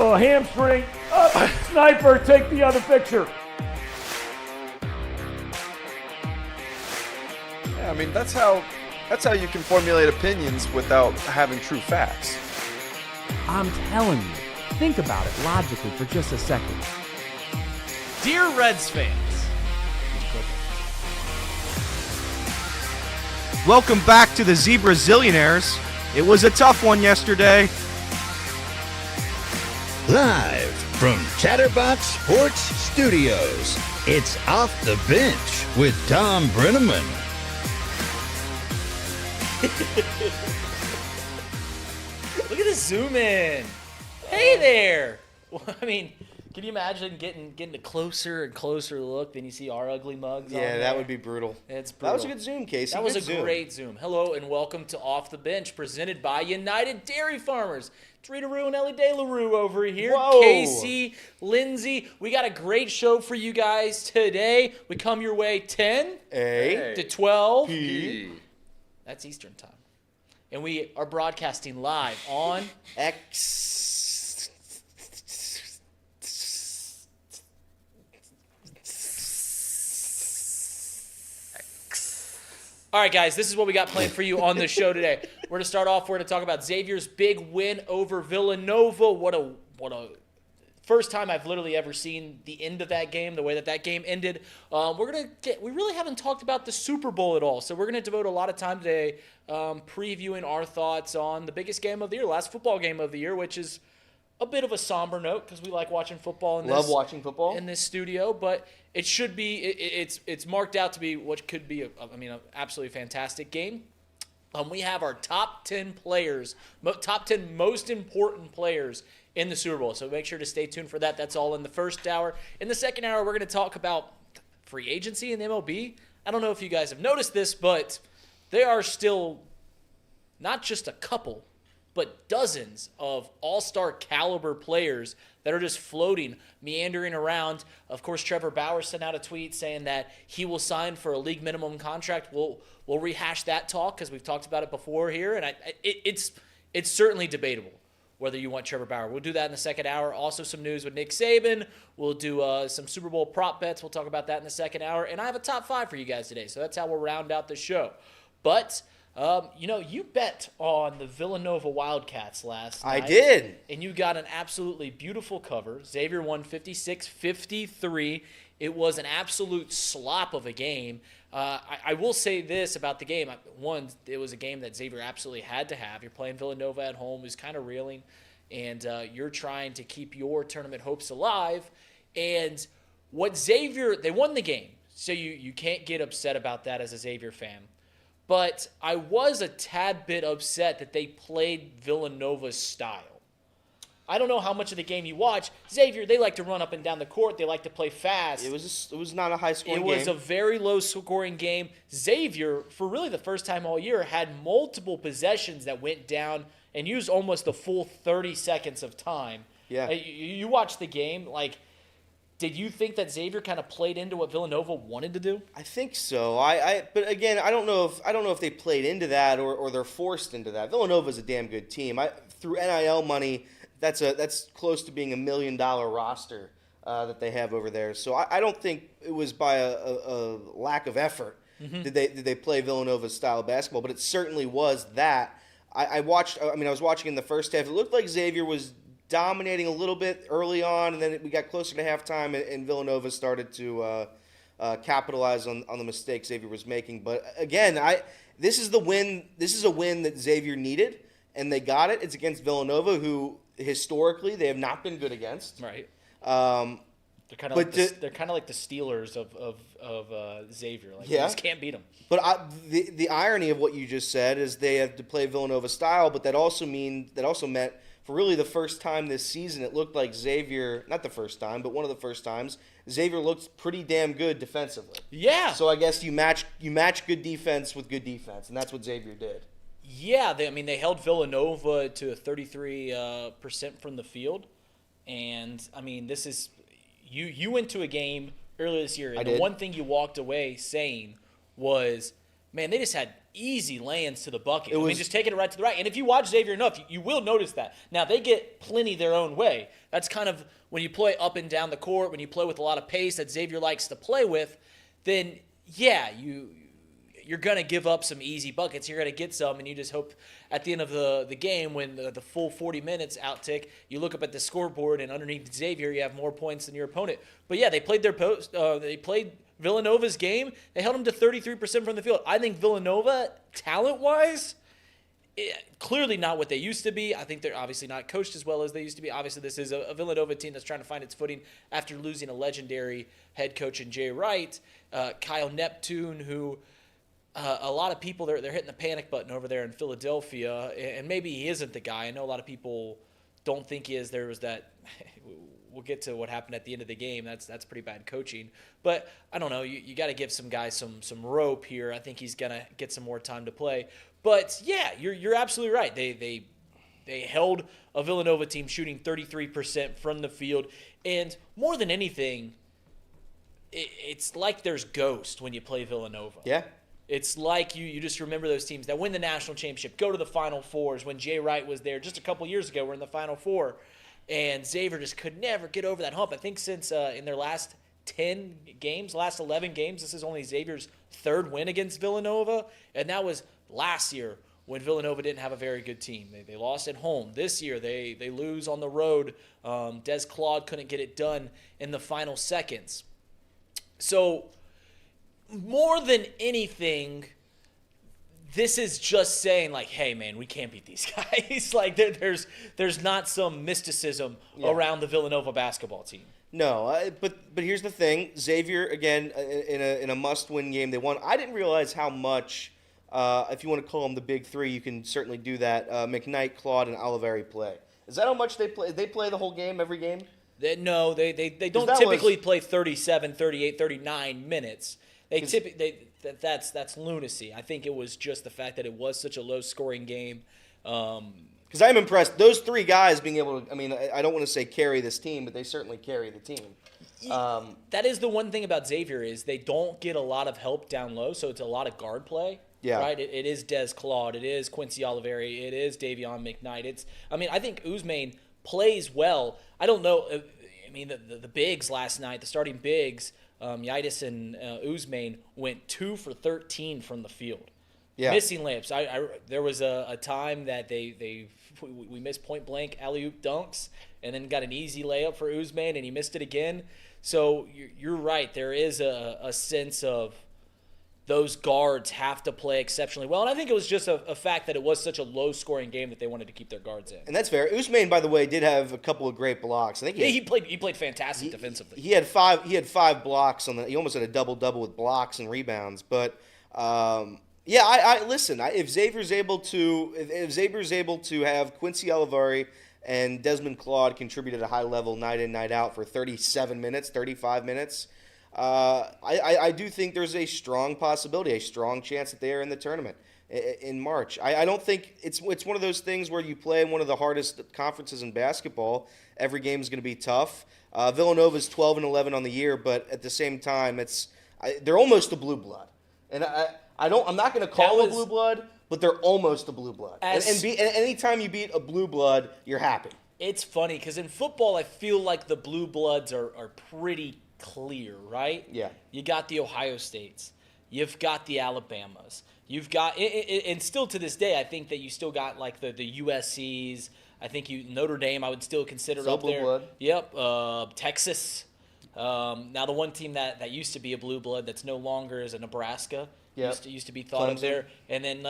Oh, hamstring. Up. Sniper, take the other picture. Yeah, I mean, that's how you can formulate opinions without having true facts. I'm telling you, think about it logically for just a second. Dear Reds fans, welcome back to the Zebra Zillionaires. It was a tough one yesterday. Live from Chatterbox Sports Studios, it's Off the Bench with Tom Brenneman. look at this zoom in. Hey there. Well, I mean, can you imagine getting a closer and closer look than you see our ugly mugs? Yeah, that would be brutal. It's brutal. That was a good zoom, Casey. That was good a zoom. great zoom. Hello and welcome to Off the Bench, presented by United Dairy Farmers. It's Rita Rue and Ellie De La Rue over here. Whoa. Casey, Lindsay. We got a great show for you guys today. We come your way 10 A to 12. P. That's Eastern time. And we are broadcasting live on X. All right, guys, this is what we got planned for you on the show today. We're going to start off. We're going to talk about Xavier's big win over Villanova. What a first time I've literally ever seen the end of that game, the way that game ended. We really haven't talked about the Super Bowl at all, so we're going to devote a lot of time today previewing our thoughts on the biggest game of the year, last football game of the year, which is a bit of a somber note because we like watching football. Love watching football in this studio, but it should be. It's marked out to be what could be an absolutely fantastic game. We have our top 10 players, top 10 most important players in the Super Bowl. So make sure to stay tuned for that. That's all in the first hour. In the second hour, we're going to talk about free agency in the MLB. I don't know if you guys have noticed this, but there are still not just a couple, but dozens of all-star caliber players that are just floating, meandering around. Of course, Trevor Bauer sent out a tweet saying that he will sign for a league minimum contract. We'll rehash that talk because we've talked about it before here, and it's certainly debatable whether you want Trevor Bauer. We'll do that in the second hour. Also some news with Nick Saban. We'll do some Super Bowl prop bets. We'll talk about that in the second hour. And I have a top 5 for you guys today, so that's how we'll round out the show. But you bet on the Villanova Wildcats last night. I did. And you got an absolutely beautiful cover. Xavier won 56-53. It was an absolute slop of a game. I will say this about the game. One, it was a game that Xavier absolutely had to have. You're playing Villanova at home, who's kind of reeling, and you're trying to keep your tournament hopes alive. And they won the game, so you can't get upset about that as a Xavier fan. But I was a tad bit upset that they played Villanova's style. I don't know how much of the game you watch. Xavier, they like to run up and down the court. They like to play fast. It was not a high-scoring game. It was a very low-scoring game. Xavier, for really the first time all year, had multiple possessions that went down and used almost the full 30 seconds of time. Yeah. You watched the game, did you think that Xavier kind of played into what Villanova wanted to do? I think so. But again, I don't know if they played into that or they're forced into that. Villanova's a damn good team. Through NIL money, that's close to being $1 million roster that they have over there. So I don't think it was by a lack of effort did they play Villanova's style of basketball, but it certainly was that. I was watching in the first half. It looked like Xavier was dominating a little bit early on, and then we got closer to halftime, and Villanova started to capitalize on the mistakes Xavier was making. But again, this is a win that Xavier needed, and they got it. It's against Villanova, who historically they have not been good against. Right. They're kind of like the Steelers of Xavier. You just can't beat them. But the irony of what you just said is they have to play Villanova style, but that also meant for really the first time this season, it looked like Xavier, not the first time, but one of the first times, Xavier looked pretty damn good defensively. Yeah. So I guess you match good defense with good defense, and that's what Xavier did. Yeah, they held Villanova to 33% from the field, and this is you went to a game earlier this year, and the one thing you walked away saying was, man, they just had easy lay-ins to the bucket. Just taking it right to the rack. And if you watch Xavier enough, you will notice that. Now, they get plenty their own way. That's kind of when you play up and down the court, when you play with a lot of pace that Xavier likes to play with, then, yeah, you're going to give up some easy buckets. You're going to get some, and you just hope at the end of the game when the full 40 minutes outtick, you look up at the scoreboard, and underneath Xavier, you have more points than your opponent. But, yeah, they played their post. They played Villanova's game. They held them to 33% from the field. I think Villanova, talent-wise, clearly not what they used to be. I think they're obviously not coached as well as they used to be. Obviously, this is a Villanova team that's trying to find its footing after losing a legendary head coach in Jay Wright. Kyle Neptune, who a lot of people, they're hitting the panic button over there in Philadelphia, and maybe he isn't the guy. I know a lot of people don't think he is. There was that we'll get to what happened at the end of the game. That's pretty bad coaching. But I don't know. You got to give some guys some rope here. I think he's going to get some more time to play. But, yeah, you're absolutely right. They held a Villanova team shooting 33% from the field. And more than anything, it's like there's ghost when you play Villanova. Yeah. It's like you just remember those teams that win the national championship, go to the Final Fours. When Jay Wright was there just a couple years ago, we're in the Final Four. And Xavier just could never get over that hump. I think since in their last 10 games, last 11 games, this is only Xavier's third win against Villanova. And that was last year when Villanova didn't have a very good team. They lost at home. This year they lose on the road. Des Claude couldn't get it done in the final seconds. So more than anything, this is just saying, like, hey, man, we can't beat these guys. Like, there's not some mysticism around the Villanova basketball team. No, but here's the thing. Xavier, again, in a must-win game, they won. I didn't realize how much, if you want to call them the big three, you can certainly do that, McKnight, Claude, and Oliveri play. Is that how much they play? They play the whole game, every game? They don't typically play 37, 38, 39 minutes. That's lunacy. I think it was just the fact that it was such a low-scoring game. Because I'm impressed. Those three guys being able to, I don't want to say carry this team, but they certainly carry the team. That is the one thing about Xavier is they don't get a lot of help down low, so it's a lot of guard play. Yeah. Right? It is Des Claude. It is Quincy Oliveri. It is Davion McKnight. I think Ousmane plays well. I don't know. The bigs last night, the starting bigs, Yitis and Ousmane went 2 for 13 from the field. Yeah. Missing layups. There was a time that we missed point blank alley-oop dunks and then got an easy layup for Ousmane and he missed it again. So you're right. There is a sense of those guards have to play exceptionally well. And I think it was just a fact that it was such a low-scoring game that they wanted to keep their guards in. And that's fair. Ousmane, by the way, did have a couple of great blocks. I think he played fantastic defensively. He had five blocks he almost had a double-double with blocks and rebounds. But listen. If Xavier's able to have Quincy Oliveri and Desmond Claude contribute at a high level night in, night out for 37 minutes, 35 minutes, I do think there's a strong possibility, a strong chance that they are in the tournament in March. I don't think it's one of those things where you play in one of the hardest conferences in basketball. Every game is going to be tough. Villanova's 12-11 on the year, but at the same time, they're almost a blue blood. And I'm not going to call them a blue blood, but they're almost a blue blood. And anytime you beat a blue blood, you're happy. It's funny because in football, I feel like the blue bloods are pretty clear, right? Yeah. You got the Ohio States. You've got the Alabamas. You've got, and still to this day, I think that you still got like the USCs. I think Notre Dame, I would still consider still up blue there. Blood. Yep. Texas. Now the one team that used to be a blue blood that's no longer is a Nebraska. Yep. Used to be thought Clemson. of there. And then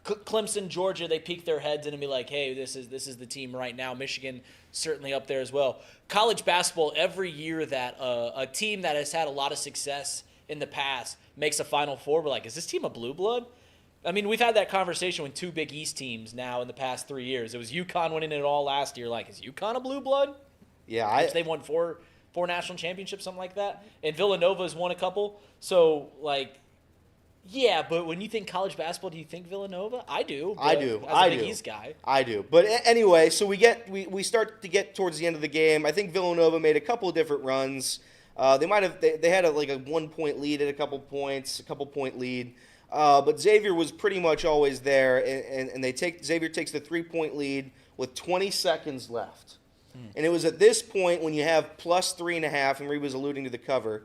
Clemson, Georgia, they peek their heads in and be like, hey, this is the team right now. Michigan certainly up there as well. College basketball, every year that a team that has had a lot of success in the past makes a Final Four, we're like, is this team a blue blood? We've had that conversation with two Big East teams now in the past 3 years. It was UConn winning it all last year. Like, is UConn a blue blood? Yeah. They won four national championships, something like that. And Villanova's won a couple. So, like, yeah, but when you think college basketball, do you think Villanova? I do. I do. As a Big East guy. I do. But anyway, so we start to get towards the end of the game. I think Villanova made a couple of different runs. They had a 1 point lead at a couple points, a couple point lead. But Xavier was pretty much always there, and Xavier takes the 3-point lead with 20 seconds left. And it was at this point when you have plus 3.5, and Reed was alluding to the cover.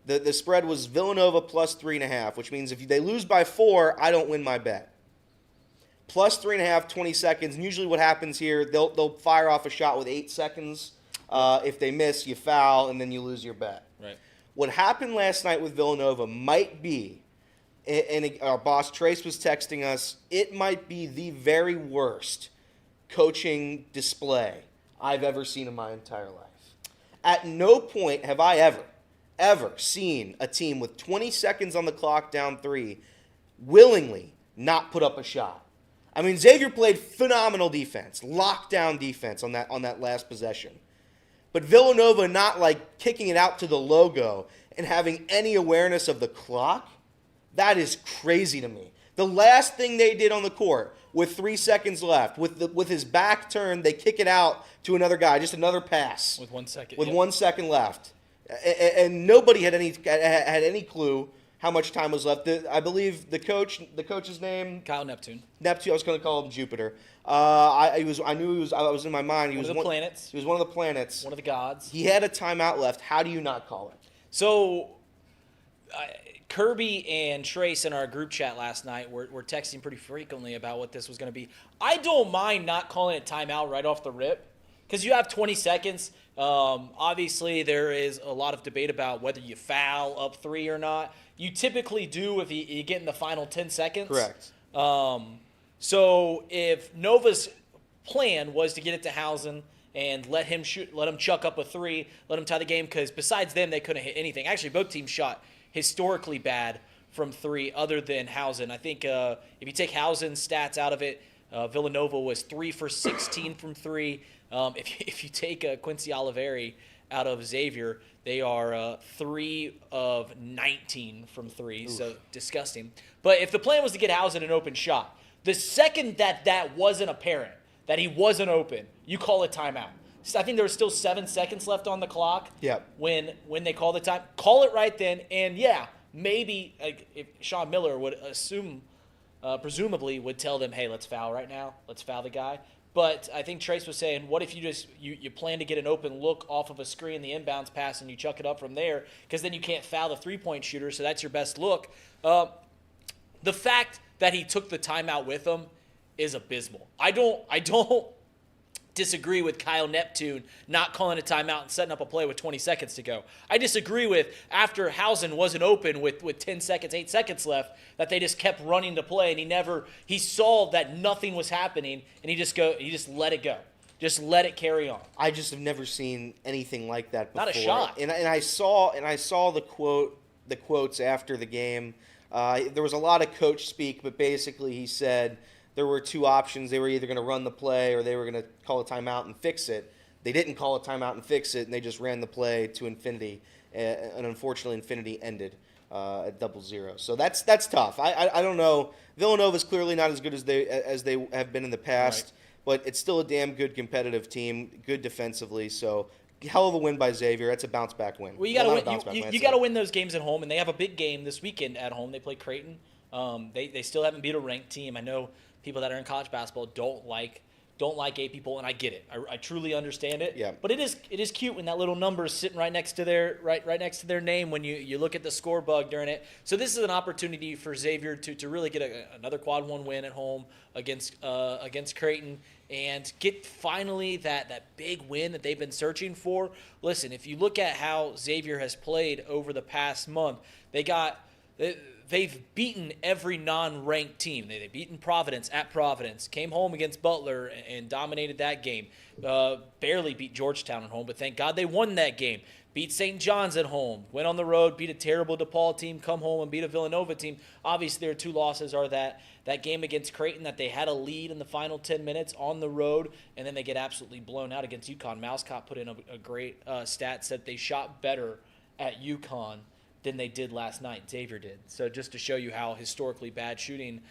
The spread was Villanova plus 3.5, which means if they lose by 4, I don't win my bet. Plus 3.5, 20 seconds. And usually what happens here, they'll fire off a shot with 8 seconds. If they miss, you foul, and then you lose your bet. Right. What happened last night with Villanova might be, and our boss Trace was texting us, it might be the very worst coaching display I've ever seen in my entire life. At no point have I ever seen a team with 20 seconds on the clock down 3 willingly not put up a shot. I mean, Xavier played phenomenal defense, lockdown defense on that last possession. But Villanova not like kicking it out to the logo and having any awareness of the clock, that is crazy to me. The last thing they did on the court with 3 seconds left, with his back turned, they kick it out to another guy, just another pass. With 1 second. With 1 second left. And nobody had any clue how much time was left. I believe the coach's name, Kyle Neptune. I was going to call him Jupiter. I was in my mind. He One was of the planets. He was one of the planets. One of the gods. He had a timeout left. How do you not call it? So, Kirby and Trace in our group chat last night were texting pretty frequently about what this was going to be. I don't mind not calling it timeout right off the rip because you have 20 seconds. Obviously, there is a lot of debate about whether you foul up 3 or not. You typically do if you get in the final 10 seconds. Correct. So if Nova's plan was to get it to Housen and let him chuck up a 3, let him tie the game, because besides them, they couldn't hit anything. Actually, both teams shot historically bad from 3 other than Housen. I think if you take Housen's stats out of it, Villanova was 3 for 16 from 3. If you take Quincy Oliveri out of Xavier, they are 3 of 19 from 3, so disgusting. But if the plan was to get Housen an open shot, the second that wasn't apparent, that he wasn't open, you call it timeout. So I think there was still 7 seconds left on the clock. Yep. When they call the time, call it right then. And yeah, maybe if Sean Miller would presumably would tell them, hey, let's foul right now. Let's foul the guy. But I think Trace was saying, what if you plan to get an open look off of a screen, the inbounds pass, and you chuck it up from there, because then you can't foul the 3-point shooter, so that's your best look. The fact that he took the timeout with him is abysmal. I don't disagree with Kyle Neptune not calling a timeout and setting up a play with 20 seconds to go. I disagree with after Housen wasn't open with 10 seconds, 8 seconds left, that they just kept running the play and he saw that nothing was happening and he just let it go. Just let it carry on. I just have never seen anything like that before. Not a shot. And I saw the quotes after the game. There was a lot of coach speak, but basically he said there were 2 options. They were either going to run the play or they were going to call a timeout and fix it. They didn't call a timeout and fix it, and they just ran the play to infinity. And unfortunately, infinity ended at 0-0. So that's tough. I don't know. Villanova's clearly not as good as they have been in the past, right, but it's still a damn good competitive team, good defensively. So hell of a win by Xavier. That's a bounce back win. Well, you got to win those games at home, and they have a big game this weekend at home. They play Creighton. They still haven't beat a ranked team. I know people that are in college basketball don't like gay people, and I get it. I truly understand it. Yeah. But it is cute when that little number is sitting right next to their name when you look at the score bug during it. So this is an opportunity for Xavier to really get another quad 1 win at home against Creighton and get finally that big win that they've been searching for. Listen, if you look at how Xavier has played over the past month, they've beaten every non-ranked team. They've beaten Providence at Providence, came home against Butler and dominated that game. Barely beat Georgetown at home, but thank God they won that game. Beat St. John's at home, went on the road, beat a terrible DePaul team, come home and beat a Villanova team. Obviously, their 2 losses are that game against Creighton that they had a lead in the final 10 minutes on the road, and then they get absolutely blown out against UConn. Mousecott put in a great stat, said they shot better at UConn than they did last night. Xavier did. So just to show you how historically bad shooting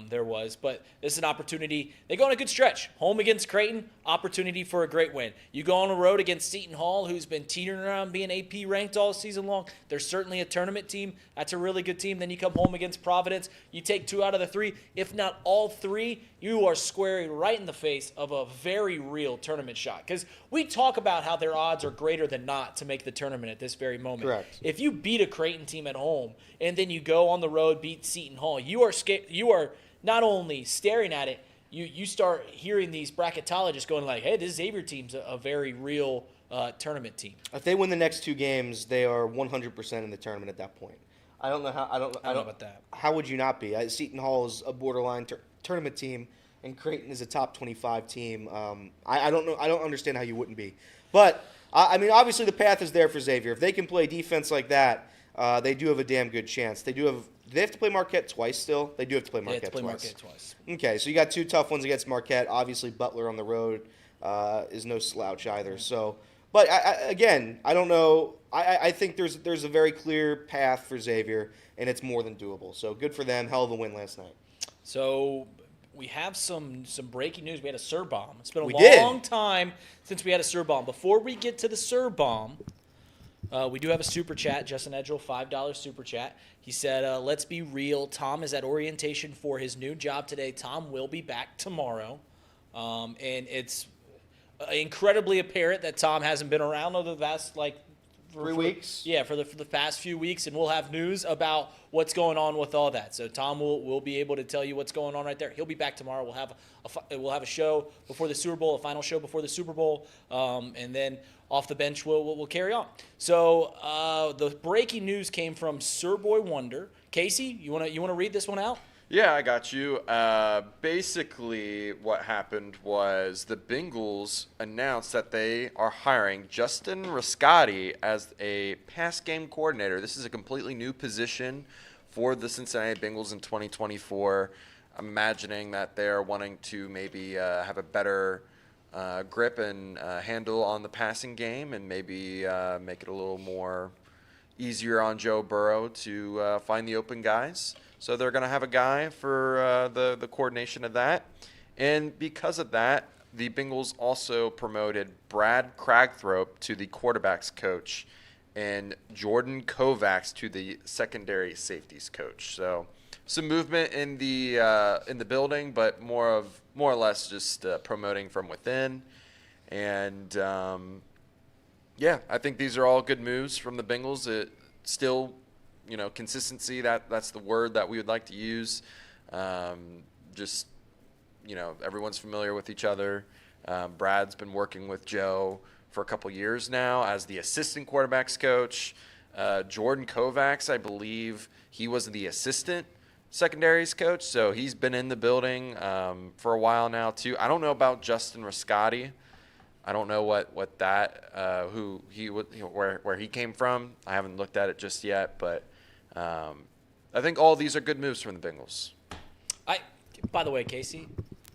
there was. But this is an opportunity. They go on a good stretch. Home against Creighton, opportunity for a great win. You go on the road against Seton Hall, who's been teetering around being AP ranked all season long. They're certainly a tournament team. That's a really good team. Then you come home against Providence. You take 2 out of the 3. If not all 3, you are squaring right in the face of a very real tournament shot. Because we talk about how their odds are greater than not to make the tournament at this very moment. Correct. If you beat a Creighton team at home and then you go on the road, beat Seton Hall, you are not only staring at it, you start hearing these bracketologists going like, hey, this Xavier team's a very real tournament team. If they win the next 2 games, they are 100% in the tournament at that point. I don't know how. I don't know about that. How would you not be? Seton Hall is a borderline tournament team, and Creighton is a top 25 team. I don't know. I don't understand how you wouldn't be. But I mean, obviously the path is there for Xavier. If they can play defense like that, they do have a damn good chance. They do have. Do they have to play Marquette twice still? They do have to play Marquette twice. Marquette twice. Okay, so you got 2 tough ones against Marquette. Obviously, Butler on the road is no slouch either. So, but again, I don't know. I think there's a very clear path for Xavier, and it's more than doable. So good for them. Hell of a win last night. So we have some breaking news. We had a Sir Bomb. It's been a long time since we had a Sir Bomb. Before we get to the Sir Bomb, we do have a super chat. Justin Edgell, $5 super chat. He said, let's be real. Tom is at orientation for his new job today. Tom will be back tomorrow. And it's incredibly apparent that Tom hasn't been around over the past, 3 weeks? Yeah, for the past few weeks. And we'll have news about what's going on with all that. So Tom will be able to tell you what's going on right there. He'll be back tomorrow. We'll have a show before the Super Bowl, a final show before the Super Bowl. And then off the bench, we'll carry on. So the breaking news came from Sir Boy Wonder. Casey, you wanna read this one out? Yeah, I got you. Basically, what happened was the Bengals announced that they are hiring Justin Riscotti as a pass game coordinator. This is a completely new position for the Cincinnati Bengals in 2024. I'm imagining that they're wanting to maybe have a better grip and handle on the passing game, and maybe make it a little more easier on Joe Burrow to find the open guys. So they're going to have a guy for the coordination of that. And because of that, the Bengals also promoted Brad Cragthrope to the quarterbacks coach and Jordan Kovacs to the secondary safeties coach. So some movement in the building, but more or less just promoting from within. And yeah, I think these are all good moves from the Bengals. It still, consistency, that's the word that we would like to use. Just, everyone's familiar with each other. Brad's been working with Joe for a couple years now as the assistant quarterbacks coach. Jordan Kovacs, I believe he was the assistant secondaries coach, so he's been in the building for a while now too. I don't know about Justin Riscotti. I don't know what that who he would where he came from. I haven't looked at it just yet, but I think all these are good moves from the Bengals. By the way, Casey,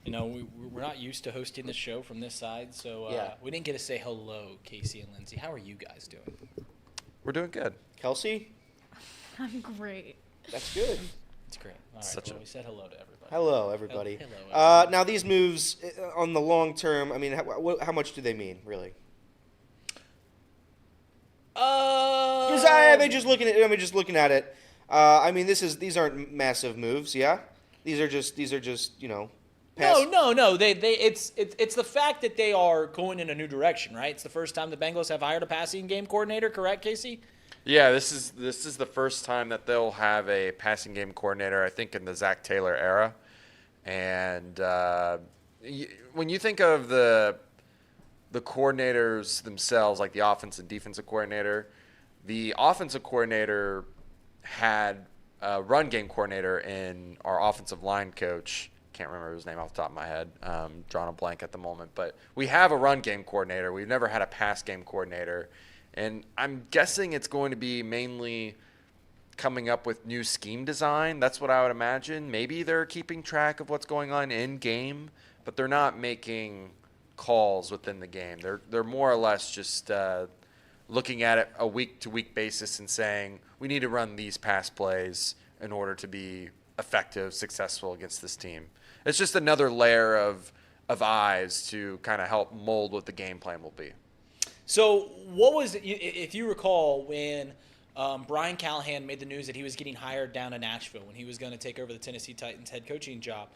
we're not used to hosting the show from this side, so we didn't get to say hello, Casey and Lindsay. How are you guys doing? We're doing good. Kelsey? I'm great. That's good. It's great. All right, we said hello to everybody. Hello, everybody. Hello, everybody. Now, these moves on the long term, I mean, how much do they mean, really? I'm just looking at it. I mean, these aren't massive moves, yeah. These are just pass. No. It's the fact that they are going in a new direction, right? It's the first time the Bengals have hired a passing game coordinator, correct, Casey? Yeah, this is the first time that they'll have a passing game coordinator, I think, in the Zach Taylor era. And when you think of the coordinators themselves, like the offensive and defensive coordinator, the offensive coordinator had a run game coordinator in our offensive line coach. Can't remember his name off the top of my head. Drawing a blank at the moment. But we have a run game coordinator. We've never had a pass game coordinator. And I'm guessing it's going to be mainly coming up with new scheme design. That's what I would imagine. Maybe they're keeping track of what's going on in game, but they're not making calls within the game. They're more or less just looking at it a week-to-week basis and saying, we need to run these pass plays in order to be effective, successful against this team. It's just another layer of eyes to kind of help mold what the game plan will be. So what was it, if you recall, when Brian Callahan made the news that he was getting hired down in Nashville when he was going to take over the Tennessee Titans head coaching job,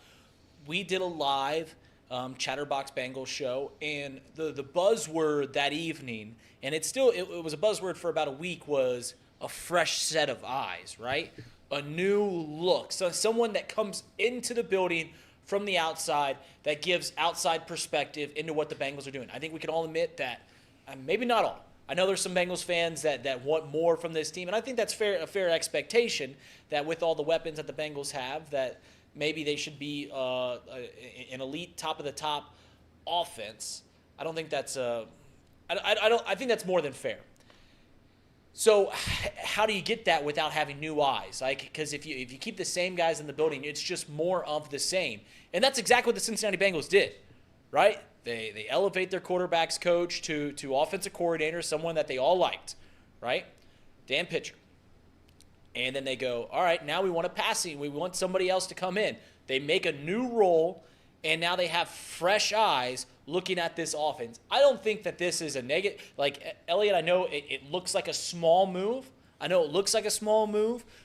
we did a live Chatterbox Bengals show, and the buzzword that evening, and it was a buzzword for about a week, was a fresh set of eyes, right? A new look. So someone that comes into the building from the outside that gives outside perspective into what the Bengals are doing. I think we can all admit that, maybe not all. I know there's some Bengals fans that want more from this team, and I think that's a fair expectation that with all the weapons that the Bengals have, that maybe they should be an elite, top of the top offense. I don't think that's I think that's more than fair. So how do you get that without having new eyes? Because if you keep the same guys in the building, it's just more of the same. And that's exactly what the Cincinnati Bengals did, right? They elevate their quarterbacks coach to offensive coordinator, someone that they all liked, right? Dan Pitcher. And then they go, all right, now we want a passing. We want somebody else to come in. They make a new role, and now they have fresh eyes looking at this offense. I don't think that this is a negative. Like, Elliot, I know it looks like a small move.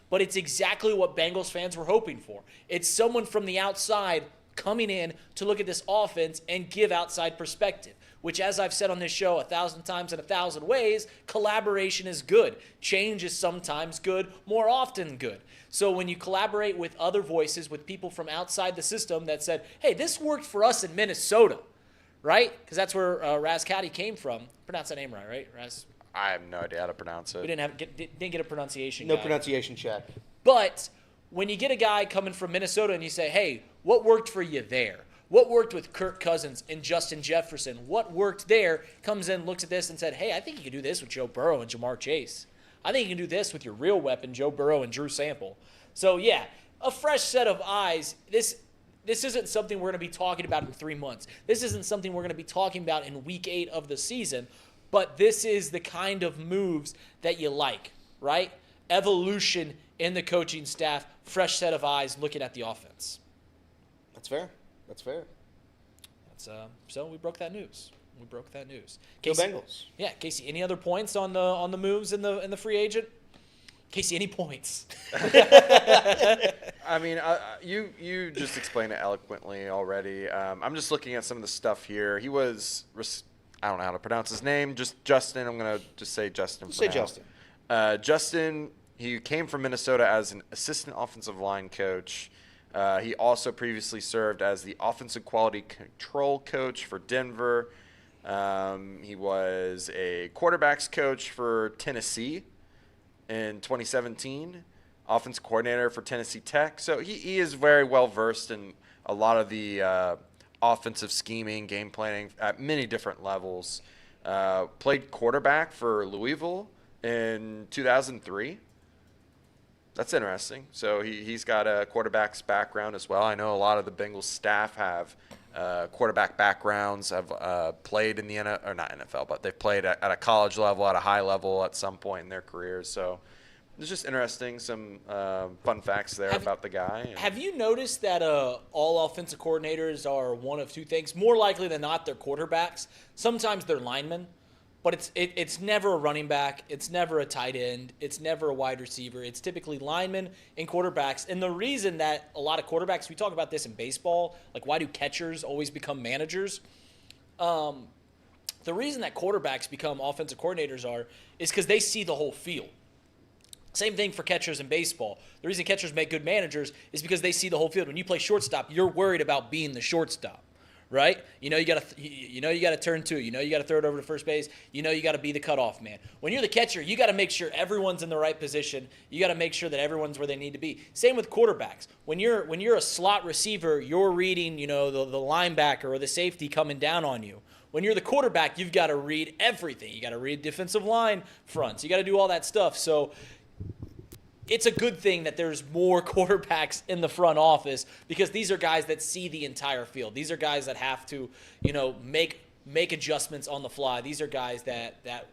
But it's exactly what Bengals fans were hoping for. It's someone from the outside coming in to look at this offense and give outside perspective, which, as I've said on this show 1,000 times in 1,000 ways, collaboration is good. Change is sometimes good, more often good. So when you collaborate with other voices, with people from outside the system that said, hey, this worked for us in Minnesota, right? Because that's where Raz Caddy came from. Pronounce that name right? Raz? I have no idea how to pronounce it. We didn't get a pronunciation No guy. pronunciation check. But when you get a guy coming from Minnesota and you say, hey, what worked for you there? What worked with Kirk Cousins and Justin Jefferson? What worked there? Comes in, looks at this and said, hey, I think you can do this with Joe Burrow and Jamar Chase. I think you can do this with your real weapon, Joe Burrow and Drew Sample. So, yeah, a fresh set of eyes. This isn't something we're going to be talking about in 3 months. This isn't something we're going to be talking about in week 8 of the season. But this is the kind of moves that you like, right? Evolution in the coaching staff, fresh set of eyes looking at the offense. That's fair. So we broke that news. Go Casey, Bengals. Yeah, Casey. Any other points on the moves in the free agent? Casey, any points? I mean, you just explained it eloquently already. I'm just looking at some of the stuff here. He was, I don't know how to pronounce his name. Just Justin. I'm gonna just say Justin. Say Justin. Justin. He came from Minnesota as an assistant offensive line coach. He also previously served as the offensive quality control coach for Denver. He was a quarterbacks coach for Tennessee in 2017, offensive coordinator for Tennessee Tech. So he is very well versed in a lot of the offensive scheming, game planning at many different levels. Played quarterback for Louisville in 2003. That's interesting. So he's got a quarterback's background as well. I know a lot of the Bengals staff have quarterback backgrounds, have played in the NFL, or not NFL, but they've played at a college level, at a high level at some point in their careers. So it's just interesting, some fun facts there about the guy. Have you noticed that all offensive coordinators are one of two things? More likely than not, they're quarterbacks. Sometimes they're linemen. But it's never a running back. It's never a tight end. It's never a wide receiver. It's typically linemen and quarterbacks. And the reason that a lot of quarterbacks, we talk about this in baseball, like why do catchers always become managers? The reason that quarterbacks become offensive coordinators is because they see the whole field. Same thing for catchers in baseball. The reason catchers make good managers is because they see the whole field. When you play shortstop, you're worried about being the shortstop. Right? You know you got to turn to. You know you got to throw it over to first base. You know you got to be the cutoff man. When you're the catcher, you got to make sure everyone's in the right position. You got to make sure that everyone's where they need to be. Same with quarterbacks. When you're a slot receiver, you're reading, the linebacker or the safety coming down on you. When you're the quarterback, you've got to read everything. You got to read defensive line fronts. You got to do all that stuff. So it's a good thing that there's more quarterbacks in the front office because these are guys that see the entire field. These are guys that have to, make adjustments on the fly. These are guys that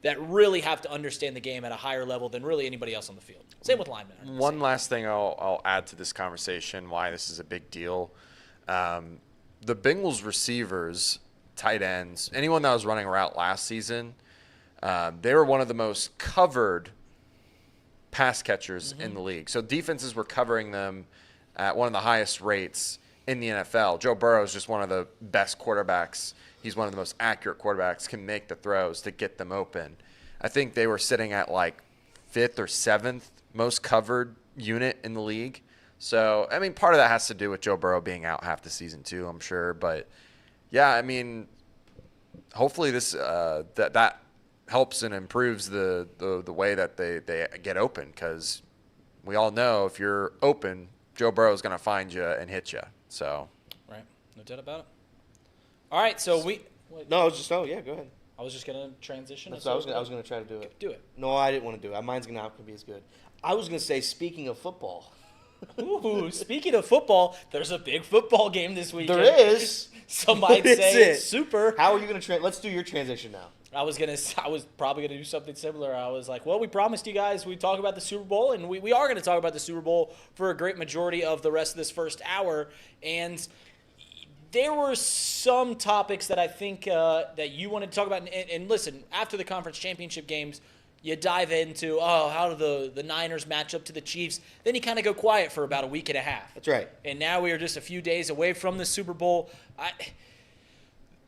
that really have to understand the game at a higher level than really anybody else on the field. Same with linemen. One last thing I'll add to this conversation, why this is a big deal. The Bengals receivers, tight ends, anyone that was running a route last season, they were one of the most covered pass catchers in the league. So defenses were covering them at one of the highest rates in the NFL. Joe Burrow is just one of the best quarterbacks. He's one of the most accurate quarterbacks, can make the throws to get them open. I think they were sitting at like 5th or 7th most covered unit in the league. So, I mean, part of that has to do with Joe Burrow being out half the season too, I'm sure. But, yeah, I mean, hopefully this that helps and improves the way that they get open, because we all know if you're open, Joe Burrow is going to find you and hit you. So, right, no doubt about it. All right, so go ahead. I was just gonna transition. That's what I was gonna try to do it. Do it. No, I didn't want to do it. Mine's gonna be as good. I was gonna say, speaking of football. Ooh, speaking of football, there's a big football game this weekend. There is. Some might say it's super. How are you gonna let's do your transition now. I was probably gonna do something similar. I was like, well, we promised you guys we'd talk about the Super Bowl, and we are gonna talk about the Super Bowl for a great majority of the rest of this first hour. And there were some topics that I think that you wanted to talk about. And listen, after the conference championship games, you dive into, how do the Niners match up to the Chiefs? Then you kind of go quiet for about a week and a half. That's right. And now we are just a few days away from the Super Bowl.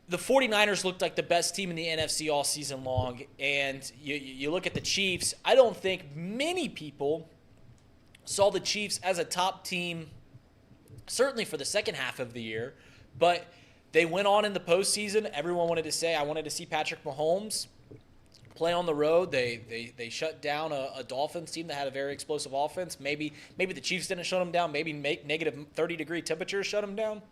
The 49ers looked like the best team in the NFC all season long. And you look at the Chiefs, I don't think many people saw the Chiefs as a top team, certainly for the second half of the year. But they went on in the postseason. Everyone wanted to say, I wanted to see Patrick Mahomes play on the road. They shut down a Dolphins team that had a very explosive offense. Maybe the Chiefs didn't shut them down. Maybe negative 30-degree temperatures shut them down.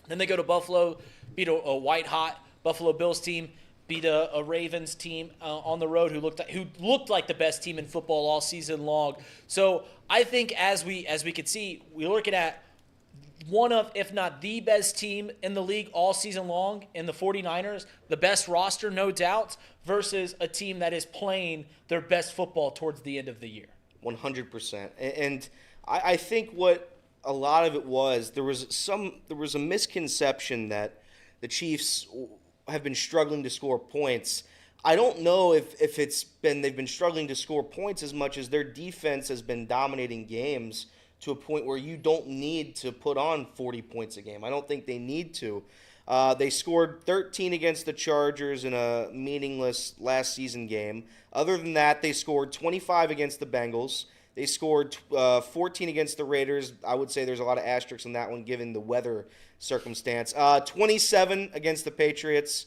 Then they go to Buffalo, beat a white-hot Buffalo Bills team, beat a Ravens team on the road who looked like the best team in football all season long. So I think as we could see, we're looking at one of, if not the best team in the league all season long in the 49ers, the best roster, no doubt, versus a team that is playing their best football towards the end of the year. 100%. And I think what a lot of it was, there was a misconception that the Chiefs have been struggling to score points. I don't know if they've been struggling to score points as much as their defense has been dominating games to a point where you don't need to put on 40 points a game. I don't think they need to. They scored 13 against the Chargers in a meaningless last season game. Other than that, they scored 25 against the Bengals. They scored 14 against the Raiders. I would say there's a lot of asterisks on that one given the weather circumstance. 27 against the Patriots.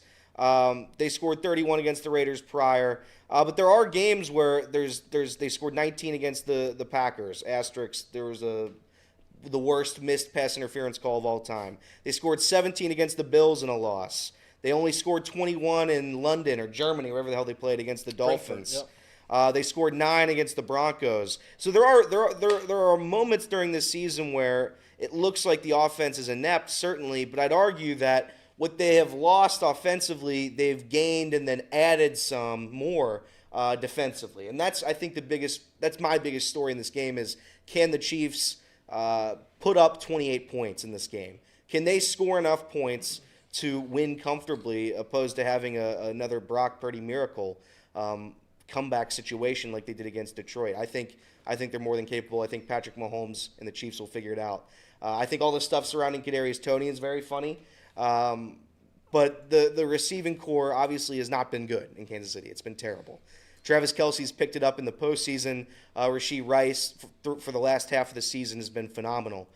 They scored 31 against the Raiders prior. But there are games where they scored 19 against the Packers. Asterisk, there was the worst missed pass interference call of all time. They scored 17 against the Bills in a loss. They only scored 21 in London or Germany, wherever the hell they played, against the Dolphins. Yep. They scored 9 against the Broncos. So there are moments during this season where it looks like the offense is inept, certainly, but I'd argue that what they have lost offensively, they've gained and then added some more defensively. And that's, I think, that's my biggest story in this game is, can the Chiefs put up 28 points in this game? Can they score enough points to win comfortably opposed to having another Brock Purdy miracle comeback situation like they did against Detroit? I think they're more than capable. I think Patrick Mahomes and the Chiefs will figure it out. I think all the stuff surrounding Kadarius Toney is very funny. But the receiving core obviously has not been good in Kansas City. It's been terrible. Travis Kelce's picked it up in the postseason. Rashee Rice for the last half of the season has been phenomenal.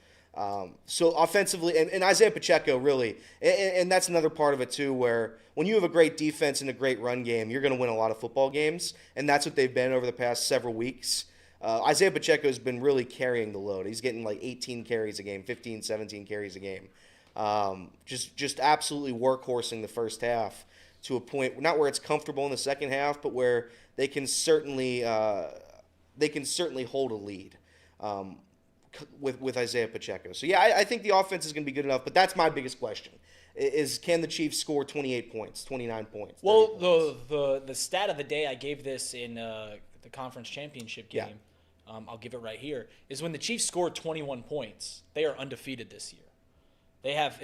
So offensively, and Isaiah Pacheco really, and that's another part of it too, where when you have a great defense and a great run game, you're going to win a lot of football games, and that's what they've been over the past several weeks. Isaiah Pacheco has been really carrying the load. He's getting like 18 carries a game, 15, 17 carries a game. Just absolutely workhorsing the first half to a point, not where it's comfortable in the second half, but where they can certainly hold a lead with Isaiah Pacheco. So yeah, I think the offense is going to be good enough, but that's my biggest question. is can the Chiefs score 28 points, 29 points? Well, points? the stat of the day, I gave this in the conference championship game. Yeah. I'll give it right here. Is when the Chiefs scored 21 points, they are undefeated this year. They have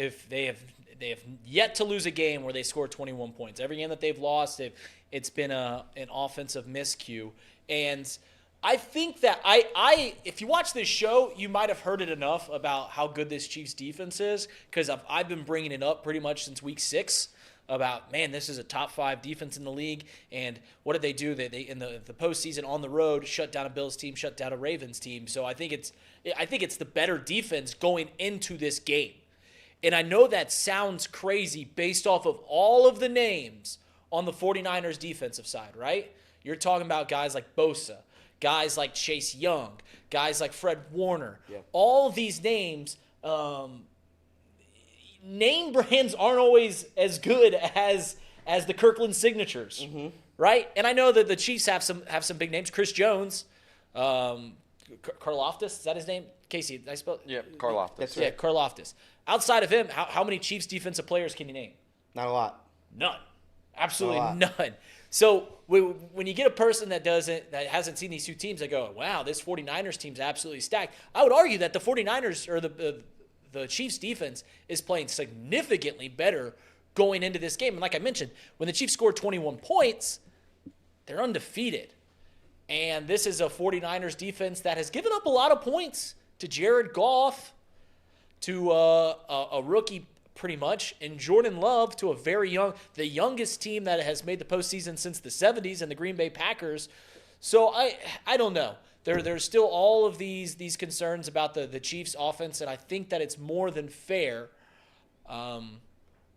yet to lose a game where they scored 21 points. Every game that they've lost, it's been an offensive miscue. And I think that if you watch this show, you might have heard it enough about how good this Chiefs defense is, because I've been bringing it up pretty much since week 6 about, man, this is a top 5 defense in the league. And what did they do? They in the postseason on the road shut down a Bills team, shut down a Ravens team. So I think it's the better defense going into this game. And I know that sounds crazy based off of all of the names on the 49ers defensive side, right? You're talking about guys like Bosa, guys like Chase Young, guys like Fred Warner. Yeah. All of these names, name brands aren't always as good as the Kirkland signatures, right? And I know that the Chiefs have some big names. Chris Jones, Karlaftis, is that his name? Casey, I spell? Yeah, Karlaftis. That's Yeah, right. Karlaftis. Outside of him, how many Chiefs defensive players can you name? Not a lot. None. Absolutely Not a none. So when you get a person that hasn't seen these two teams, they go, wow, this 49ers team's absolutely stacked. I would argue that the 49ers or the Chiefs defense is playing significantly better going into this game. And like I mentioned, when the Chiefs scored 21 points, they're undefeated. And this is a 49ers defense that has given up a lot of points to Jared Goff, to a rookie pretty much, and Jordan Love to a the youngest team that has made the postseason since the 70s, and the Green Bay Packers. So I don't know. There's still all of these concerns about the Chiefs offense, and I think that it's more than fair.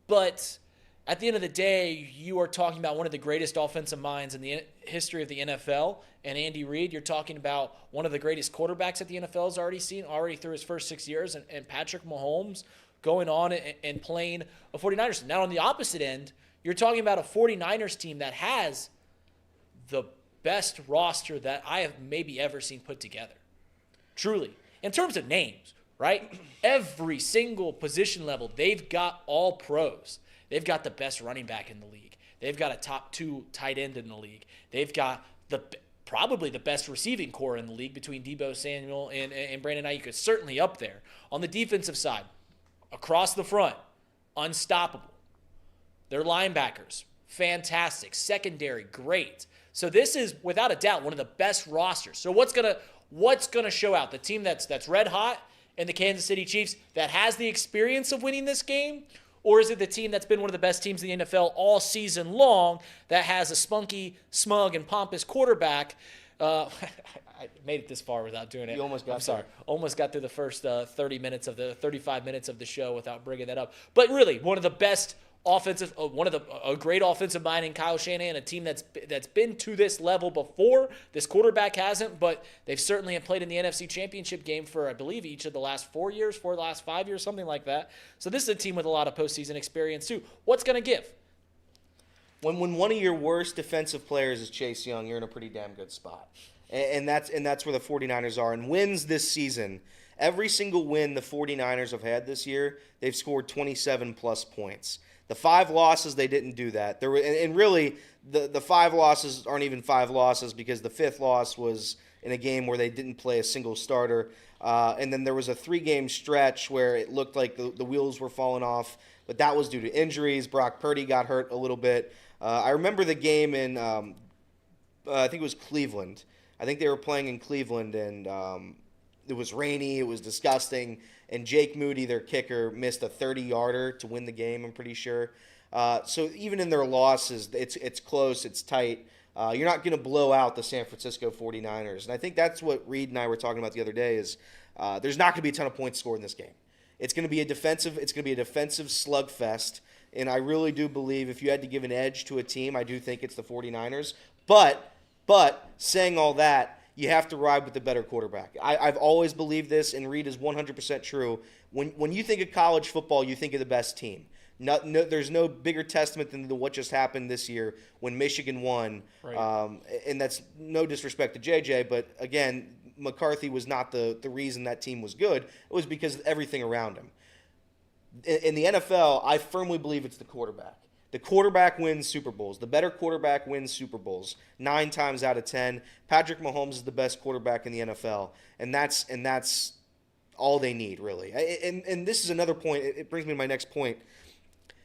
But at the end of the day, you are talking about one of the greatest offensive minds in the history of the NFL, and Andy Reid. You're talking about one of the greatest quarterbacks that the NFL has already seen, already through his first 6 years, and Patrick Mahomes going on and playing a 49ers team. Now, on the opposite end, you're talking about a 49ers team that has the best roster that I have maybe ever seen put together. Truly. In terms of names, right? Every single position level, they've got all pros. They've got the best running back in the league. They've got a top 2 tight end in the league. They've got probably the best receiving core in the league between Deebo Samuel and Brandon Ayuk. It's certainly up there. On the defensive side, across the front, unstoppable. Their linebackers, fantastic. Secondary, great. So this is, without a doubt, one of the best rosters. So what's gonna show out? The team that's red hot and the Kansas City Chiefs that has the experience of winning this game? Or is it the team that's been one of the best teams in the NFL all season long that has a spunky, smug, and pompous quarterback? I made it this far without doing it. You almost got I'm sorry. there. Almost got through the first 35 minutes of the show without bringing that up. But really, one of the best offensive, a great offensive mind in Kyle Shanahan, a team that's been to this level before. This quarterback hasn't, but they've certainly have played in the NFC Championship game for, I believe, each of the last 4 years, for the last 5 years, something like that. So this is a team with a lot of postseason experience too. What's going to give? When one of your worst defensive players is Chase Young, you're in a pretty damn good spot. And that's where the 49ers are. And wins this season, every single win the 49ers have had this year, they've scored 27-plus points. The 5 losses, they didn't do that. And really, the 5 losses aren't even 5 losses because the 5th loss was in a game where they didn't play a single starter. And then there was a 3-game stretch where it looked like the wheels were falling off, but that was due to injuries. Brock Purdy got hurt a little bit. I remember the game in, I think it was Cleveland. I think they were playing in Cleveland, and it was rainy. It was disgusting. And Jake Moody, their kicker, missed a 30-yarder to win the game, I'm pretty sure. So even in their losses, it's close, it's tight. You're not going to blow out the San Francisco 49ers. And I think that's what Reed and I were talking about the other day is there's not going to be a ton of points scored in this game. It's going to be a defensive slugfest. And I really do believe if you had to give an edge to a team, I do think it's the 49ers. But saying all that, you have to ride with the better quarterback. I've always believed this, and Reed is 100% true. When you think of college football, you think of the best team. There's no bigger testament than what just happened this year when Michigan won. Right. And that's no disrespect to JJ, but again, McCarthy was not the reason that team was good. It was because of everything around him. In the NFL, I firmly believe it's the quarterback. The quarterback wins Super Bowls. The better quarterback wins Super Bowls 9 times out of 10. Patrick Mahomes is the best quarterback in the NFL, and that's all they need, really. And this is another point. It brings me to my next point.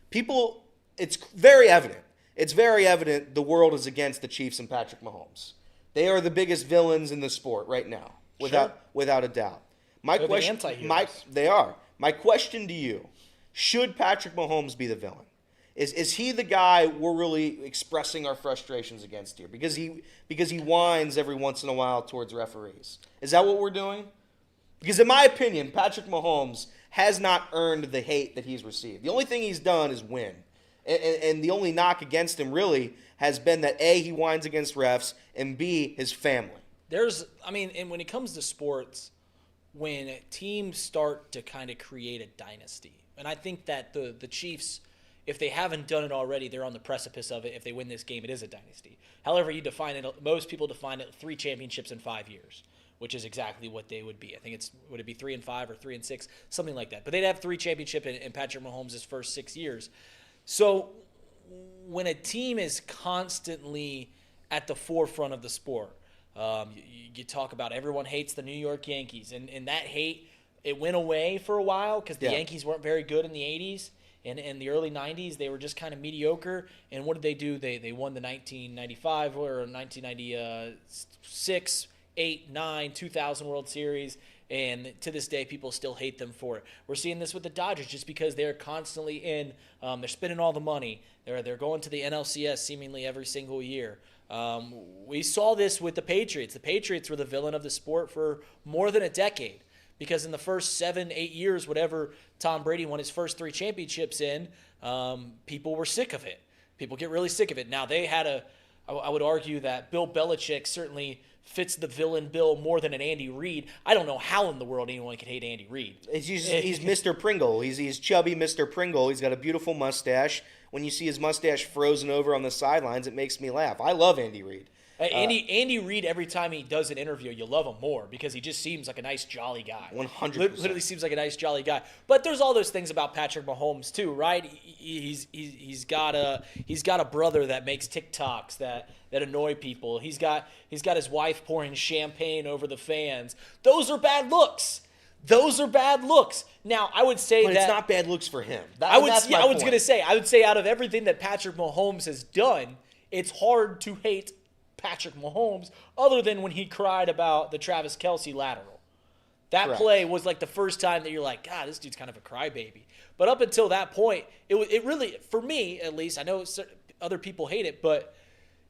People, it's very evident. It's very evident the world is against the Chiefs and Patrick Mahomes. They are the biggest villains in the sport right now, without a doubt. They're the anti-heroes. They are. My question to you: should Patrick Mahomes be the villain? Is he the guy we're really expressing our frustrations against here? Because he whines every once in a while towards referees. Is that what we're doing? Because in my opinion, Patrick Mahomes has not earned the hate that he's received. The only thing he's done is win. And the only knock against him really has been that A, he whines against refs, and B, his family. And when it comes to sports, when teams start to kind of create a dynasty, and I think that the Chiefs, if they haven't done it already, they're on the precipice of it. If they win this game, it is a dynasty. However you define it, most people define it 3 championships in 5 years, which is exactly what they would be. I think would it be 3 and 5 or 3 and 6, something like that. But they'd have 3 championships in Patrick Mahomes' first 6 years. So when a team is constantly at the forefront of the sport, you talk about everyone hates the New York Yankees, and that hate, it went away for a while because the Yankees weren't very good in the 80s. And in the early 90s, they were just kind of mediocre. And what did they do? They won the 1995 or 1996, 8, 9, 2000 World Series. And to this day, people still hate them for it. We're seeing this with the Dodgers just because they're constantly they're spending all the money. They're going to the NLCS seemingly every single year. We saw this with the Patriots. The Patriots were the villain of the sport for more than a decade. Because in the first 7, 8 years, whatever Tom Brady won his first 3 championships in, people were sick of it. People get really sick of it. Now, I would argue that Bill Belichick certainly fits the villain bill more than an Andy Reid. I don't know how in the world anyone could hate Andy Reid. He's Mr. Pringle. He's chubby Mr. Pringle. He's got a beautiful mustache. When you see his mustache frozen over on the sidelines, it makes me laugh. I love Andy Reid. Andy Reid, every time he does an interview, you love him more because he just seems like a nice, jolly guy. 100%. Literally seems like a nice, jolly guy. But there's all those things about Patrick Mahomes too, right? He's got a brother that makes TikToks that annoy people. He's got his wife pouring champagne over the fans. Those are bad looks. Now, I would say but it's not bad looks for him. I was going to say out of everything that Patrick Mahomes has done, it's hard to hate Patrick Mahomes, other than when he cried about the Travis Kelce lateral. That Correct. play was like the first time that you're like, God, this dude's kind of a crybaby. But up until that point, it really, for me at least, I know other people hate it, but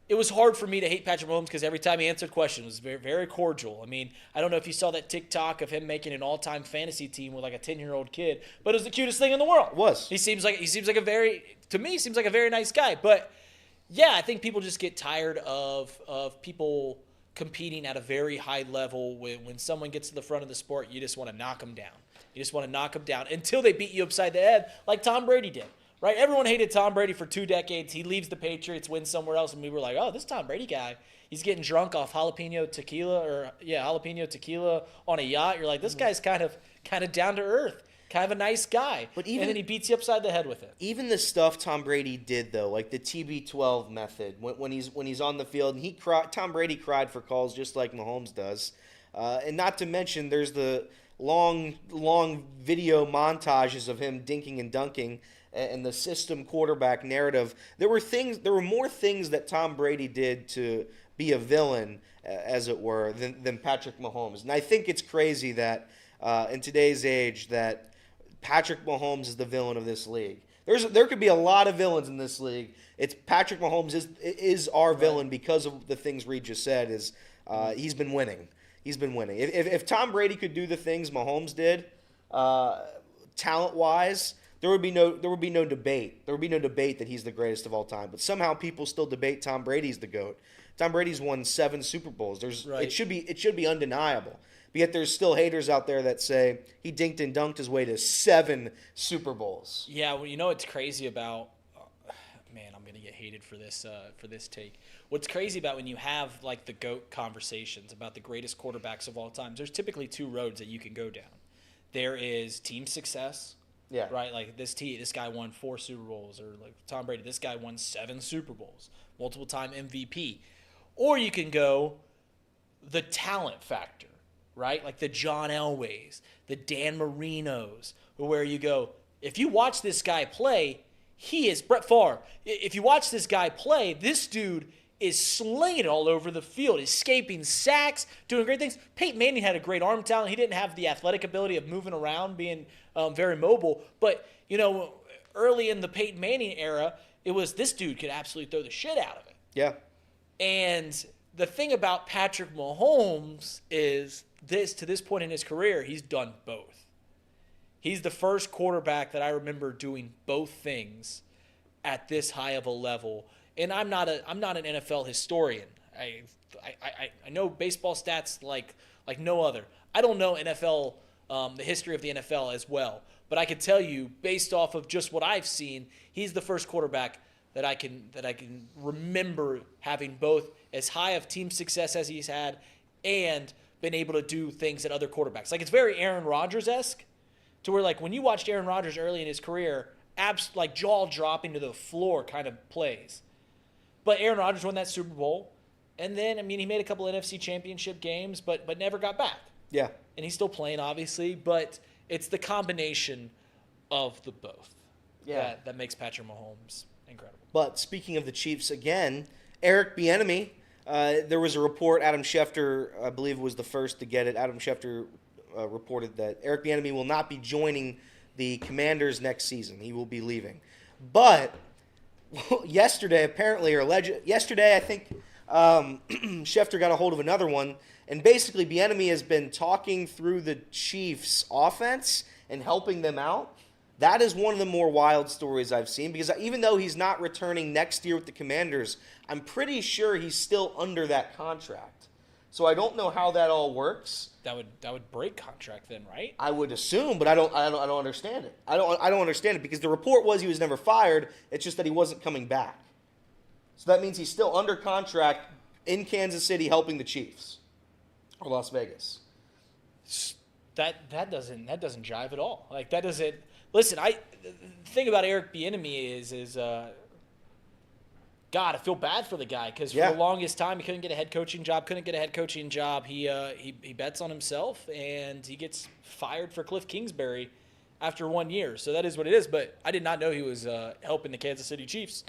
it was hard for me to hate Patrick Mahomes because every time he answered questions, it was very, very cordial. I mean, I don't know if you saw that TikTok of him making an all-time fantasy team with like a 10-year-old kid, but it was the cutest thing in the world. It was. He seems like a very nice guy, but yeah, I think people just get tired of people competing at a very high level. When someone gets to the front of the sport, you just want to knock them down. You just want to knock them down until they beat you upside the head like Tom Brady did, right? Everyone hated Tom Brady for 2 decades. He leaves the Patriots, wins somewhere else, and we were like, oh, this Tom Brady guy, he's getting drunk off jalapeno tequila on a yacht. You're like, this guy's kind of down to earth. Kind of a nice guy, and then he beats you upside the head with it. Even the stuff Tom Brady did, though, like the TB12 method, when he's on the field, and Tom Brady cried for calls just like Mahomes does, and not to mention there's the long video montages of him dinking and dunking, and the system quarterback narrative. There were more things that Tom Brady did to be a villain, as it were, than Patrick Mahomes, and I think it's crazy that in today's age that Patrick Mahomes is the villain of this league. There could be a lot of villains in this league. It's Patrick Mahomes is our villain because of the things Reed just said. He's been winning. If Tom Brady could do the things Mahomes did, talent-wise, there would be no debate. There would be no debate that he's the greatest of all time. But somehow people still debate Tom Brady's the GOAT. Tom Brady's won 7 Super Bowls. It should be undeniable. But yet there's still haters out there that say he dinked and dunked his way to 7 Super Bowls. Yeah, well, you know what's crazy about man, I'm gonna get hated for this take. What's crazy about when you have like the GOAT conversations about the greatest quarterbacks of all time, there's typically 2 roads that you can go down. There is team success, Yeah. Right? Like this guy won 4 Super Bowls, or like Tom Brady, this guy won 7 Super Bowls, multiple time MVP. Or you can go the talent factor, right? Like the John Elways, the Dan Marinos, where you go, if you watch this guy play, he is Brett Favre. If you watch this guy play, this dude is slinging it all over the field, escaping sacks, doing great things. Peyton Manning had a great arm talent. He didn't have the athletic ability of moving around, being very mobile. But, early in the Peyton Manning era, it was this dude could absolutely throw the shit out of it. Yeah. And the thing about Patrick Mahomes is to this point in his career, he's done both. He's the first quarterback that I remember doing both things at this high of a level. And I'm not an NFL historian. I know baseball stats like no other. I don't know NFL, the history of the NFL as well. But I can tell you, based off of just what I've seen, he's the first quarterback that I can remember having both as high of team success as he's had and been able to do things that other quarterbacks. Like, it's very Aaron Rodgers-esque, to where, like, when you watched Aaron Rodgers early in his career, like jaw dropping to the floor kind of plays. But Aaron Rodgers won that Super Bowl, and then, he made a couple NFC championship games, but never got back. Yeah. And he's still playing, obviously, but it's the combination of the both that makes Patrick Mahomes incredible. But speaking of the Chiefs again, Eric Bieniemy, there was a report, Adam Schefter, I believe, was the first to get it. Adam Schefter reported that Eric Bieniemy will not be joining the Commanders next season. He will be leaving. But yesterday, apparently, yesterday, I think Schefter got a hold of another one, and basically Bieniemy has been talking through the Chiefs' offense and helping them out. That is one of the more wild stories I've seen, because even though he's not returning next year with the Commanders, I'm pretty sure he's still under that contract. So I don't know how that all works. That would break contract then, right? I would assume, but I don't understand it. I don't understand it, because the report was he was never fired. It's just that he wasn't coming back. So that means he's still under contract in Kansas City helping the Chiefs or Las Vegas. That doesn't jive at all. Like, that doesn't. Listen, the thing about Eric Bieniemy is God, I feel bad for the guy, because for the longest time he couldn't get a head coaching job. He bets on himself, and he gets fired for Cliff Kingsbury after 1 year. So that is what it is. But I did not know he was helping the Kansas City Chiefs.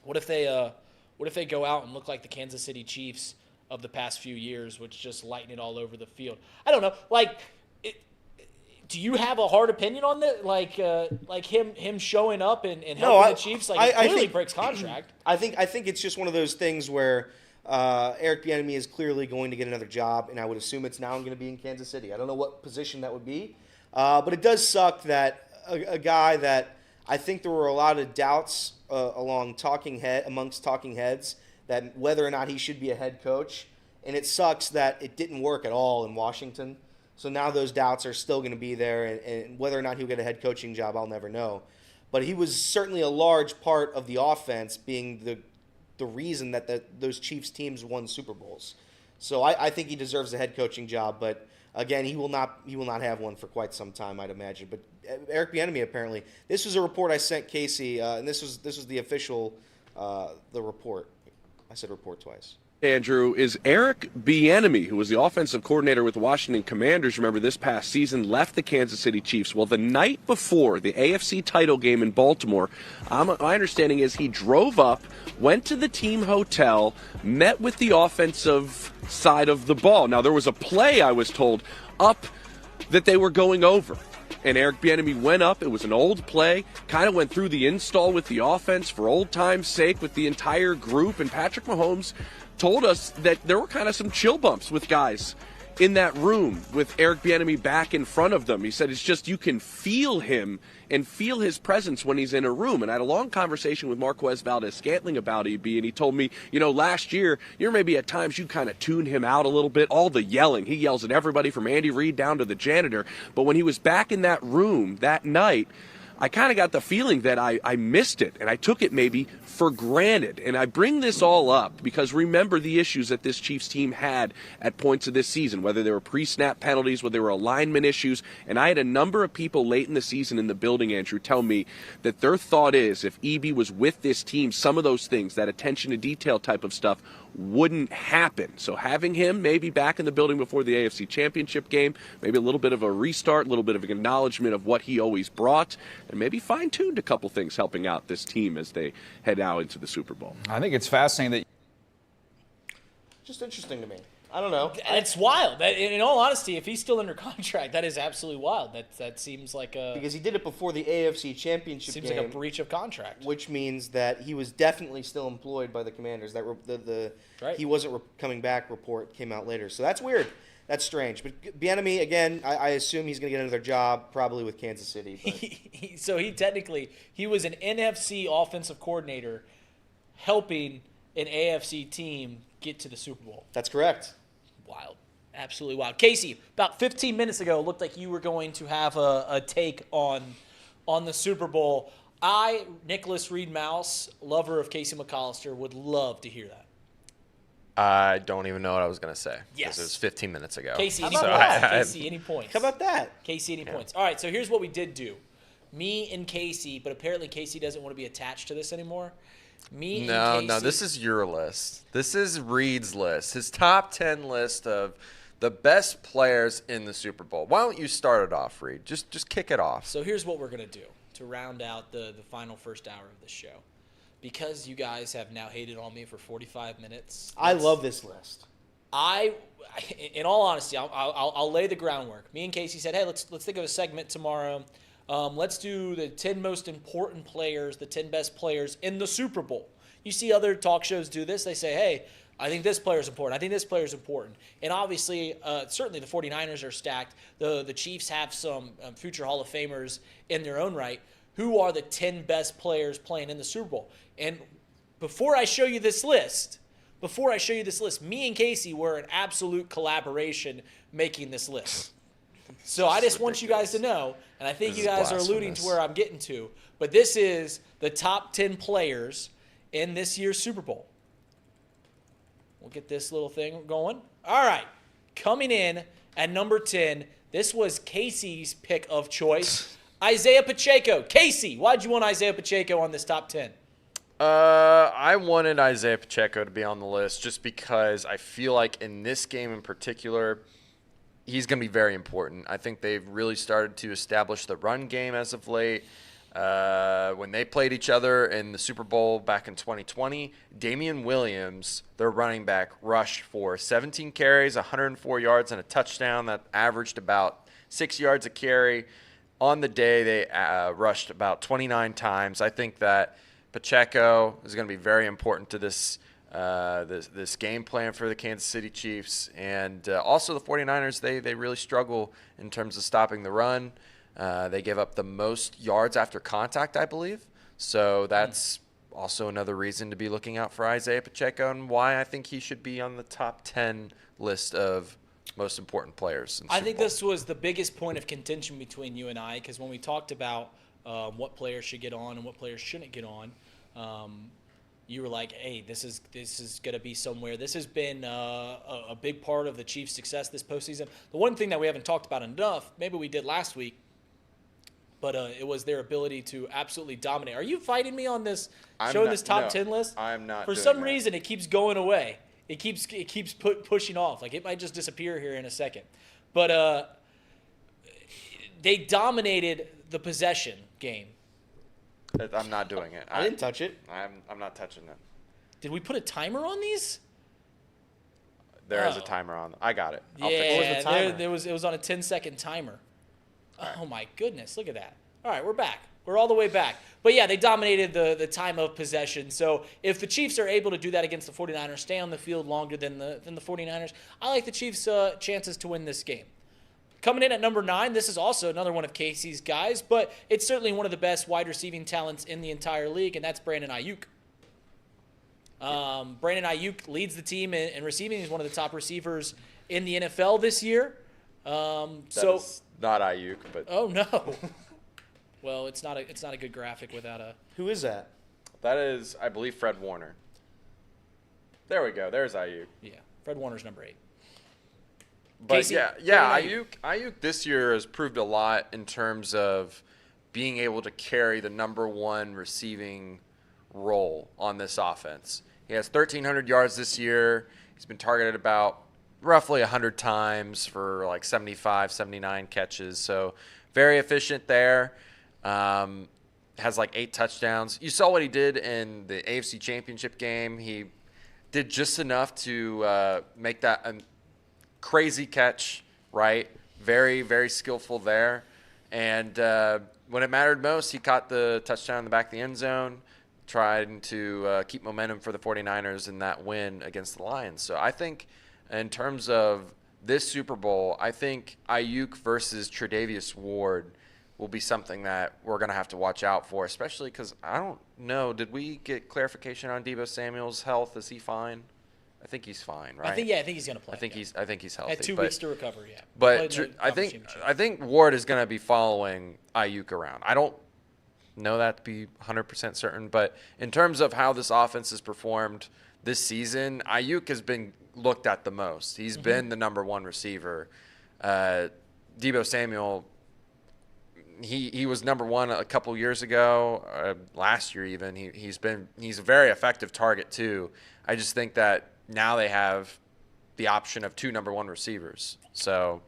What if they go out and look like the Kansas City Chiefs of the past few years, which just lighten it all over the field? I don't know. Like, do you have a hard opinion on that? Like him showing up and helping the Chiefs? Like, it clearly breaks contract. I think it's just one of those things where Eric Bieniemy is clearly going to get another job, and I would assume it's now going to be in Kansas City. I don't know what position that would be, but it does suck that a guy that I think there were a lot of doubts amongst talking heads that whether or not he should be a head coach, and it sucks that it didn't work at all in Washington. So now those doubts are still going to be there, and whether or not he'll get a head coaching job, I'll never know. But he was certainly a large part of the offense, being the reason that those Chiefs teams won Super Bowls. So I think he deserves a head coaching job, but again, he will not have one for quite some time, I'd imagine. But Eric Bieniemy, apparently, this was a report I sent Casey, and this was the official the report. I said report twice. Andrew, is Eric Bieniemy, who was the offensive coordinator with the Washington Commanders, remember, this past season, left the Kansas City Chiefs. Well, the night before the AFC title game in Baltimore, my understanding is he drove up, went to the team hotel, met with the offensive side of the ball. Now, there was a play, I was told, up that they were going over. And Eric Bieniemy went up. It was an old play, kind of went through the install with the offense for old time's sake with the entire group. And Patrick Mahomes told us that there were kind of some chill bumps with guys in that room with Eric Bieniemy back in front of them. He said it's just you can feel him and feel his presence when he's in a room. And I had a long conversation with Marquez Valdez-Scantling about EB, and he told me, last year, maybe at times you kind of tune him out a little bit, all the yelling. He yells at everybody from Andy Reid down to the janitor. But when he was back in that room that night, I kind of got the feeling that I missed it, and I took it maybe for granted. And I bring this all up because remember the issues that this Chiefs team had at points of this season, whether they were pre-snap penalties, whether they were alignment issues. And I had a number of people late in the season in the building, Andrew, tell me that their thought is if EB was with this team, some of those things, that attention to detail type of stuff, wouldn't happen. So having him maybe back in the building before the AFC Championship game, maybe a little bit of a restart, a little bit of an acknowledgement of what he always brought, and maybe fine-tuned a couple things helping out this team as they head out into the Super Bowl. I think it's fascinating that. Just interesting to me. I don't know. It's wild. In all honesty, if he's still under contract, that is absolutely wild. That seems like a Because he did it before the AFC Championship seems game. like a breach of contract. Which means that he was definitely still employed by the Commanders. That Right. he wasn't coming back report came out later. So that's weird. That's strange. But Bieniemy, again, I assume he's going to get another job, probably with Kansas City. But. So he was an NFC offensive coordinator helping an AFC team get to the Super Bowl. That's correct. Wild. Absolutely wild. Casey, about 15 minutes ago, it looked like you were going to have a take on the Super Bowl. I, Nicholas Reed Mouse, lover of Casey McAllister, would love to hear that. I don't even know what I was going to say. Yes. Because it was 15 minutes ago. Casey, any How points? about that? Casey, any points? How about that? Casey, any points? All right, so here's what we did do. Me and Casey, but apparently Casey doesn't want to be attached to this anymore. No, this is your list. This is Reed's list. His top 10 list of the best players in the Super Bowl. Why don't you start it off, Reed? Just kick it off. So here's what we're going to do to round out the final first hour of the show. Because you guys have now hated on me for 45 minutes. I love this list. In all honesty, I'll lay the groundwork. Me and Casey said, hey, let's think of a segment tomorrow. Let's do the 10 most important players, the 10 best players in the Super Bowl. You see other talk shows do this. They say, hey, I think this player is important. I think this player is important. And obviously, certainly the 49ers are stacked. The Chiefs have some future Hall of Famers in their own right. Who are the 10 best players playing in the Super Bowl? And before I show you this list, me and Casey were in absolute collaboration making this list. So I just want you guys to know, and I think you guys are alluding to where I'm getting to, but this is the top 10 players in this year's Super Bowl. We'll get this little thing going. All right. Coming in at number 10, this was Casey's pick of choice, Isaiah Pacheco. Casey, why'd you want Isaiah Pacheco on this top 10? I wanted Isaiah Pacheco to be on the list just because I feel like in this game in particular, he's going to be very important. I think they've really started to establish the run game as of late. When they played each other in the Super Bowl back in 2020, Damian Williams, their running back, rushed for 17 carries, 104 yards, and a touchdown that averaged about 6 yards a carry. On the day, they rushed about 29 times. I think that Pacheco is going to be very important to this game plan for the Kansas City Chiefs. And also the 49ers, they really struggle in terms of stopping the run. They give up the most yards after contact, I believe. So that's also another reason to be looking out for Isaiah Pacheco and why I think he should be on the top 10 list of most important players. I think this was the biggest point of contention between you and I, because when we talked about what players should get on and what players shouldn't get on, you were like, hey, this is going to be somewhere. This has been a big part of the Chiefs' success this postseason. The one thing that we haven't talked about enough, maybe we did last week, but it was their ability to absolutely dominate. Are you fighting me on this, this top 10 list? I'm not. For some reason, it keeps going away. It keeps pushing off. Like, it might just disappear here in a second. But they dominated the possession game. I'm not doing it. I didn't touch it. I'm not touching it. Did we put a timer on these? There is a timer on. I got it. Yeah, it was on a 10-second timer. Oh, my goodness. Look at that. All right, we're back. We're all the way back. But, yeah, they dominated the time of possession. So if the Chiefs are able to do that against the 49ers, stay on the field longer than the 49ers, I like the Chiefs' chances to win this game. Coming in at number 9, this is also another one of Casey's guys, but it's certainly one of the best wide receiving talents in the entire league, and that's Brandon Ayuk. Brandon Ayuk leads the team in receiving. He's one of the top receivers in the NFL this year. That is not Ayuk, but oh no. Well, it's not a good graphic without a. Who is that? That is, I believe, Fred Warner. There we go. There's Ayuk. Yeah, Fred Warner's number 8. But Casey, yeah, Ayuk. Ayuk this year has proved a lot in terms of being able to carry the number 1 receiving role on this offense. He has 1,300 yards this year. He's been targeted about roughly 100 times for like 75, 79 catches. So very efficient there. Has like 8 touchdowns. You saw what he did in the AFC Championship game. He did just enough to make that a crazy catch, right? Very, very skillful there. And when it mattered most, he caught the touchdown in the back of the end zone, trying to keep momentum for the 49ers in that win against the Lions. So I think in terms of this Super Bowl, I think Ayuk versus Tre'Davious Ward will be something that we're going to have to watch out for, especially because I don't know. Did we get clarification on Deebo Samuel's health? Is he fine? I think he's fine, right? I think he's going to play. I think he's healthy. Had 2 weeks to recover, yeah. But I think Ward is going to be following Ayuk around. I don't know that to be 100% certain, but in terms of how this offense has performed this season, Ayuk has been looked at the most. He's been the number 1 receiver. Deebo Samuel, he was number 1 a couple years ago, last year even. He's a very effective target too. I just think that now they have the option of 2 number 1 receivers. So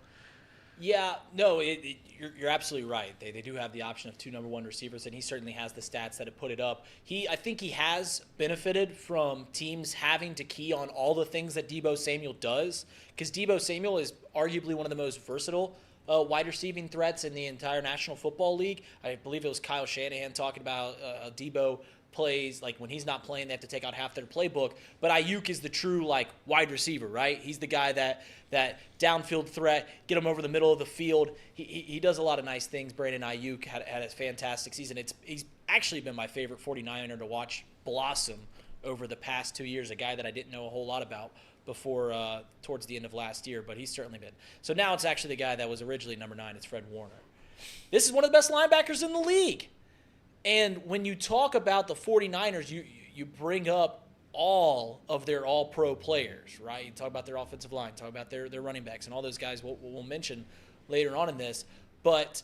yeah, no, you're absolutely right. They do have the option of 2 number 1 receivers, and he certainly has the stats that have put it up. I think he has benefited from teams having to key on all the things that Deebo Samuel does, because Deebo Samuel is arguably one of the most versatile wide receiving threats in the entire National Football League. I believe it was Kyle Shanahan talking about Deebo plays, like when he's not playing, they have to take out half their playbook. But Ayuk is the true like wide receiver, right? He's the guy that downfield threat, get him over the middle of the field. He does a lot of nice things. Brandon Ayuk had a fantastic season. He's actually been my favorite 49er to watch blossom over the past 2 years, a guy that I didn't know a whole lot about before towards the end of last year, but he's certainly been. So now it's actually the guy that was originally number 9. It's Fred Warner. This is one of the best linebackers in the league. And when you talk about the 49ers, you bring up all of their all-pro players, right? You talk about their offensive line, talk about their running backs, and all those guys we'll mention later on in this. But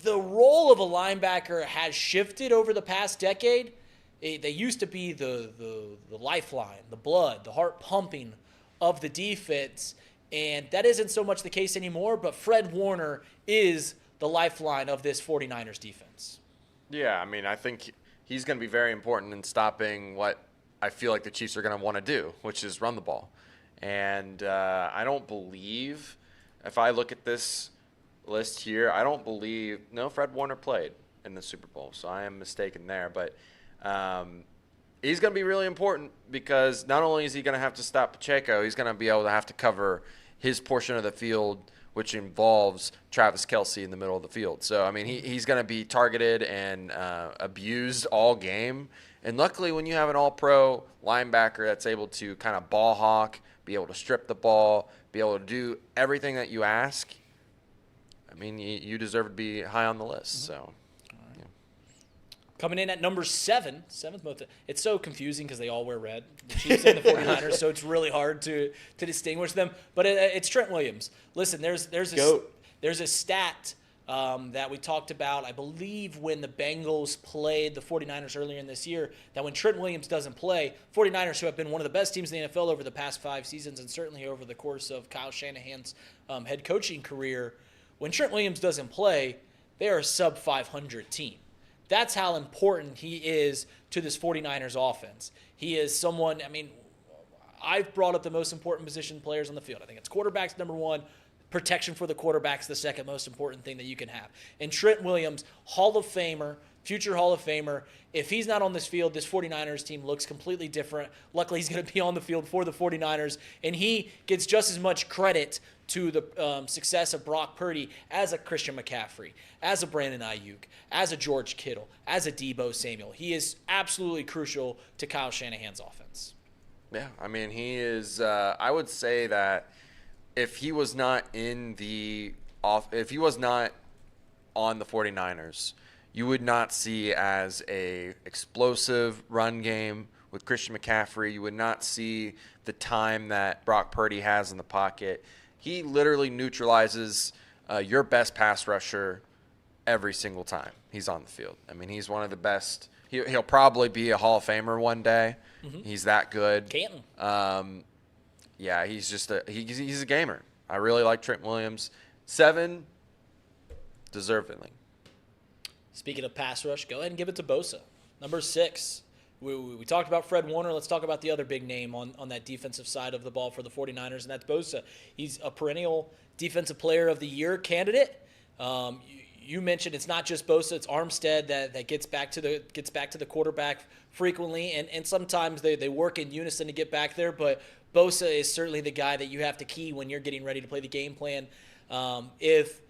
the role of a linebacker has shifted over the past decade. They used to be the lifeline, the blood, the heart pumping of the defense, and that isn't so much the case anymore, but Fred Warner is the lifeline of this 49ers defense. Yeah, I mean, I think he's going to be very important in stopping what I feel like the Chiefs are going to want to do, which is run the ball. And I don't believe, if I look at this list here, I don't believe, no, Fred Warner played in the Super Bowl, so I am mistaken there. But he's going to be really important because not only is he going to have to stop Pacheco, he's going to be able to have to cover his portion of the field, which involves Travis Kelce in the middle of the field. So, I mean, he's going to be targeted and abused all game. And luckily, when you have an all-pro linebacker that's able to kind of ball hawk, be able to strip the ball, be able to do everything that you ask, I mean, you deserve to be high on the list. So, yeah. Coming in at number 7, seventh most. It's so confusing because they all wear red, the Chiefs and the 49ers, so it's really hard to distinguish them. But it's Trent Williams. Listen, there's a stat that we talked about, I believe, when the Bengals played the 49ers earlier in this year, that when Trent Williams doesn't play, 49ers, who have been one of the best teams in the NFL over the past 5 seasons and certainly over the course of Kyle Shanahan's head coaching career, when Trent Williams doesn't play, they are a sub-500 team. That's how important he is to this 49ers offense. He is someone, I mean, I've brought up the most important position players on the field. I think it's quarterback's number 1. Protection for the quarterback's the second most important thing that you can have. And Trent Williams, Hall of Famer, future Hall of Famer. If he's not on this field, this 49ers team looks completely different. Luckily, he's going to be on the field for the 49ers, and he gets just as much credit to the success of Brock Purdy as a Christian McCaffrey, as a Brandon Ayuk, as a George Kittle, as a Deebo Samuel. He is absolutely crucial to Kyle Shanahan's offense. Yeah, I mean, he is I would say that if he was not on the 49ers, you would not see as a explosive run game with Christian McCaffrey. You would not see the time that Brock Purdy has in the pocket. He literally neutralizes your best pass rusher every single time he's on the field. I mean, he's one of the best. He'll probably be a Hall of Famer one day. He's that good. Canton. Yeah, he's just he's a gamer. I really like Trent Williams. 7, deservedly. Speaking of pass rush, go ahead and give it to Bosa. Number 6. We talked about Fred Warner. Let's talk about the other big name on that defensive side of the ball for the 49ers, and that's Bosa. He's a perennial Defensive Player of the Year candidate. You mentioned it's not just Bosa, it's Armstead that gets back to the quarterback frequently, and sometimes they work in unison to get back there, but Bosa is certainly the guy that you have to key when you're getting ready to play the game plan. If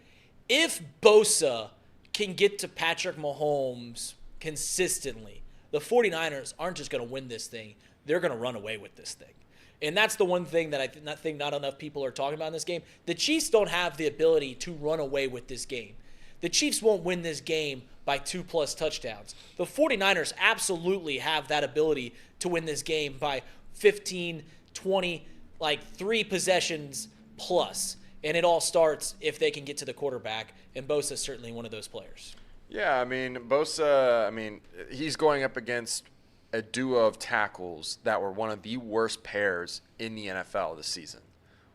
Bosa can get to Patrick Mahomes consistently, the 49ers aren't just going to win this thing. They're going to run away with this thing. And that's the one thing that I think not enough people are talking about in this game. The Chiefs don't have the ability to run away with this game. The Chiefs won't win this game by 2+ touchdowns. The 49ers absolutely have that ability to win this game by 15, 20, like 3 possessions plus. And it all starts if they can get to the quarterback, and Bosa is certainly one of those players. Yeah, I mean, Bosa, he's going up against a duo of tackles that were one of the worst pairs in the NFL this season.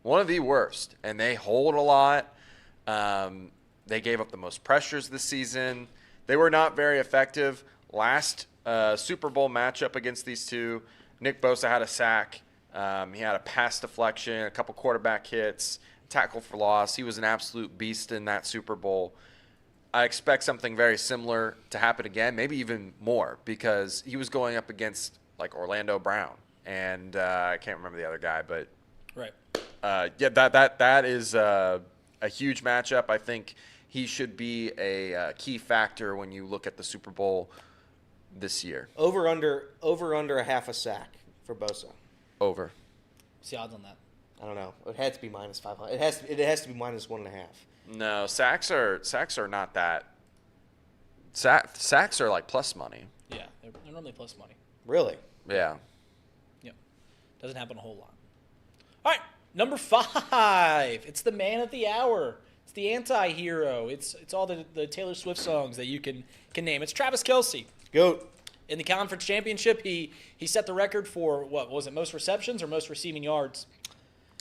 One of the worst. And they hold a lot. They gave up the most pressures this season. They were not very effective. Last Super Bowl matchup against these two, Nick Bosa had a sack. He had a pass deflection, a couple quarterback hits, tackle for loss. He was an absolute beast in that Super Bowl. I expect something very similar to happen again, maybe even more, because he was going up against like Orlando Brown and I can't remember the other guy, but right. That is a huge matchup. I think he should be a key factor when you look at the Super Bowl this year. Over under a half a sack for Bosa. Over. What's the odds on that? I don't know. It had to be -500. It has to be -1.5. No, sacks are not that. Sacks are like plus money. Yeah, they're normally plus money. Really? Yeah. Yep. Doesn't happen a whole lot. All right, number 5. It's the man of the hour. It's the anti-hero. It's all the Taylor Swift songs that you can name. It's Travis Kelce. Goat. In the conference championship, he set the record for, what was it, most receptions or most receiving yards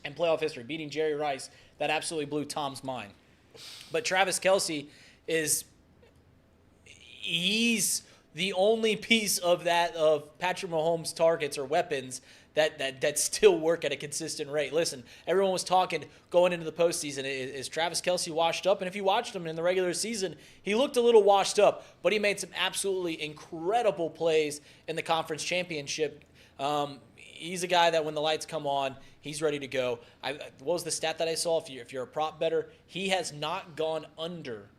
in playoff history, beating Jerry Rice. That absolutely blew Tom's mind. But Travis Kelce he's the only piece of Patrick Mahomes' targets or weapons that still work at a consistent rate. Listen, everyone was talking going into the postseason, is Travis Kelce washed up? And if you watched him in the regular season, he looked a little washed up, but he made some absolutely incredible plays in the conference championship. He's a guy that when the lights come on, he's ready to go. What was the stat that I saw? If you're a prop bettor, he has not gone under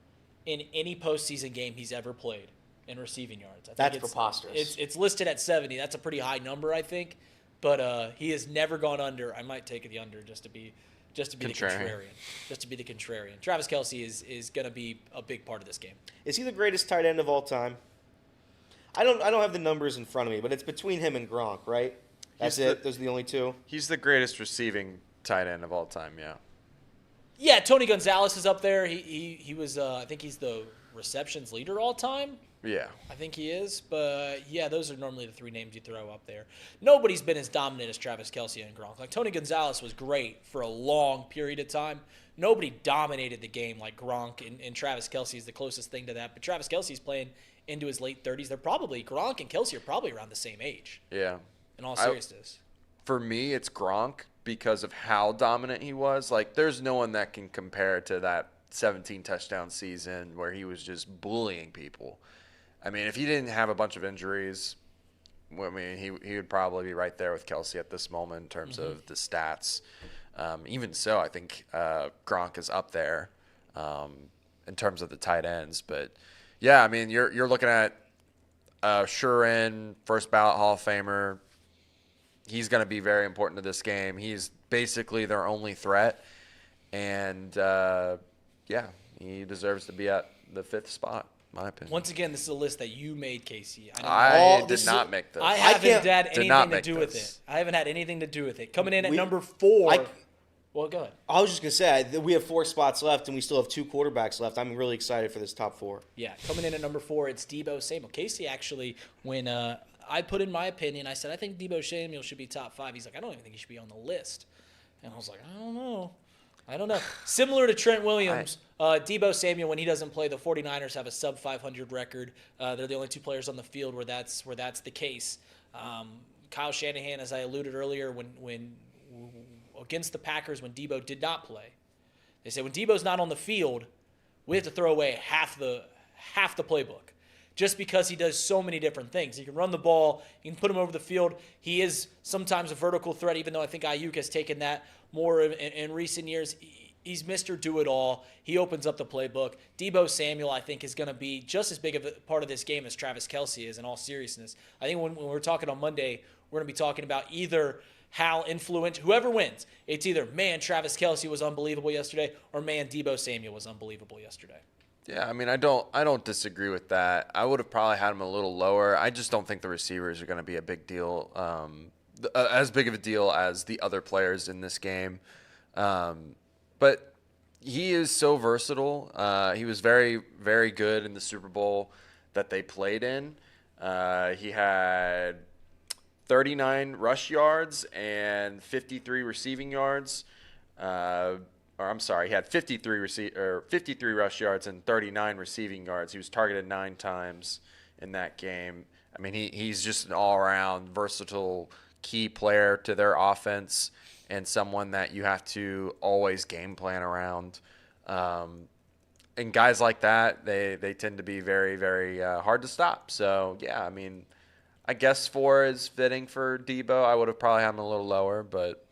in any postseason game he's ever played in receiving yards. That's preposterous. It's listed at 70. That's a pretty high number, I think. But he has never gone under. I might take the under just to be the contrarian. Just to be the contrarian. Travis Kelce is going to be a big part of this game. Is he the greatest tight end of all time? I don't have the numbers in front of me, but it's between him and Gronk, right? That's it? Those are the only two? He's the greatest receiving tight end of all time, yeah. Yeah, Tony Gonzalez is up there. He was, I think he's the receptions leader all time. Yeah. I think he is. But, yeah, those are normally the 3 names you throw up there. Nobody's been as dominant as Travis Kelce and Gronk. Like, Tony Gonzalez was great for a long period of time. Nobody dominated the game like Gronk, and Travis Kelce is the closest thing to that. But Travis Kelce's playing into his late 30s. Gronk and Kelce are probably around the same age. Yeah. In all seriousness. For me, it's Gronk because of how dominant he was. Like, there's no one that can compare to that 17 touchdown season where he was just bullying people. I mean, if he didn't have a bunch of injuries, I mean, he would probably be right there with Kelce at this moment in terms of the stats. Even so, I think Gronk is up there in terms of the tight ends. But, yeah, I mean, you're looking at sure-in, first ballot Hall of Famer. He's going to be very important to this game. He's basically their only threat. And, yeah, he deserves to be at the 5th spot, in my opinion. Once again, this is a list that you made, Casey. I did not make this. I haven't had Did anything not to make do with this. it. I haven't had anything to do with it. Coming in at number 4. Well, go ahead. I was just going to say, we have 4 spots left, and we still have 2 quarterbacks left. I'm really excited for this top 4. Yeah, coming in at number 4, it's Deebo Samuel. Casey actually, when I put in my opinion, I said, I think Deebo Samuel should be top 5. He's like, I don't even think he should be on the list. And I was like, I don't know. Similar to Trent Williams, Deebo Samuel, when he doesn't play, the 49ers have a sub-500 record. They're the only 2 players on the field where that's the case. Kyle Shanahan, as I alluded earlier, when against the Packers, when Deebo did not play, they said when Deebo's not on the field, we have to throw away half the playbook, just because he does so many different things. He can run the ball, you can put him over the field. He is sometimes a vertical threat, even though I think Ayuk has taken that more in recent years. He's Mr. Do-It-All. He opens up the playbook. Deebo Samuel, I think, is going to be just as big of a part of this game as Travis Kelce is, in all seriousness. I think when we're talking on Monday, we're going to be talking about either how influential, whoever wins, it's either, man, Travis Kelce was unbelievable yesterday, or man, Deebo Samuel was unbelievable yesterday. Yeah, I mean, I don't disagree with that. I would have probably had him a little lower. I just don't think the receivers are going to be a big deal, as big of a deal as the other players in this game. But he is so versatile. He was very, very good in the Super Bowl that they played in. He had 39 rush yards and 53 receiving yards. He had 53 rush yards and 39 receiving yards. He was targeted 9 times in that game. I mean, he's just an all-around versatile key player to their offense and someone that you have to always game plan around. And guys like that, they tend to be very, very hard to stop. So, yeah, I mean, I guess 4 is fitting for Deebo. I would have probably had him a little lower, but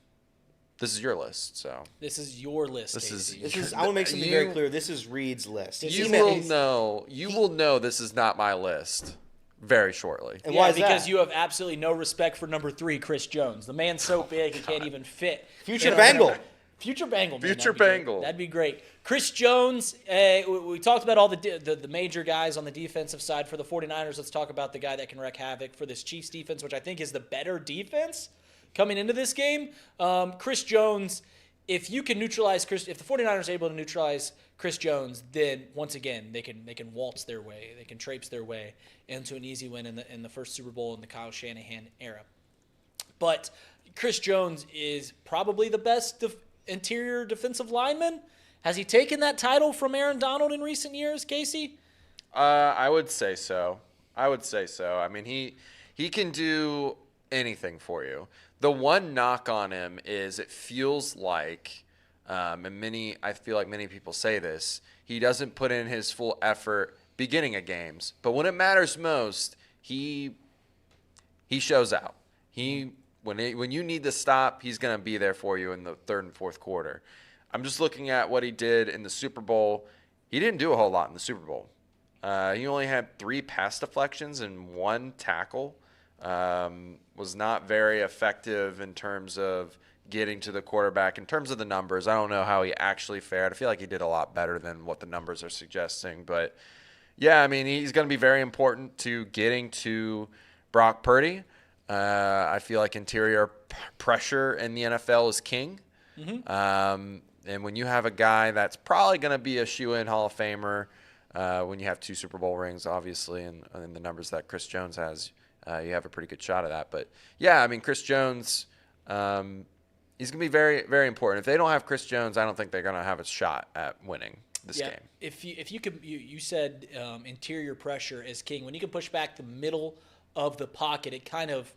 this is your list, so. This is your list, I want to make something very clear. This is Reed's list. You will know this is not my list very shortly. And why is because that? you have absolutely no respect for number 3, Chris Jones. The man's so big he can't even fit. Future Bengal. Future Bengal. Man, Future Bengal. That'd be great. Chris Jones, we talked about all the major guys on the defensive side for the 49ers. Let's talk about the guy that can wreak havoc for this Chiefs defense, which I think is the better defense coming into this game. Chris Jones, if you can neutralize if the 49ers are able to neutralize Chris Jones, then once again they can waltz their way, they can traipse their way into an easy win in the first Super Bowl in the Kyle Shanahan era. But Chris Jones is probably the best interior defensive lineman. Has he taken that title from Aaron Donald in recent years, Casey? I would say so. I mean, he can do anything for you. The one knock on him is it feels like, I feel like many people say this, he doesn't put in his full effort beginning of games. But when it matters most, he shows out. When you need to stop, he's going to be there for you in the third and fourth quarter. I'm just looking at what he did in the Super Bowl. He didn't do a whole lot in the Super Bowl. He only had 3 pass deflections and 1 tackle. Was not very effective in terms of getting to the quarterback. In terms of the numbers, I don't know how he actually fared. I feel like he did a lot better than what the numbers are suggesting. But, yeah, I mean, he's going to be very important to getting to Brock Purdy. I feel like interior pressure in the NFL is king. Mm-hmm. And when you have a guy that's probably going to be a shoe-in Hall of Famer, when you have 2 Super Bowl rings, obviously, and the numbers that Chris Jones has, you have a pretty good shot of that. But, yeah, I mean, Chris Jones, he's going to be very, very important. If they don't have Chris Jones, I don't think they're going to have a shot at winning this game. If you could, you said interior pressure is king. When you can push back the middle of the pocket, it kind of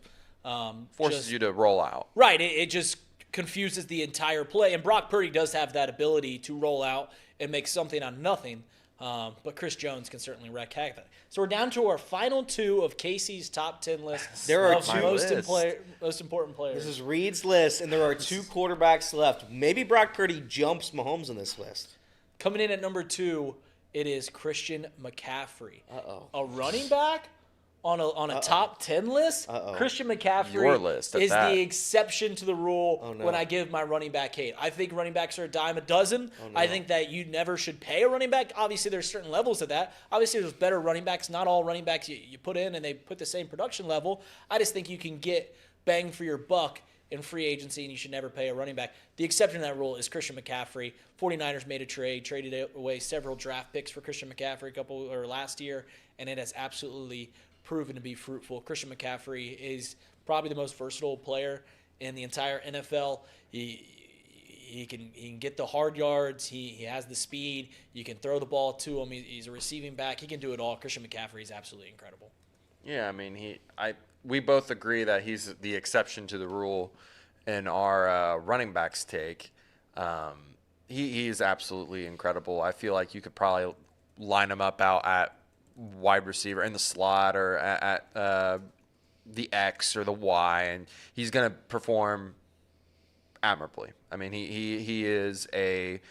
forces you to roll out. Right. It just confuses the entire play. And Brock Purdy does have that ability to roll out and make something out of nothing. But Chris Jones can certainly wreak havoc. So we're down to our final 2 of Casey's top 10 list. There are of 2 most important players. This is Reed's list, and there are 2 quarterbacks left. Maybe Brock Purdy jumps Mahomes on this list. Coming in at number 2, it is Christian McCaffrey. Uh-oh. A running back on a top 10 list, Christian McCaffrey Your list at is that. the exception to the rule Oh, no. when I give my running back hate. I think running backs are a dime a dozen. Oh, no. I think that you never should pay a running back. Obviously, there's certain levels of that. Obviously, there's better running backs. Not all running backs you put in and they put the same production level. I just think you can get bang for your buck in free agency, and you should never pay a running back. The exception to that rule is Christian McCaffrey. 49ers made a traded away several draft picks for Christian McCaffrey last year, and it has absolutely proven to be fruitful. Christian McCaffrey is probably the most versatile player in the entire NFL. He can get the hard yards. He has the speed. You can throw the ball to him. He's a receiving back. He can do it all. Christian McCaffrey is absolutely incredible. Yeah, I mean, we both agree that he's the exception to the rule in our running backs take. He's absolutely incredible. I feel like you could probably line him up out at wide receiver in the slot or at the X or the Y, and he's going to perform admirably. I mean, he is a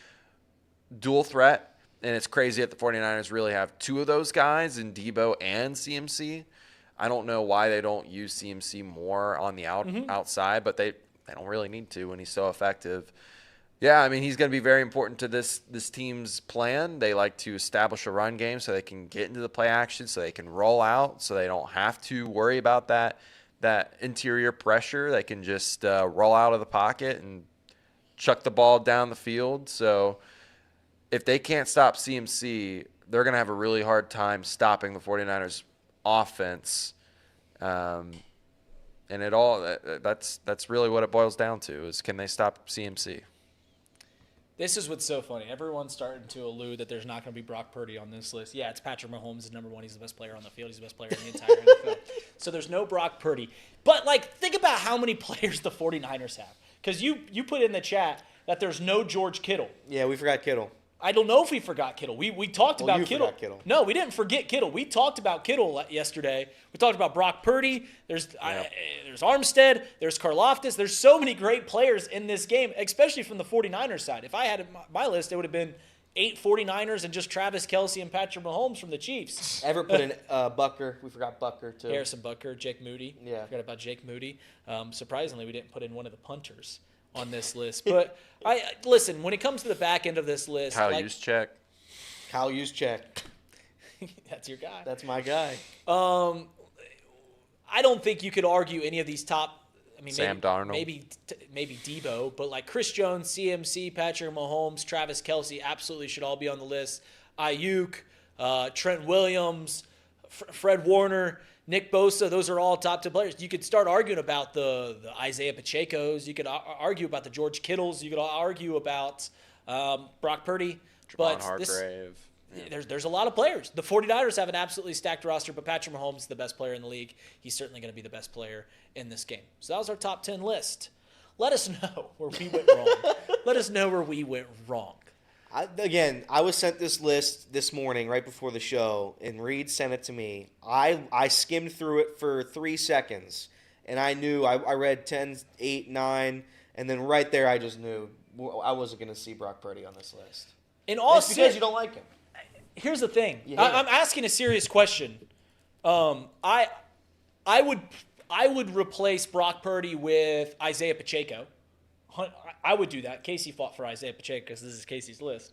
dual threat, and it's crazy that the 49ers really have two of those guys in Debo and CMC. I don't know why they don't use CMC more on the outside, but they don't really need to when he's so effective. Yeah, I mean, he's going to be very important to this team's plan. They like to establish a run game so they can get into the play action, so they can roll out, so they don't have to worry about that interior pressure. They can just roll out of the pocket and chuck the ball down the field. So if they can't stop CMC, they're going to have a really hard time stopping the 49ers offense. And that's really what it boils down to, is can they stop CMC? This is what's so funny. Everyone's starting to allude that there's not going to be Brock Purdy on this list. Yeah, it's Patrick Mahomes is number one. He's the best player on the field. He's the best player in the entire NFL. So there's no Brock Purdy. But, think about how many players the 49ers have. Because you put in the chat that there's no George Kittle. Yeah, we forgot Kittle. I don't know if we forgot Kittle. We talked about Kittle. Forgot Kittle. No, we didn't forget Kittle. We talked about Kittle yesterday. We talked about Brock Purdy. There's Armstead. There's Karlaftis. There's so many great players in this game, especially from the 49ers side. If I had my list, it would have been 8 49ers and just Travis Kelce and Patrick Mahomes from the Chiefs. Everett put in Bucker. We forgot Bucker, too. Harrison Butker, Jake Moody. Yeah. Forgot about Jake Moody. Surprisingly, we didn't put in one of the punters on this list. But listen, when it comes to the back end of this list, Kyle Juszczyk. Kyle Juszczyk. That's your guy. That's my guy. I don't think you could argue any of these top. I mean, Sam Darnold. Maybe Debo, but Chris Jones, CMC, Patrick Mahomes, Travis Kelce absolutely should all be on the list. Ayuk, Trent Williams, Fred Warner, Nick Bosa, those are all top 10 players. You could start arguing about the Isaiah Pacheco's. You could argue about the George Kittles. You could argue about Brock Purdy. Javon Hargrave. There's a lot of players. The 49ers have an absolutely stacked roster, but Patrick Mahomes is the best player in the league. He's certainly going to be the best player in this game. So that was our top 10 list. Let us know where we went wrong. Let us know where we went wrong. I was sent this list this morning right before the show, and Reed sent it to me. I skimmed through it for 3 seconds, and I knew I read 10, 8, 9, and then right there I just knew I wasn't going to see Brock Purdy on this list. It's because you don't like him. Here's the thing. I'm asking a serious question. I would replace Brock Purdy with Isaiah Pacheco. I would do that. Casey fought for Isaiah Pacheco because this is Casey's list.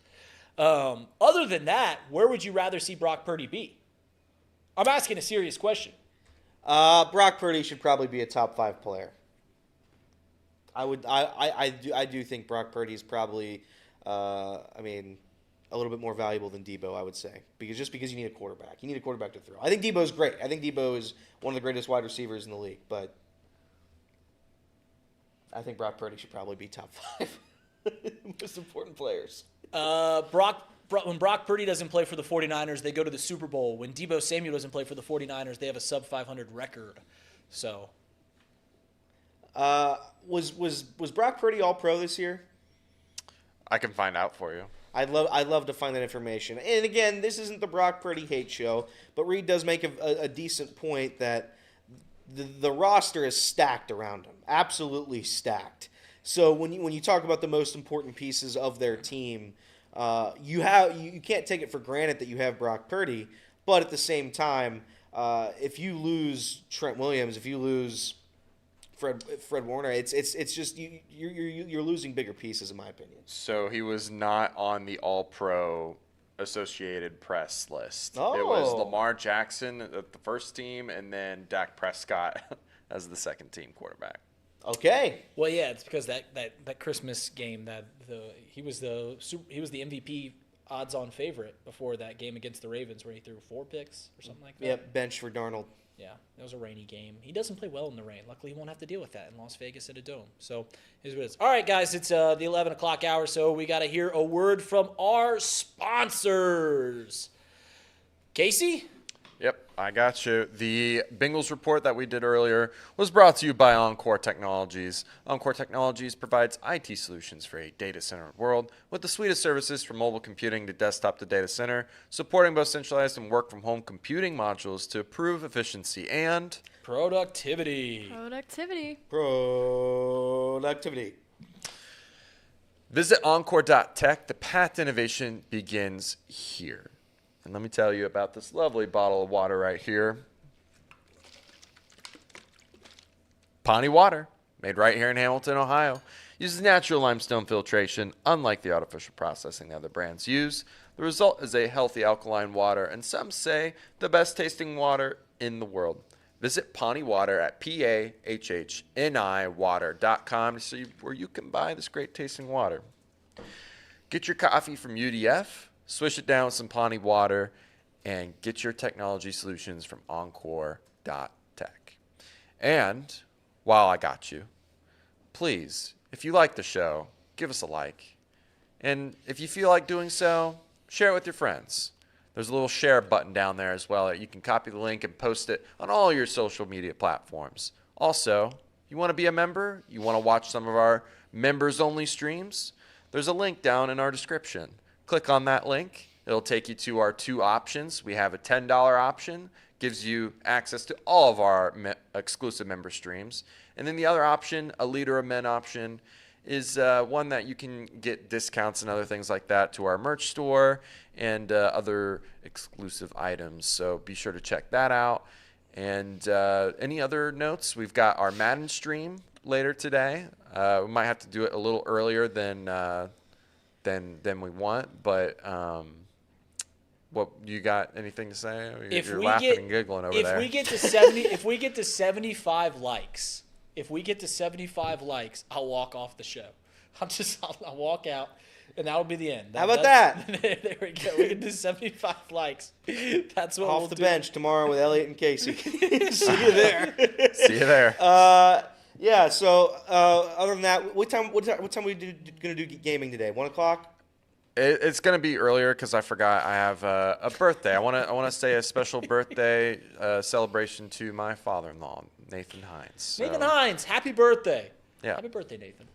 Other than that, where would you rather see Brock Purdy be? I'm asking a serious question. Brock Purdy should probably be a top 5 player. I do think Brock Purdy is probably, a little bit more valuable than Debo, I would say, because you need a quarterback. You need a quarterback to throw. I think Debo's great. I think Debo is one of the greatest wide receivers in the league, but I think Brock Purdy should probably be top 5 most important players. When Brock Purdy doesn't play for the 49ers, they go to the Super Bowl. When Debo Samuel doesn't play for the 49ers, they have a sub 500 record. So, was Brock Purdy all pro this year? I can find out for you. I'd love to find that information. And again, this isn't the Brock Purdy hate show, but Reed does make a decent point that the roster is stacked around him, absolutely stacked. So when you talk about the most important pieces of their team, you can't take it for granted that you have Brock Purdy, but at the same time, if you lose Trent Williams, if you lose Fred Warner, it's just you're losing bigger pieces, in my opinion. So he was not on the All-Pro Associated Press list. Oh. It was Lamar Jackson at the first team, and then Dak Prescott as the second team quarterback. Okay. Well, yeah, it's because that Christmas game he was the MVP odds-on favorite before that game against the Ravens where he threw 4 picks or something like that. Yep, bench for Darnold. Yeah, that was a rainy game. He doesn't play well in the rain. Luckily, he won't have to deal with that in Las Vegas at a dome. So, here's what it is. All right, guys, it's the 11 o'clock hour, so we got to hear a word from our sponsors. Casey? Yep, I got you. The Bengals report that we did earlier was brought to you by Encore Technologies. Encore Technologies provides IT solutions for a data-centered world with the suite of services from mobile computing to desktop to data center, supporting both centralized and work-from-home computing modules to improve efficiency and productivity. Visit Encore.tech. The path to innovation begins here. And let me tell you about this lovely bottle of water right here. Pawnee Water, made right here in Hamilton, Ohio. Uses natural limestone filtration, unlike the artificial processing that other brands use. The result is a healthy alkaline water, and some say the best tasting water in the world. Visit Pawnee Water at PAHHNI water.com where you can buy this great tasting water. Get your coffee from UDF. Swish it down with some Pawnee Water, and get your technology solutions from Encore.tech. And while I got you, please, if you like the show, give us a like. And if you feel like doing so, share it with your friends. There's a little share button down there as well. You can copy the link and post it on all your social media platforms. Also, you want to be a member? You want to watch some of our members-only streams? There's a link down in our description. Click on that link. It'll take you to our 2 options. We have a $10 option, gives you access to all of our exclusive member streams. And then the other option, a Leader of Men option, is one that you can get discounts and other things like that to our merch store and other exclusive items. So be sure to check that out. And any other notes? We've got our Madden stream later today. We might have to do it a little earlier than we want, but what you got anything to say? You're laughing and giggling over there. If we get to 75 likes, I'll walk off the show. I'll walk out, and that'll be the end. How about that? There we go. We can do 75 likes. That's what Off we'll the do. bench tomorrow with Elliot and Casey. See you there. See you there. Yeah. So other than that, what time are we gonna do gaming today? 1 o'clock. It's going to be earlier because I forgot I have a birthday. I want to say a special birthday celebration to my father-in-law, Nathan Hines. So, Nathan Hines, happy birthday. Yeah. Happy birthday, Nathan.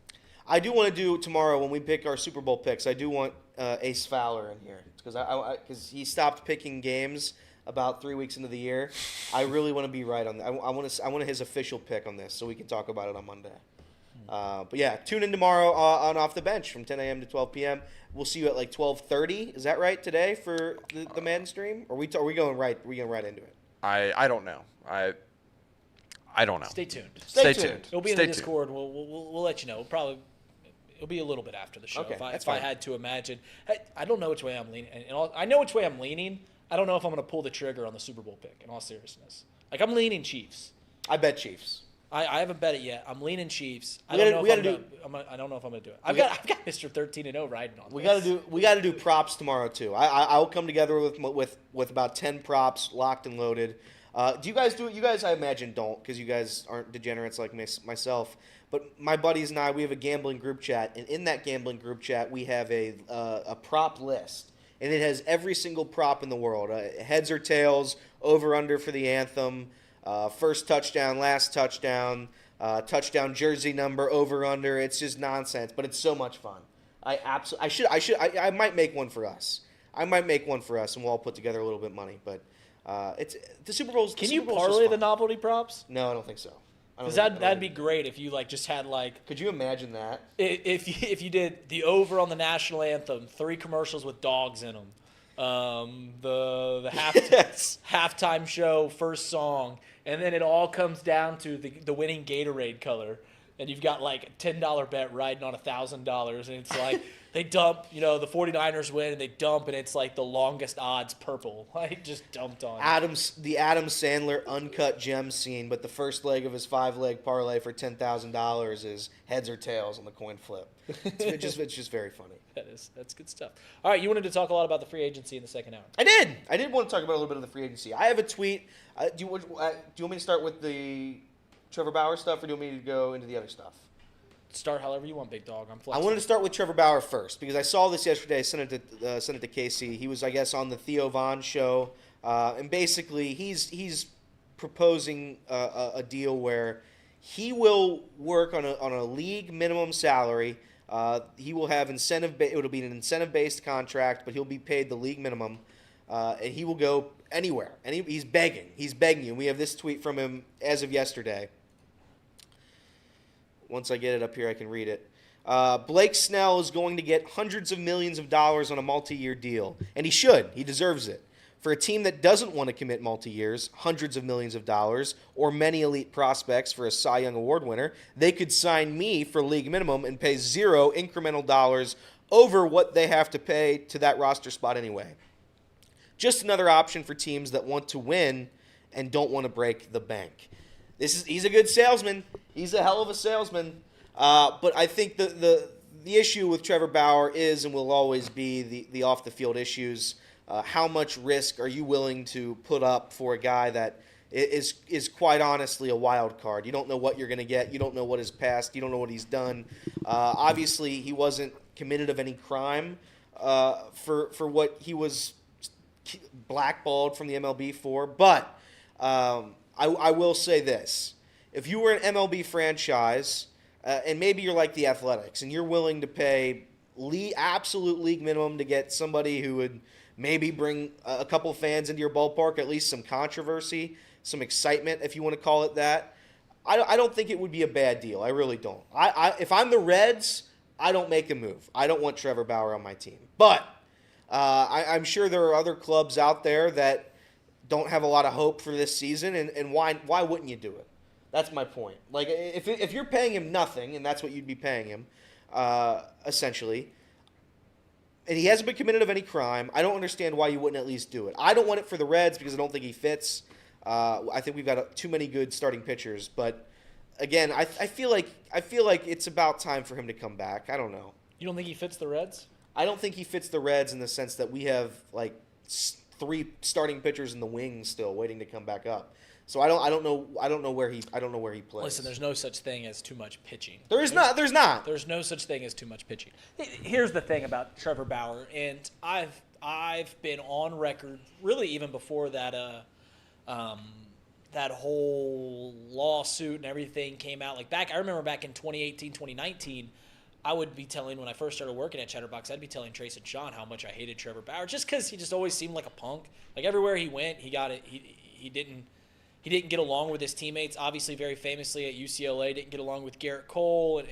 I do want to do tomorrow when we pick our Super Bowl picks. I do want Ace Fowler in here because he stopped picking games about 3 weeks into the year. I really want to be right on that. I want his official pick on this so we can talk about it on Monday. But yeah, tune in tomorrow on Off the Bench from 10 a.m. to 12 p.m. We'll see you at like 12:30. Is that right today for the Madden stream? Or are we going right? Are we going right into it? I don't know. I don't know. Stay tuned. Stay tuned. It'll be in Stay the Discord. We'll let you know. It'll be a little bit after the show. Okay, If I had to imagine, I don't know which way I'm leaning. I know which way I'm leaning. I don't know if I'm going to pull the trigger on the Super Bowl pick. In all seriousness, like I'm leaning Chiefs. I bet Chiefs. I haven't bet it yet. I'm leaning Chiefs. I We don't know if I'm gonna do it. I've got Mr. 13-0 riding on. We got to do props tomorrow too. I'll come together with about 10 props locked and loaded. Do you guys do it? You guys, I imagine, don't, because you guys aren't degenerates like myself. But my buddies and I, we have a gambling group chat, and in that gambling group chat, we have a prop list, and it has every single prop in the world: heads or tails, over under for the anthem. First touchdown, last touchdown, touchdown jersey number, over under. It's just nonsense, but it's so much fun. I might make one for us. And we'll all put together a little bit of money. But it's the Super Bowl's. Can you parlay the novelty props? No, I don't think so. Because that'd be great if you just had Could you imagine that? If you did the over on the national anthem, 3 commercials with dogs in them. the Yes. halftime show first song, and then it all comes down to the winning Gatorade color, and you've got like a $10 bet riding on $1,000, and it's like they dump, the 49ers win, and they dump, and it's like the longest odds purple, like just dumped on. The Adam Sandler uncut gem scene, but the first leg of his 5-leg parlay for $10,000 is heads or tails on the coin flip. It's just very funny. That's good stuff. All right, you wanted to talk a lot about the free agency in the second hour. I did want to talk about a little bit of the free agency. I have a tweet. Do you want me to start with the Trevor Bauer stuff, or do you want me to go into the other stuff? Start however you want, big dog. I'm flexible. I wanted to start with Trevor Bauer first because I saw this yesterday. I sent it to Casey. He was, I guess, on the Theo Von show, and basically he's proposing a deal where he will work on a league minimum salary. He will have it'll be an incentive-based contract, but he'll be paid the league minimum, and he will go anywhere. And he's begging you. And we have this tweet from him as of yesterday. Once I get it up here, I can read it. Blake Snell is going to get hundreds of millions of dollars on a multi-year deal, and he should. He deserves it. For a team that doesn't want to commit multi-years, hundreds of millions of dollars, or many elite prospects for a Cy Young Award winner, they could sign me for league minimum and pay 0 incremental dollars over what they have to pay to that roster spot anyway. Just another option for teams that want to win and don't want to break the bank. He's a good salesman. He's a hell of a salesman. But I think the issue with Trevor Bauer is and will always be the off-the-field issues. How much risk are you willing to put up for a guy that is quite honestly a wild card? You don't know what you're going to get. You don't know what his past. You don't know what he's done. Obviously, he wasn't committed of any crime for what he was blackballed from the MLB for. But I will say this. If you were an MLB franchise, and maybe you're like the Athletics, and you're willing to pay absolute league minimum to get somebody who would maybe bring a couple fans into your ballpark, at least some controversy, some excitement, if you want to call it that, I don't think it would be a bad deal. I really don't. If I'm the Reds, I don't make a move. I don't want Trevor Bauer on my team. But I'm sure there are other clubs out there that don't have a lot of hope for this season, and why wouldn't you do it? That's my point. Like, if you're paying him nothing, and that's what you'd be paying him, essentially, and he hasn't been committed of any crime, I don't understand why you wouldn't at least do it. I don't want it for the Reds because I don't think he fits. I think we've got too many good starting pitchers. But again, I feel like it's about time for him to come back. I don't know. You don't think he fits the Reds? I don't think he fits the Reds in the sense that we have like 3 starting pitchers in the wings still waiting to come back up. So I don't know where he plays. Listen, there's no such thing as too much pitching. There's not. There's no such thing as too much pitching. Here's the thing about Trevor Bauer, and I've been on record, really even before that that whole lawsuit and everything came out. Like I remember back in 2018, 2019, I would be telling, when I first started working at Chatterbox, I'd be telling Trace and Sean how much I hated Trevor Bauer, just because he just always seemed like a punk. Like everywhere he went, he got it. He didn't get along with his teammates. Obviously, very famously at UCLA, didn't get along with Garrett Cole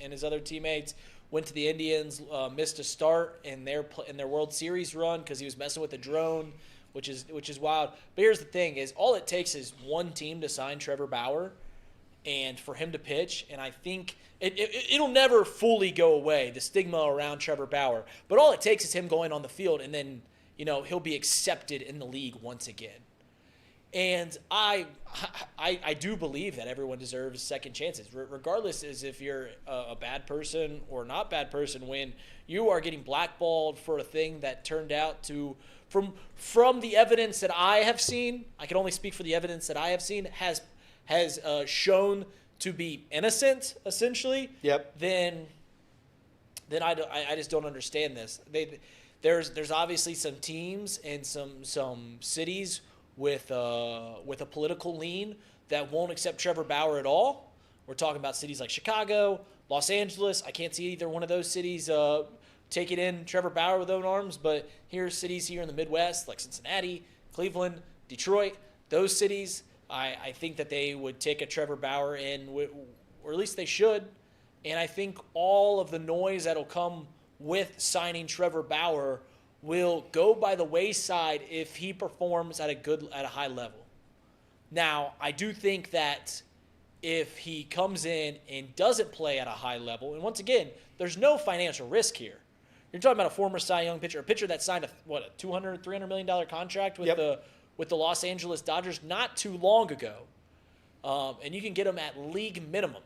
and his other teammates. Went to the Indians, missed a start in their World Series run because he was messing with the drone, which is wild. But here's the thing: is all it takes is one team to sign Trevor Bauer, and for him to pitch. And I think it'll never fully go away, the stigma around Trevor Bauer. But all it takes is him going on the field, and then he'll be accepted in the league once again. And I do believe that everyone deserves second chances, regardless as if you're a bad person or not bad person. When you are getting blackballed for a thing that turned out to, from the evidence that I have seen, I can only speak for the evidence that I have seen, has shown to be innocent, essentially. Yep. Then I just don't understand this. There's obviously some teams and some cities with a political lean that won't accept Trevor Bauer at all. We're talking about cities like Chicago, Los Angeles. I can't see either one of those cities taking in Trevor Bauer with open arms, but here's cities here in the Midwest like Cincinnati, Cleveland, Detroit. Those cities, I think that they would take a Trevor Bauer in, or at least they should. And I think all of the noise that'll come with signing Trevor Bauer will go by the wayside if he performs at a high level. Now, I do think that if he comes in and doesn't play at a high level, and once again, there's no financial risk here. You're talking about a former Cy Young pitcher, a pitcher that signed a $200, $300 million contract with the Los Angeles Dodgers not too long ago, and you can get him at league minimum.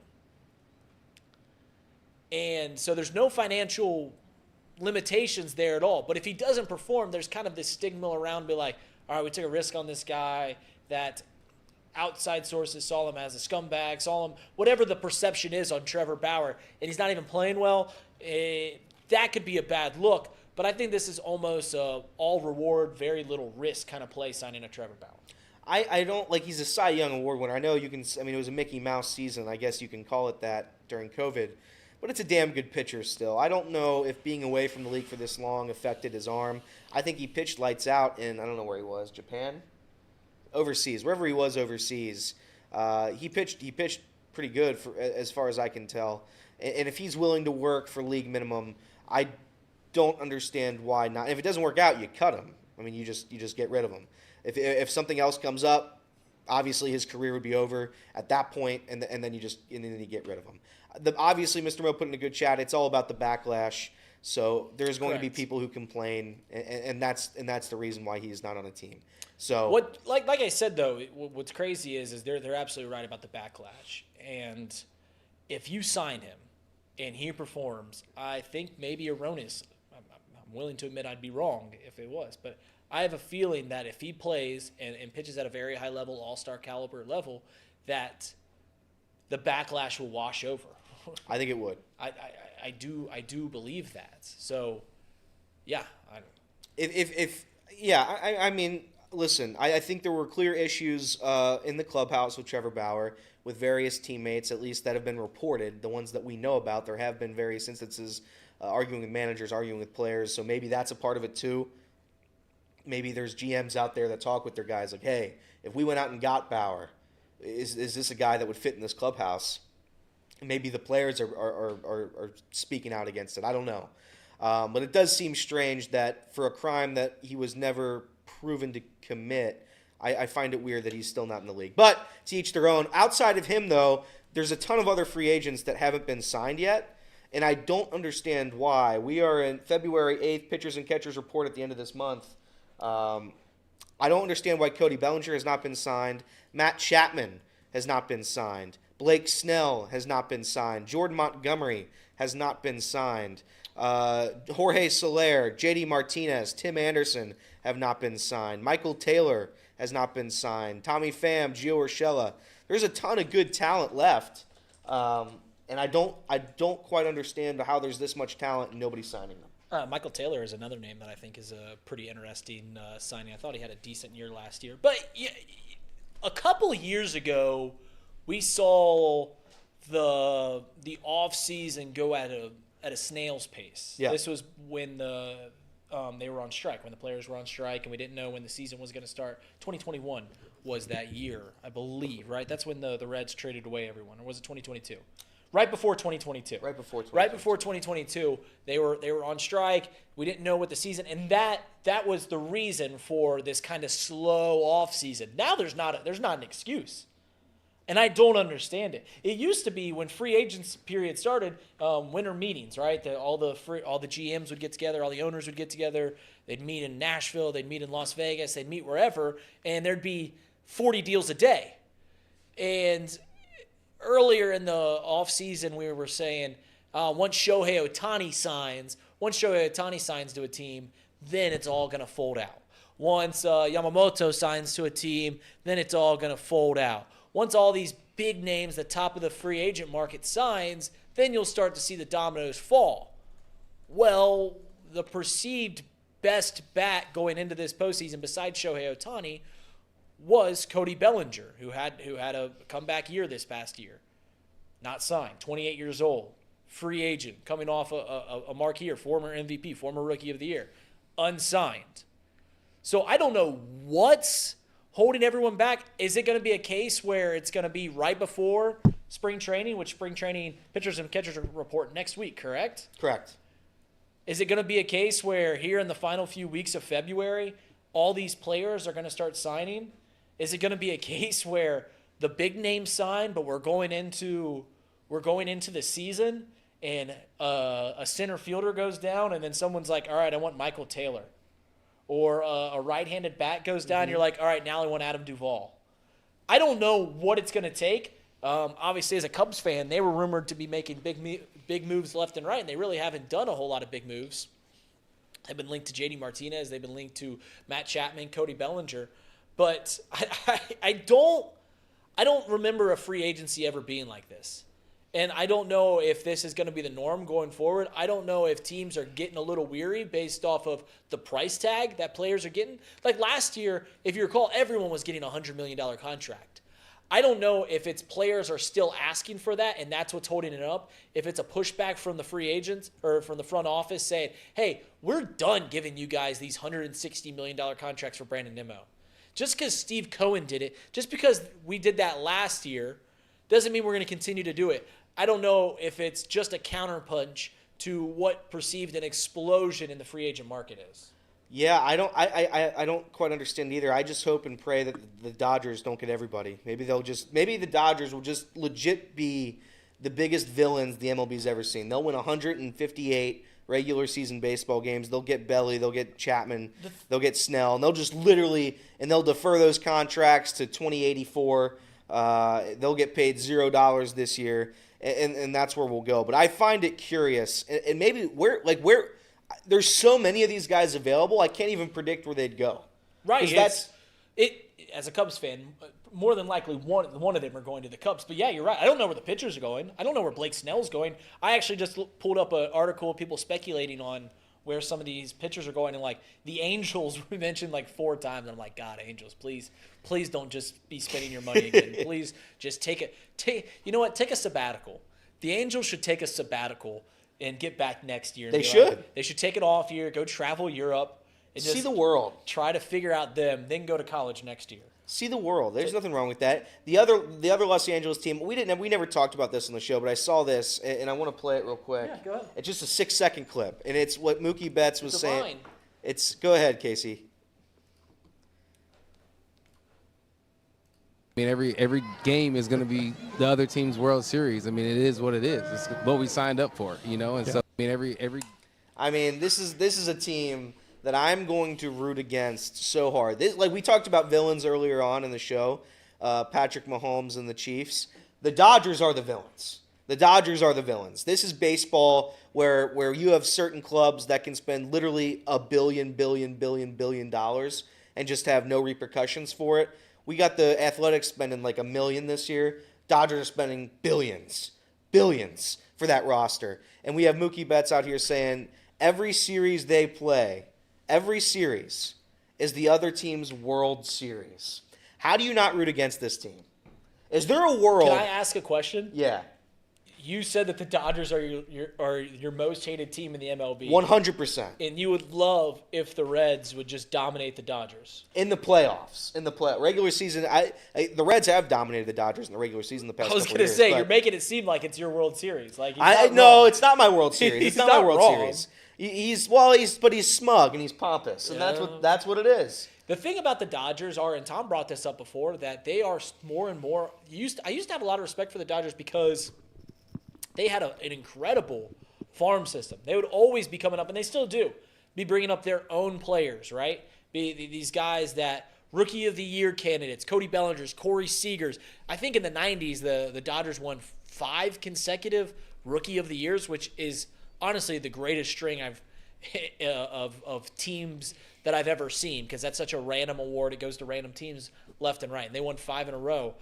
And so there's no financial limitations there at all. But if he doesn't perform, there's kind of this stigma around, be like, all right, we took a risk on this guy that outside sources saw him as a scumbag, saw him, whatever the perception is on Trevor Bauer, and he's not even playing well, that could be a bad look. But I think this is almost a all reward, very little risk kind of play signing a Trevor Bauer. I don't, like, he's a Cy Young Award winner. I know you can, I mean, it was a Mickey Mouse season. I guess you can call it that during COVID. But it's a damn good pitcher still. I don't know if being away from the league for this long affected his arm. I think he pitched lights out in, I don't know where he was, Japan? Overseas, wherever he was overseas. He pitched pretty good as far as I can tell. And if he's willing to work for league minimum, I don't understand why not. If it doesn't work out, you cut him. I mean, you just get rid of him. If something else comes up, obviously his career would be over at that point, and then you get rid of him. Obviously, Mr. Mo put in a good chat. It's all about the backlash. So there's going to be people who complain, and that's the reason why he's not on a team. So like I said though, what's crazy is they're absolutely right about the backlash. And if you sign him and he performs, I think maybe erroneous. I'm willing to admit I'd be wrong if it was, but I have a feeling that if he plays and pitches at a very high level, all-star caliber level, that the backlash will wash over. I think it would. I do believe that. So, yeah. I mean, listen, I think there were clear issues in the clubhouse with Trevor Bauer, with various teammates, at least that have been reported, the ones that we know about. There have been various instances arguing with managers, arguing with players, so maybe that's a part of it too. Maybe there's GMs out there that talk with their guys like, hey, if we went out and got Bauer, is this a guy that would fit in this clubhouse? Maybe the players are speaking out against it. I don't know. But it does seem strange that for a crime that he was never proven to commit, I find it weird that he's still not in the league. But to each their own. Outside of him, though, there's a ton of other free agents that haven't been signed yet, and I don't understand why. We are in February 8th, pitchers and catchers report at the end of this month. I don't understand why Cody Bellinger has not been signed. Matt Chapman has not been signed. Blake Snell has not been signed. Jordan Montgomery has not been signed. Jorge Soler, JD Martinez, Tim Anderson have not been signed. Michael Taylor has not been signed. Tommy Pham, Gio Urshela. There's a ton of good talent left, and I don't quite understand how there's this much talent and nobody's signing them. Michael Taylor is another name that I think is a pretty interesting signing. I thought he had a decent year last year. But a couple of years ago, we saw the offseason go at a snail's pace. Yeah. This was when they were on strike, when the players were on strike, and we didn't know when the season was going to start. 2021 was that year, I believe, right? That's when the Reds traded away everyone. Or was it 2022? Right before 2022. Right before 2022. Right before 2022, they were on strike. We didn't know what the season, and that was the reason for this kind of slow off season. Now there's not an excuse, and I don't understand it. It used to be when free agents period started, winter meetings, right? All the GMs would get together, all the owners would get together. They'd meet in Nashville, they'd meet in Las Vegas, they'd meet wherever, and there'd be 40 deals a day, and earlier in the offseason, we were saying once Shohei Ohtani signs to a team, then it's all going to fold out. Once Yamamoto signs to a team, then it's all going to fold out. Once all these big names, the top of the free agent market signs, then you'll start to see the dominoes fall. Well, the perceived best bat going into this postseason besides Shohei Ohtani was Cody Bellinger, who had a comeback year this past year. Not signed, 28 years old, free agent, coming off a marquee year, former MVP, former Rookie of the Year, unsigned. So I don't know what's holding everyone back. Is it going to be a case where it's going to be right before spring training, which spring training pitchers and catchers report next week, correct? Correct. Is it going to be a case where here in the final few weeks of February, all these players are going to start signing? Is it going to be a case where the big names sign, but we're going into the season and a center fielder goes down and then someone's like, all right, I want Michael Taylor. Or a right-handed bat goes down, and you're like, all right, now I want Adam Duvall. I don't know what it's going to take. Obviously, as a Cubs fan, they were rumored to be making big moves left and right, and they really haven't done a whole lot of big moves. They've been linked to J.D. Martinez. They've been linked to Matt Chapman, Cody Bellinger. But I don't remember a free agency ever being like this. And I don't know if this is going to be the norm going forward. I don't know if teams are getting a little weary based off of the price tag that players are getting. Like last year, if you recall, everyone was getting a $100 million contract. I don't know if it's players are still asking for that and that's what's holding it up. If it's a pushback from the free agents or from the front office saying, hey, we're done giving you guys these $160 million contracts for Brandon Nimmo. Just because Steve Cohen did it, just because we did that last year, doesn't mean we're going to continue to do it. I don't know if it's just a counterpunch to what perceived an explosion in the free agent market is. Yeah, I don't quite understand either. I just hope and pray that the Dodgers don't get everybody. Maybe the Dodgers will just legit be the biggest villains the MLB's ever seen. They'll win 158 regular season baseball games. They'll get Belly, they'll get Chapman, they'll get Snell, and they'll just literally they'll defer those contracts to 2084. They'll get paid $0 this year. And that's where we'll go. But I find it curious, and maybe where there's so many of these guys available, I can't even predict where they'd go. Right. As a Cubs fan, more than likely one of them are going to the Cubs. But yeah, you're right. I don't know where the pitchers are going. I don't know where Blake Snell's going. I actually just pulled up an article of people speculating on where some of these pitchers are going, and like the Angels we mentioned like 4 times. And I'm like, God, Angels, please don't just be spending your money again. Please just take a sabbatical. The Angels should take a sabbatical and get back next year. They should. They should take an off year, go travel Europe, and just see the world. Try to figure out them, then go to college next year. See the world. There's nothing wrong with that. The other Los Angeles team, we never talked about this on the show, but I saw this and I want to play it real quick. Yeah, go ahead. It's just a 6-second clip, and it's what Mookie Betts was saying. Go ahead, Casey. I mean, every game is going to be the other team's World Series. I mean, it is what it is. It's what we signed up for, And so, I mean, this is a team that I'm going to root against so hard. Like we talked about villains earlier on in the show, Patrick Mahomes and the Chiefs. The Dodgers are the villains. The Dodgers are the villains. This is baseball where you have certain clubs that can spend literally $1 billion and just have no repercussions for it. We got the Athletics spending like $1 million this year. Dodgers are spending billions for that roster. And we have Mookie Betts out here saying every series they play, every series is the other team's World Series. How do you not root against this team? Is there a world? Can I ask a question? Yeah. You said that the Dodgers are your most hated team in the MLB. 100%. And you would love if the Reds would just dominate the Dodgers. In the playoffs. Regular season, the Reds have dominated the Dodgers in the regular season the past couple years. I was going to say, you're making it seem like it's your World Series. Like No, it's not my World Series. It's He's not my World wrong. Series. He's smug and he's pompous, and that's what it is. The thing about the Dodgers are, and Tom brought this up before, that they are more and more. I used to have a lot of respect for the Dodgers because they had an incredible farm system. They would always be coming up, and they still do, be bringing up their own players, right? These guys that Rookie of the Year candidates, Cody Bellingers, Corey Seagers. I think in the 90s, the Dodgers won 5 consecutive Rookie of the Years, which is honestly the greatest string of teams that I've ever seen, because that's such a random award. It goes to random teams left and right, and they won 5 in a row.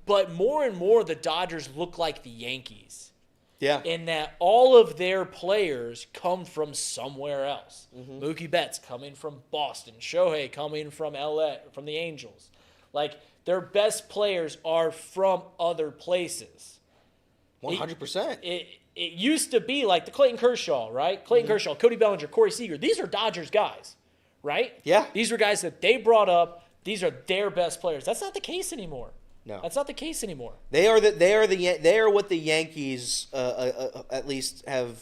But more and more, the Dodgers look like the Yankees. Yeah. In that all of their players come from somewhere else. Mm-hmm. Mookie Betts coming from Boston. Shohei coming from LA, from the Angels. Like, their best players are from other places. 100%. It used to be like the Clayton Kershaw, right? Clayton Kershaw, Cody Bellinger, Corey Seager. These are Dodgers guys, right? Yeah. These were guys that they brought up. These are their best players. That's not the case anymore. No, that's not the case anymore. They are what the Yankees at least have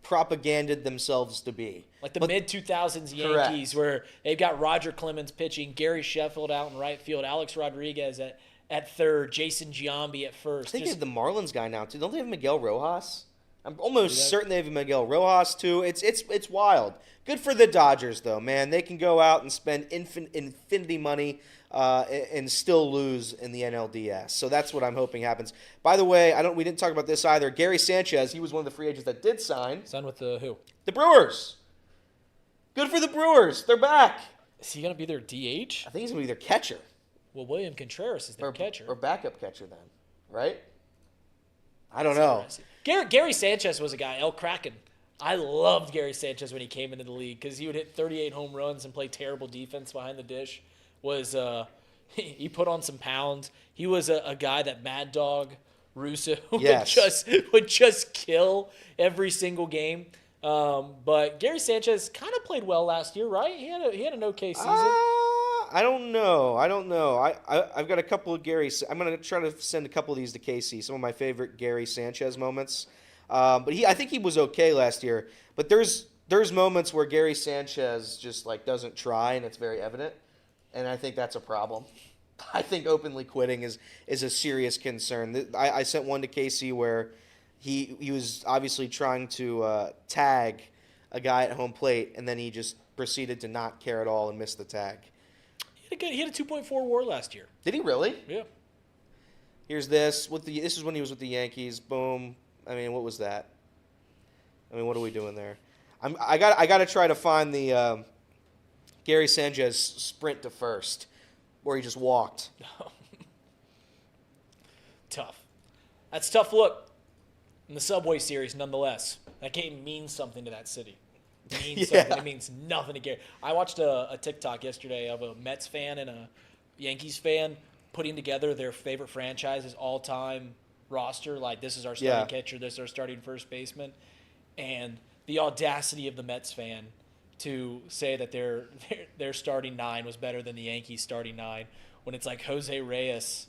propaganded themselves to be. Like the mid-2000s Yankees, where they've got Roger Clemens pitching, Gary Sheffield out in right field, Alex Rodriguez at third, Jason Giambi at first. I think they have the Marlins guy now, too. Don't they have Miguel Rojas? I'm almost certain they have Miguel Rojas, too. It's wild. Good for the Dodgers, though, man. They can go out and spend infinity money and still lose in the NLDS. So that's what I'm hoping happens. By the way, we didn't talk about this either. Gary Sanchez, he was one of the free agents that did sign. Signed with the who? The Brewers. Good for the Brewers. They're back. Is he going to be their DH? I think he's going to be their catcher. Well, William Contreras is their catcher. Or backup catcher then, right? I don't know. Gary Sanchez was a guy, El Kraken. I loved Gary Sanchez when he came into the league because he would hit 38 home runs and play terrible defense behind the dish. He put on some pounds. He was a guy that Mad Dog Russo would just kill every single game. But Gary Sanchez kind of played well last year, right? He had an okay season. I don't know. I've got a couple of I'm going to try to send a couple of these to Casey. Some of my favorite Gary Sanchez moments. But I think he was okay last year. But there's moments where Gary Sanchez just doesn't try, and it's very evident. And I think that's a problem. I think openly quitting is a serious concern. I sent one to Casey where he was obviously trying to tag a guy at home plate, and then he just proceeded to not care at all and miss the tag. He had a 2.4 WAR last year. Did he really? Yeah. Here's this. This is when he was with the Yankees. Boom. I mean, what was that? I mean, what are we doing there? I got to try to find the Gary Sanchez sprint to first, where he just walked. Tough. That's a tough look in the Subway Series, nonetheless. That game means something to that city. It means something. It means nothing to Gary. I watched a TikTok yesterday of a Mets fan and a Yankees fan putting together their favorite franchises all-time roster. Like, this is our starting catcher, this is our starting first baseman. And the audacity of the Mets fan to say that their starting nine was better than the Yankees starting nine when it's like Jose Reyes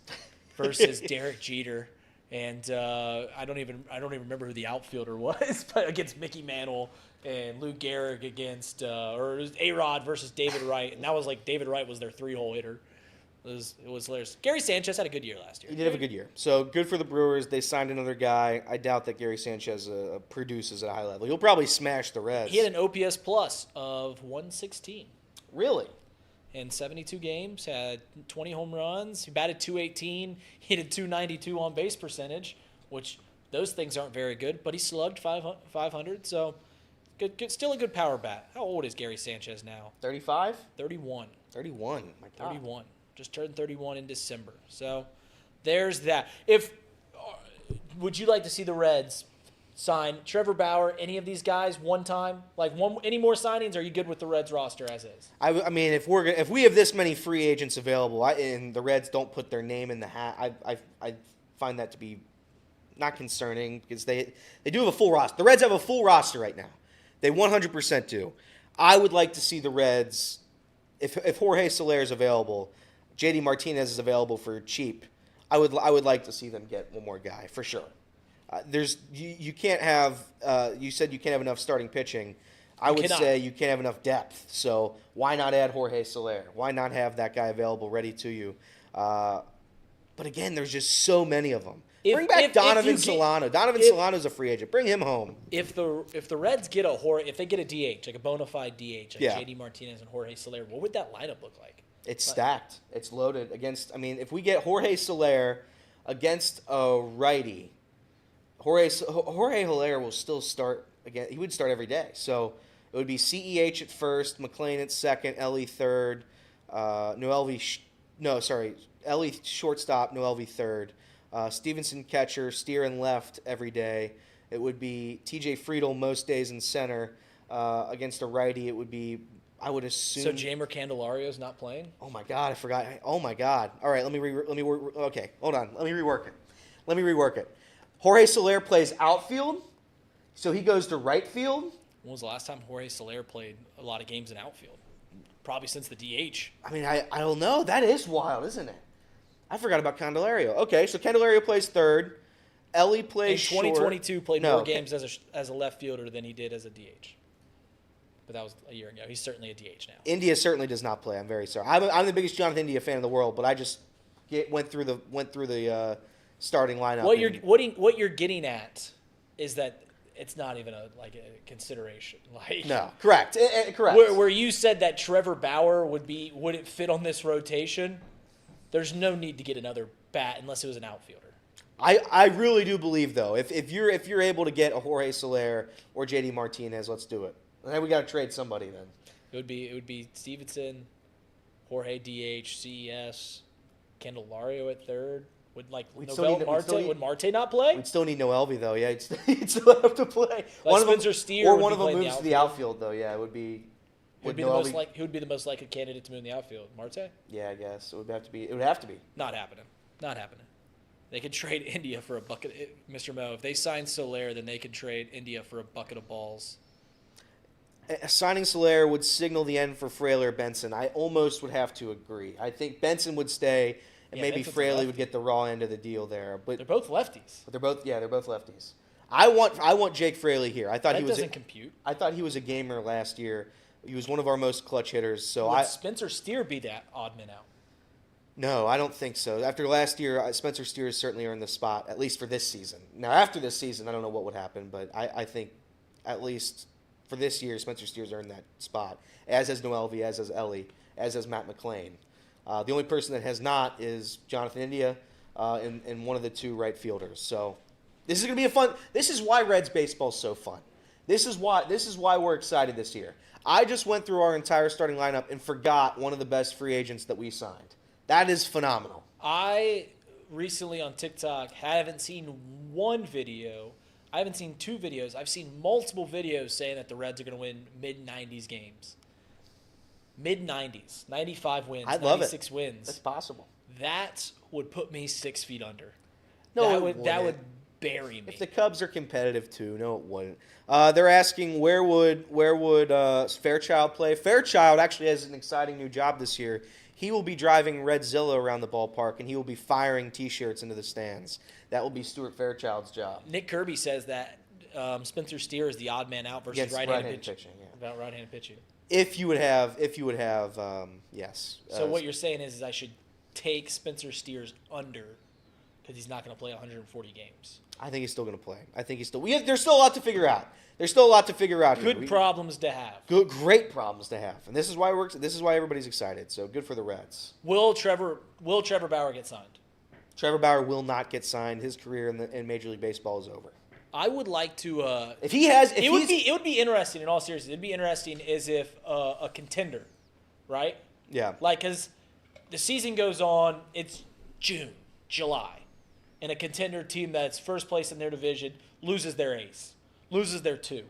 versus Derek Jeter. And I don't even remember who the outfielder was, but against Mickey Mantle and Lou Gehrig against or it was A-Rod versus David Wright, and that was like David Wright was their 3-hole hitter. It was hilarious. Gary Sanchez had a good year last year. He did have a good year. So good for the Brewers. They signed another guy. I doubt that Gary Sanchez produces at a high level. He'll probably smash the Reds. He had an OPS plus of 116. Really? In 72 games, had 20 home runs. He batted .218. He hit a .292 on base percentage, which those things aren't very good. But he slugged 500, so good, still a good power bat. How old is Gary Sanchez now? 35? 31. 31. My God. 31. Just turned 31 in December. So there's that. Would you like to see the Reds sign Trevor Bauer, any of these guys one time? Any more signings? Or are you good with the Reds roster as is? I mean, if we have this many free agents available, and the Reds don't put their name in the hat, I find that to be not concerning because they do have a full roster. The Reds have a full roster right now. They 100% do. I would like to see the Reds, if Jorge Soler is available, JD Martinez is available for cheap, I would like to see them get one more guy for sure. You can't have you said you can't have enough starting pitching. I would say you can't have enough depth. So why not add Jorge Soler? Why not have that guy available ready to you? But again, there's just so many of them. Bring back Donovan Solano. Solano's a free agent. Bring him home. If the Reds get if they get a DH, like a bona fide DH, like JD Martinez and Jorge Soler, what would that lineup look like? It's stacked. It's loaded against. I mean, if we get Jorge Soler against a righty, Jorge Soler will still start again. He would start every day. So it would be CEH at first, McLean at second, Ellie third, Ellie shortstop, Noelvi third, Stevenson catcher, Steer in left every day. It would be TJ Friedel most days in center. Against a righty, it would be. I would assume. So Jamer Candelario's not playing? Oh my God, I forgot. Oh my God. All right, let me okay, hold on. Let me rework it. Jorge Soler plays outfield, so he goes to right field. When was the last time Jorge Soler played a lot of games in outfield? Probably since the DH. I mean, I don't know. That is wild, isn't it? I forgot about Candelario. Okay, so Candelario plays third. Ellie In plays 2022, short. played No, more games as a left fielder than he did as a DH. But that was a year ago. He's certainly a DH now. India certainly does not play. I'm very sorry. I'm the biggest Jonathan India fan in the world, but I just went through the starting lineup. What you're getting at is that it's not even a consideration. No, correct. Correct. Where you said that Trevor Bauer wouldn't fit on this rotation, there's no need to get another bat unless it was an outfielder. I really do believe though, if you're able to get a Jorge Soler or JD Martinez, let's do it. And then we got to trade somebody then. It would be Stevenson, Jorge DH, CES, Candelario at third. Would Marte not play? We'd still need Noelvi though. Yeah, he'd still have to play. Spencer Steer one of them moves to the outfield though. Yeah, it would be. Who would be the most likely candidate to move in the outfield? Marte? Yeah, I guess it would have to be. It would have to be. Not happening. They could trade India for a bucket. Mr. Mo, if they sign Soler, then they could trade India for a bucket of balls. Signing Soler would signal the end for Fraley or Benson. I almost would have to agree. I think Benson would stay, and maybe Fraley would get the raw end of the deal there. But they're both lefties. But they're both lefties. I want Jake Fraley here. I thought he doesn't compute. I thought he was a gamer last year. He was one of our most clutch hitters. So would Spencer Steer be that odd man out? No, I don't think so. After last year, Spencer Steer has certainly earned the spot, at least for this season. Now, after this season, I don't know what would happen, but I think at least for this year, Spencer Steer's earned that spot, as has Noelvi, as has Ellie, as has Matt McClain. The only person that has not is Jonathan India and one of the two right fielders. So this is going to be a fun. This is why Reds baseball is so fun. This is why we're excited this year. I just went through our entire starting lineup and forgot one of the best free agents that we signed. That is phenomenal. I recently on TikTok haven't seen one video. I haven't seen two videos. I've seen multiple videos saying that the Reds are going to win mid-90s games. Mid-90s. 95 wins, I love 96 it. wins. That's possible. That would put me 6 feet under. No, that would bury me. If the Cubs are competitive too, no, it wouldn't. They're asking where would Fairchild play? Fairchild actually has an exciting new job this year. He will be driving Redzilla around the ballpark, and he will be firing T-shirts into the stands. That will be Stuart Fairchild's job. Nick Kirby says that Spencer Steer is the odd man out versus right-handed pitching. Yeah. About right-handed pitching. If you would have, yes. So what you're saying is I should take Spencer Steer's under because he's not going to play 140 games. I think he's still going to play. There's still a lot to figure out. Good problems to have. Great problems to have, and this is why it works. This is why everybody's excited. So good for the Reds. Will Trevor Bauer get signed? Trevor Bauer will not get signed. His career in Major League Baseball is over. I would like to. It would be interesting. In all seriousness, it'd be interesting as if a contender, right? Yeah. Because the season goes on. It's June, July, and a contender team that's first place in their division loses their ace. Loses their 2.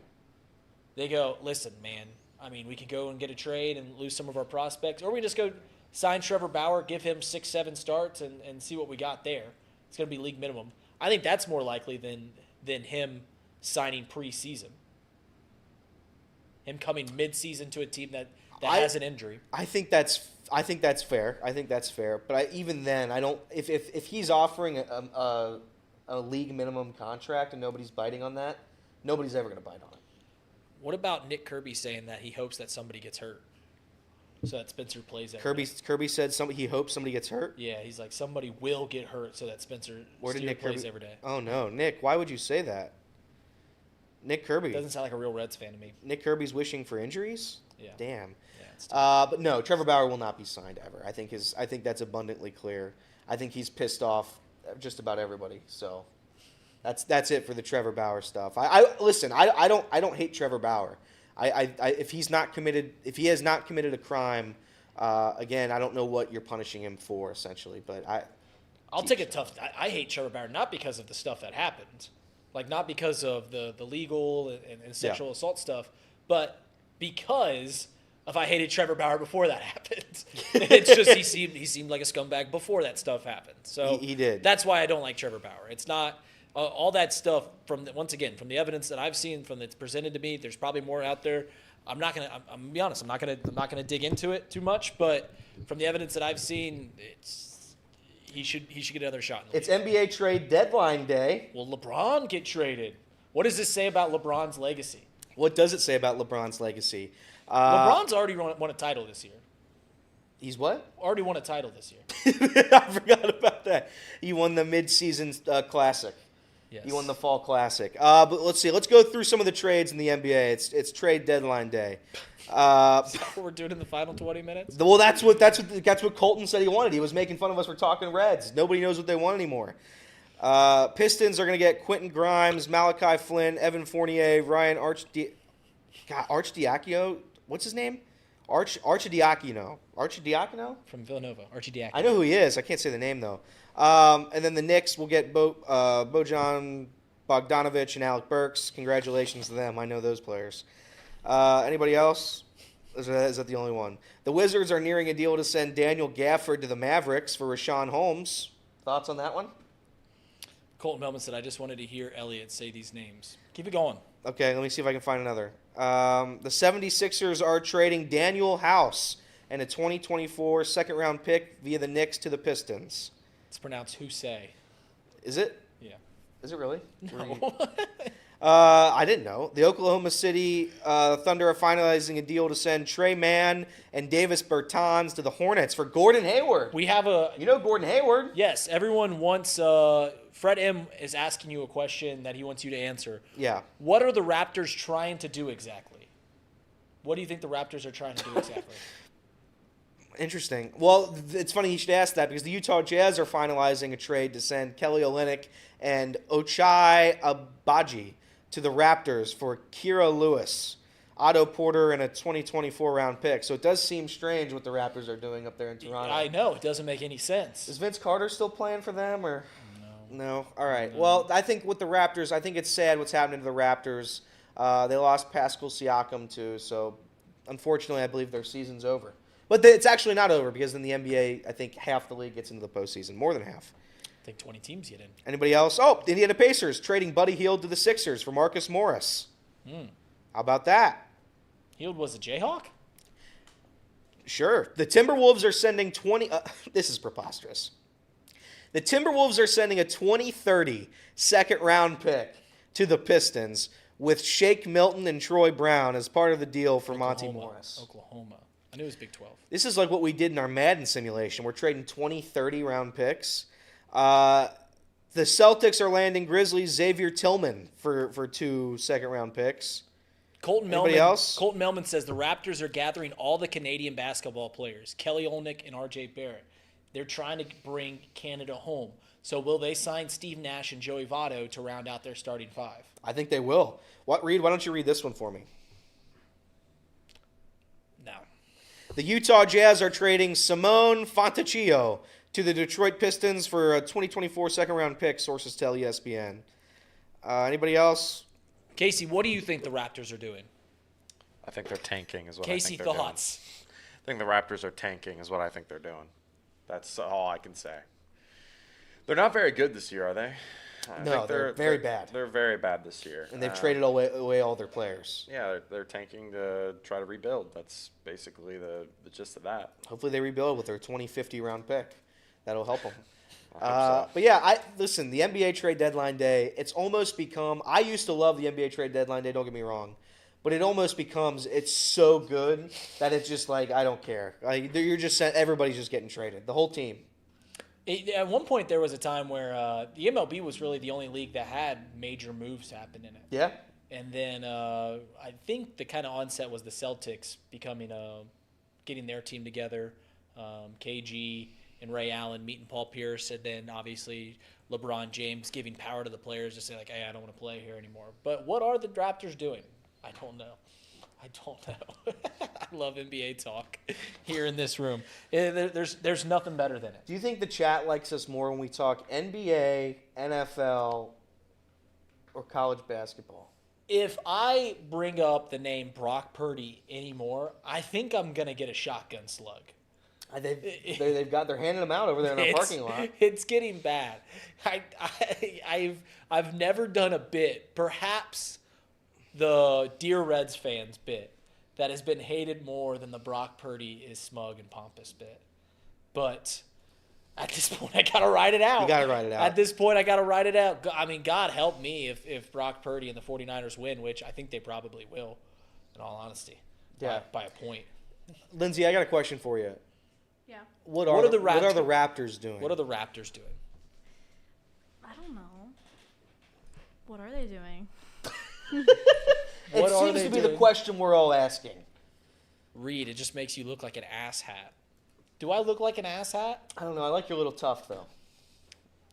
They go, listen, man, I mean, we could go and get a trade and lose some of our prospects, or we just go sign Trevor Bauer, give him 6-7 starts, and see what we got there. It's going to be league minimum. I think that's more likely than him signing preseason. Him coming midseason to a team that has an injury. I think that's fair. But even then, I don't. If he's offering a league minimum contract and nobody's biting on that, nobody's ever going to bite on it. What about Nick Kirby saying that he hopes that somebody gets hurt so that Spencer plays every day? Kirby said he hopes somebody gets hurt? Yeah, he's like, somebody will get hurt so that Spencer plays every day. Oh, no. Nick, why would you say that? Nick Kirby. Doesn't sound like a real Reds fan to me. Nick Kirby's wishing for injuries? Yeah. Damn. Yeah, but no, Trevor Bauer will not be signed ever. I think that's abundantly clear. I think he's pissed off just about everybody, so... That's it for the Trevor Bauer stuff. Listen. I don't hate Trevor Bauer. If he has not committed a crime, again, I don't know what you're punishing him for essentially. But I'll take it tough. I hate Trevor Bauer not because of the stuff that happened, like not because of the legal and sexual assault stuff, but because if I hated Trevor Bauer before that happened. It's just he seemed like a scumbag before that stuff happened. So he did. That's why I don't like Trevor Bauer. It's not. All that stuff from the evidence that I've seen from that's presented to me, there's probably more out there. I'm gonna be honest. I'm not gonna dig into it too much. But from the evidence that I've seen, he should get another shot. In the It's league. NBA trade deadline day. Will LeBron get traded? What does this say about LeBron's legacy? What does it say about LeBron's legacy? LeBron's already won a title this year. He's what? Already won a title this year. I forgot about that. He won the mid-season classic. Yes. He won the fall classic. But let's see. Let's go through some of the trades in the NBA. It's trade deadline day. Is that what we're doing in the final 20 minutes? Well, that's what Colton said he wanted. He was making fun of us for talking Reds. Nobody knows what they want anymore. Pistons are going to get Quentin Grimes, Malachi Flynn, Evan Fournier, Ryan Arcidiacono. What's his name? Arcidiacono. Arcidiacono? From Villanova, Arcidiacono. I know who he is. I can't say the name, though. And then the Knicks will get Bojan Bogdanovic and Alec Burks. Congratulations to them. I know those players. Anybody else? Is that the only one? The Wizards are nearing a deal to send Daniel Gafford to the Mavericks for Rashawn Holmes. Thoughts on that one? Colton Melman said, I just wanted to hear Elliott say these names. Keep it going. Okay, let me see if I can find another. The 76ers are trading Daniel House and a 2024 second-round pick via the Knicks to the Pistons. It's pronounced Husay. Is it? Yeah. Is it really? No. I didn't know. The Oklahoma City Thunder are finalizing a deal to send Trey Mann and Davis Bertans to the Hornets for Gordon Hayward. We have a... You know Gordon Hayward? Yes, everyone wants... Fred M. is asking you a question that he wants you to answer. Yeah. What are the Raptors trying to do exactly? What do you think the Raptors are trying to do exactly? Interesting. Well, it's funny you should ask that because the Utah Jazz are finalizing a trade to send Kelly Olynyk and Ochai Agbaji to the Raptors for Kira Lewis, Otto Porter, and a 2024 round pick. So it does seem strange what the Raptors are doing up there in Toronto. I know. It doesn't make any sense. Is Vince Carter still playing for them? Or No? All right. No. Well, I think with the Raptors, I think it's sad what's happening to the Raptors. They lost Pascal Siakam, too. So, unfortunately, I believe their season's over. But it's actually not over because in the NBA, I think half the league gets into the postseason. More than half. I think 20 teams get in. Anybody else? Oh, the Indiana Pacers trading Buddy Hield to the Sixers for Marcus Morris. How about that? Hield was a Jayhawk? Sure. The Timberwolves are sending 20... this is preposterous. The Timberwolves are sending a 2030 second-round pick to the Pistons with Shake Milton and Troy Brown as part of the deal for Monty Morris. Oklahoma. I knew it was Big 12. This is like what we did in our Madden simulation. We're trading 2030 round picks. The Celtics are landing Grizzlies Xavier Tillman for 2 second-round picks. Anybody else? Colton Melman says the Raptors are gathering all the Canadian basketball players, Kelly Olynyk and R.J. Barrett. They're trying to bring Canada home. So will they sign Steve Nash and Joey Votto to round out their starting 5? I think they will. Reed, why don't you read this one for me? No. The Utah Jazz are trading Simone Fontecchio to the Detroit Pistons for a 2024 second-round pick, sources tell ESPN. Anybody else? Casey, what do you think the Raptors are doing? I think they're tanking is what Casey, I think they're thoughts? doing. I think the Raptors are tanking is what I think they're doing. That's all I can say. They're not very good this year, are they? No, they're very bad. They're very bad this year. And they've traded away all their players. Yeah, they're tanking to try to rebuild. That's basically the gist of that. Hopefully they rebuild with their 2050 round pick. That'll help them. I hope so. But yeah, listen, the NBA trade deadline day, it's almost become, I used to love the NBA trade deadline day, don't get me wrong. But it almost becomes, it's so good that it's just like, I don't care. Like, everybody's just getting traded. The whole team. At one point, there was a time where the MLB was really the only league that had major moves happen in it. Yeah. And then I think the kind of onset was the Celtics becoming, getting their team together. KG and Ray Allen meeting Paul Pierce, and then obviously LeBron James giving power to the players to say, like, hey, I don't want to play here anymore. But what are the Raptors doing? I don't know. I love NBA talk here in this room. There's nothing better than it. Do you think the chat likes us more when we talk NBA, NFL, or college basketball? If I bring up the name Brock Purdy anymore, I think I'm going to get a shotgun slug. They've got, they're handing them out over there in our parking lot. It's getting bad. I've never done a bit, perhaps the Dear Reds fans bit, that has been hated more than the Brock Purdy is smug and pompous bit. But At this point, I got to ride it out. You got to ride it out. At this point, I got to ride it out. I mean, God help me if Brock Purdy and the 49ers win, which I think they probably will, in all honesty. Yeah. By a point. Lindsay, I got a question for you. Yeah. What are the Raptors doing? What are the Raptors doing? I don't know. What are they doing? It seems to be the question we're all asking. Reed, it just makes you look like an asshat. Do I look like an asshat? I don't know. I like your little tough, though.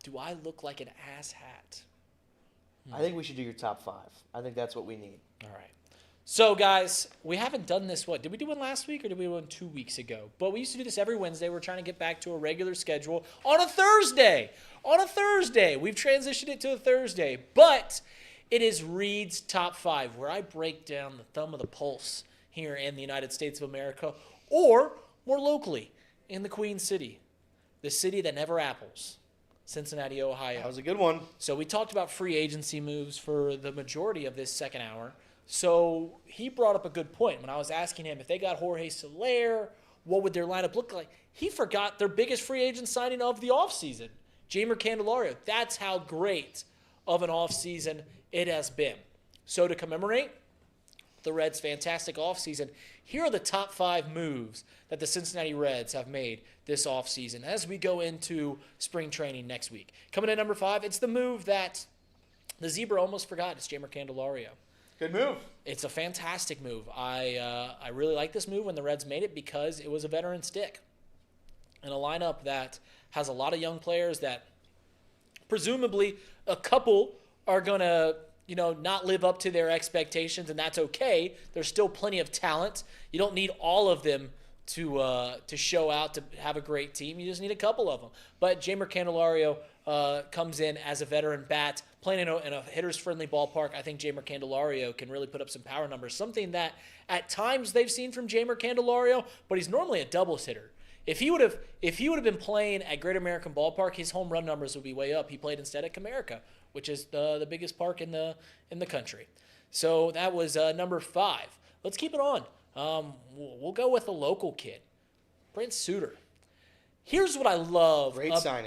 Do I look like an asshat? I think we should do your top 5. I think that's what we need. All right. So, guys, we haven't done this, did we do one last week or did we do one 2 weeks ago? But we used to do this every Wednesday. We're trying to get back to a regular schedule on a Thursday. We've transitioned it to a Thursday. But it is Reed's Top 5, where I break down the thumb of the pulse here in the United States of America, or more locally, in the Queen City, the city that never apples, Cincinnati, Ohio. That was a good one. So we talked about free agency moves for the majority of this second hour. So he brought up a good point. When I was asking him if they got Jorge Soler, what would their lineup look like? He forgot their biggest free agent signing of the offseason, Jeimer Candelario. That's how great of an offseason it has been. So to commemorate the Reds' fantastic offseason, here are the top 5 moves that the Cincinnati Reds have made this offseason as we go into spring training next week. Coming in number 5, it's the move that the Zebra almost forgot. It's Jeimer Candelario. Good move. It's a fantastic move. I really like this move when the Reds made it because it was a veteran stick in a lineup that has a lot of young players that presumably a couple are going to not live up to their expectations, and that's okay. There's still plenty of talent. You don't need all of them to show out to have a great team. You just need a couple of them. But Jeimer Candelario comes in as a veteran bat, playing in a hitter's-friendly ballpark. I think Jeimer Candelario can really put up some power numbers, something that at times they've seen from Jeimer Candelario, but he's normally a doubles hitter. If he would have been playing at Great American Ballpark, his home run numbers would be way up. He played instead at Comerica, which is the biggest park in the country. So that was number 5. Let's keep it on. We'll go with a local kid, Brent Suter. Here's what I love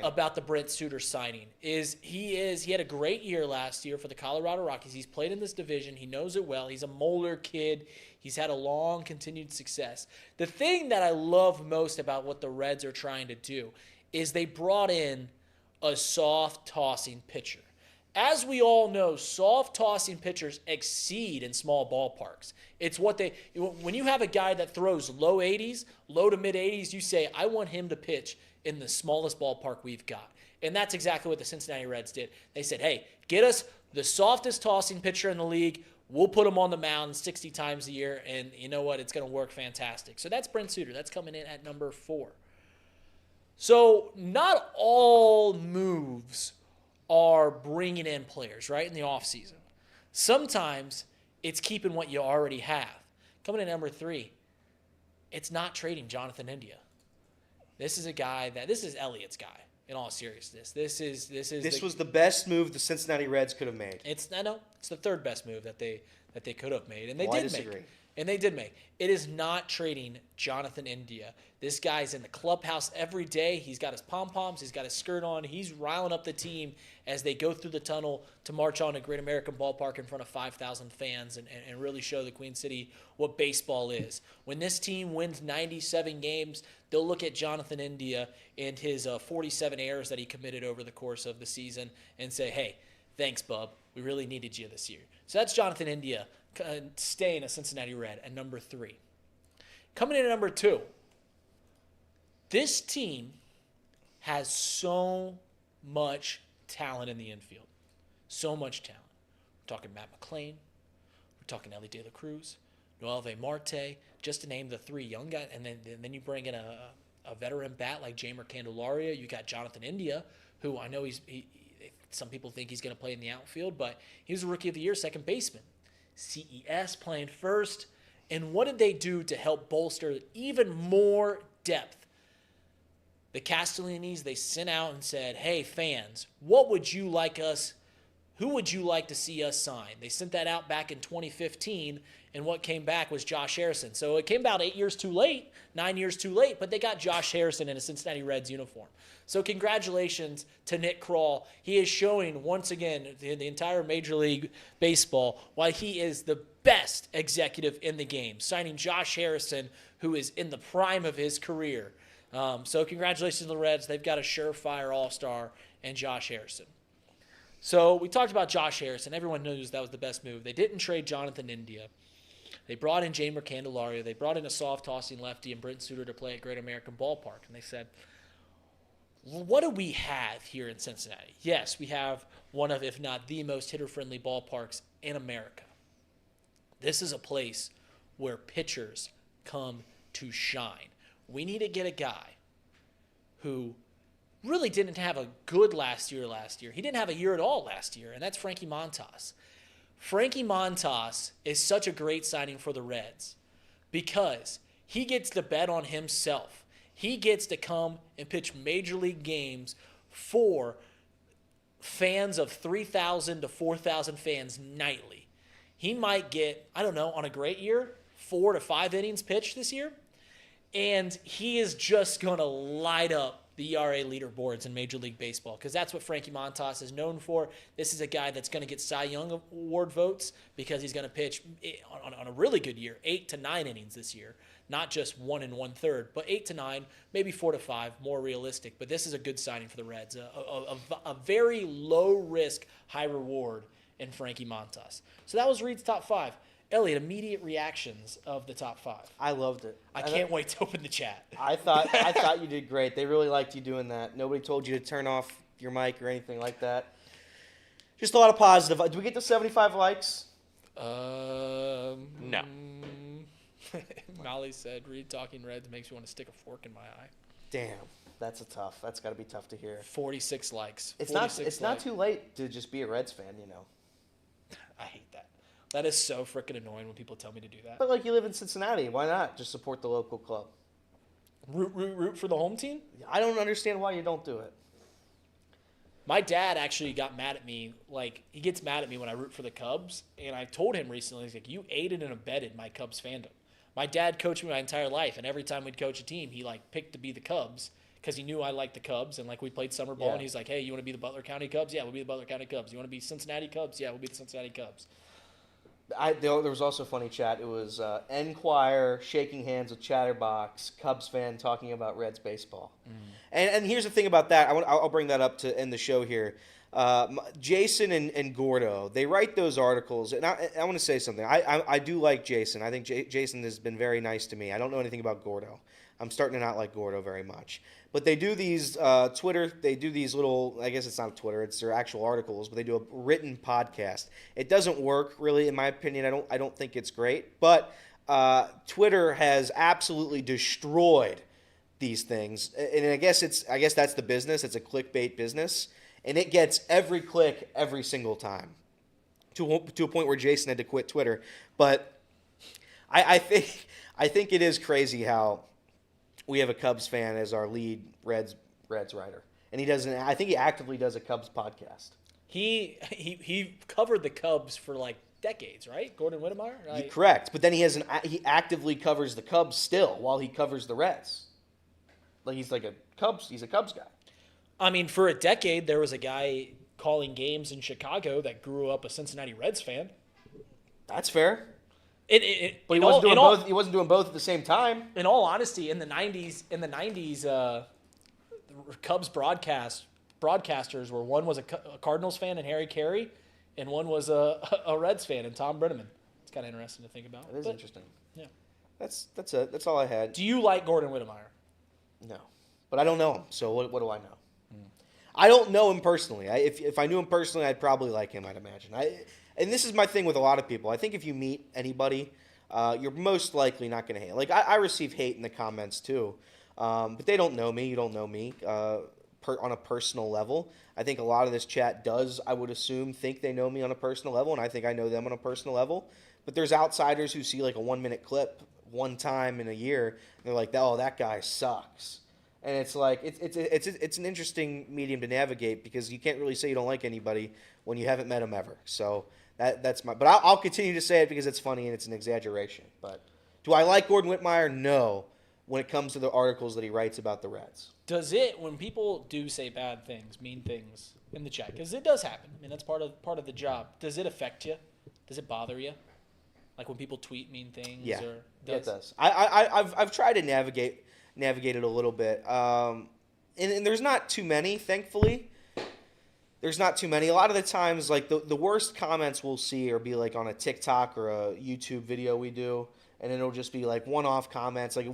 about the Brent Suter signing is he had a great year last year for the Colorado Rockies. He's played in this division. He knows it well. He's a Moeller kid. He's had a long continued success. The thing that I love most about what the Reds are trying to do is they brought in a soft tossing pitcher. As we all know, soft tossing pitchers exceed in small ballparks. It's when you have a guy that throws low 80s, low to mid 80s, you say, I want him to pitch in the smallest ballpark we've got. And that's exactly what the Cincinnati Reds did. They said, hey, get us the softest tossing pitcher in the league. We'll put him on the mound 60 times a year, and you know what? It's going to work fantastic. So that's Brent Suter. That's coming in at number 4. So not all moves are bringing in players, right, in the offseason. Sometimes it's keeping what you already have. Coming in at number 3, it's not trading Jonathan India. This is Elliott's guy, in all seriousness. This was the best move the Cincinnati Reds could have made. It's the third best move that they could have made, and they I did disagree. make. And they did make. It is not trading Jonathan India. This guy's in the clubhouse every day. He's got his pom-poms. He's got his skirt on. He's riling up the team as they go through the tunnel to march on to Great American Ballpark in front of 5,000 fans and really show the Queen City what baseball is. When this team wins 97 games, they'll look at Jonathan India and his 47 errors that he committed over the course of the season and say, hey, thanks, bub. We really needed you this year. So that's Jonathan India staying a Cincinnati Red at number 3. Coming in at number 2, this team has so much talent in the infield. So much talent. We're talking Matt McClain. We're talking Ellie De La Cruz, Noelvi Marte, just to name the 3 young guys. And then you bring in a veteran bat like Jeimer Candelario. You got Jonathan India, who I know some people think he's going to play in the outfield, but he was a Rookie of the Year, second baseman. CES playing first. And what did they do to help bolster even more depth? The Castellanis, they sent out and said, hey, fans, what would you like us, who would you like to see us sign? They sent that out back in 2015, and what came back was Josh Harrison. So it came about 9 years too late, but they got Josh Harrison in a Cincinnati Reds uniform. So congratulations to Nick Krall. He is showing once again the entire Major League Baseball why he is the best executive in the game, signing Josh Harrison, who is in the prime of his career. So congratulations to the Reds. They've got a surefire all-star and Josh Harrison. So we talked about Josh Harrison. Everyone knows that was the best move. They didn't trade Jonathan India. They brought in Jamer Candelario. They brought in a soft-tossing lefty and Brent Suter to play at Great American Ballpark. And they said, what do we have here in Cincinnati? Yes, we have one of, if not the most hitter-friendly ballparks in America. This is a place where pitchers come to shine. We need to get a guy who really didn't have a good last year. He didn't have a year at all last year, and that's Frankie Montas. Frankie Montas is such a great signing for the Reds because he gets to bet on himself. He gets to come and pitch major league games for fans of 3,000 to 4,000 fans nightly. He might get, I don't know, on a great year, 4 to 5 innings pitched this year, and he is just going to light up the ERA leaderboards in Major League Baseball because that's what Frankie Montas is known for. This is a guy that's going to get Cy Young Award votes because he's going to pitch on a really good year, 8 to 9 innings this year, not just 1 1/3, but 8 to 9, maybe 4 to 5, more realistic. But this is a good signing for the Reds, a very low-risk, high-reward in Frankie Montas. So that was Reed's top 5. Elliot, immediate reactions of the top 5. I loved it. I can't wait to open the chat. I thought you did great. They really liked you doing that. Nobody told you to turn off your mic or anything like that. Just a lot of positive. Did we get to 75 likes? No. Molly said, Reed talking Reds makes you want to stick a fork in my eye. Damn, that's got to be tough to hear. 46 likes. It's not too late to just be a Reds fan, you know. I hate that. That is so freaking annoying when people tell me to do that. But like, you live in Cincinnati, why not just support the local club? Root for the home team? I don't understand why you don't do it. My dad actually got mad at me. Like, he gets mad at me when I root for the Cubs. And I told him recently, he's like, you aided and abetted my Cubs fandom. My dad coached me my entire life, and every time we'd coach a team, he like picked to be the Cubs because he knew I liked the Cubs. And like, we played summer ball, and he's like, hey, you want to be the Butler County Cubs? Yeah, we'll be the Butler County Cubs. You want to be Cincinnati Cubs? Yeah, we'll be the Cincinnati Cubs. There was also a funny chat. It was Enquirer shaking hands with Chatterbox, Cubs fan talking about Reds baseball. And here's the thing about that. I'll bring that up to end the show here. Jason and Gordo, they write those articles. And I want to say something. I do like Jason. I think Jason has been very nice to me. I don't know anything about Gordo. I'm starting to not like Gordo very much. But they do these they do these little, I guess it's not Twitter, it's their actual articles, but they do a written podcast. It doesn't work, really, in my opinion. I don't think it's great. But Twitter has absolutely destroyed these things. And I guess that's the business. It's a clickbait business. And it gets every click every single time to a point where Jason had to quit Twitter. But I think it is crazy how we have a Cubs fan as our lead Reds writer, and he doesn't. I think he actively does a Cubs podcast. He covered the Cubs for like decades, right? Gordon Whittemire, right? Correct, but then he actively covers the Cubs still while he covers the Reds. Like he's a Cubs guy. I mean, for a decade there was a guy calling games in Chicago that grew up a Cincinnati Reds fan. That's fair. But he wasn't doing both. He wasn't doing both at the same time. In all honesty, in the '90s, Cubs broadcasters were one was a Cardinals fan and Harry Carey, and one was a Reds fan and Tom Brenneman. It's kind of interesting to think about. It is interesting. Yeah, that's it. That's all I had. Do you like Gordon Whittemire? No, but I don't know him. So what do I know? I don't know him personally. If I knew him personally, I'd probably like him, I'd imagine. And this is my thing with a lot of people. I think if you meet anybody, you're most likely not going to hate. Like, I receive hate in the comments, too. But they don't know me. You don't know me on a personal level. I think a lot of this chat does, I would assume, think they know me on a personal level, and I think I know them on a personal level. But there's outsiders who see, like, a 1-minute clip one time in a year, and they're like, oh, that guy sucks. And it's like it's an interesting medium to navigate because you can't really say you don't like anybody when you haven't met them ever. So that's my. But I'll continue to say it because it's funny and it's an exaggeration. But do I like Gordon Whitmire? No. When it comes to the articles that he writes about the Reds. Does it, when people do say bad things, mean things in the chat, because it does happen. I mean, that's part of the job. Does it affect you? Does it bother you? Like when people tweet mean things? Yeah, or it does. I've tried to navigate it a little bit. And there's not too many, thankfully. There's not too many. A lot of the times, like the worst comments we'll see are be like on a TikTok or a YouTube video we do. And it'll just be like one-off comments. Like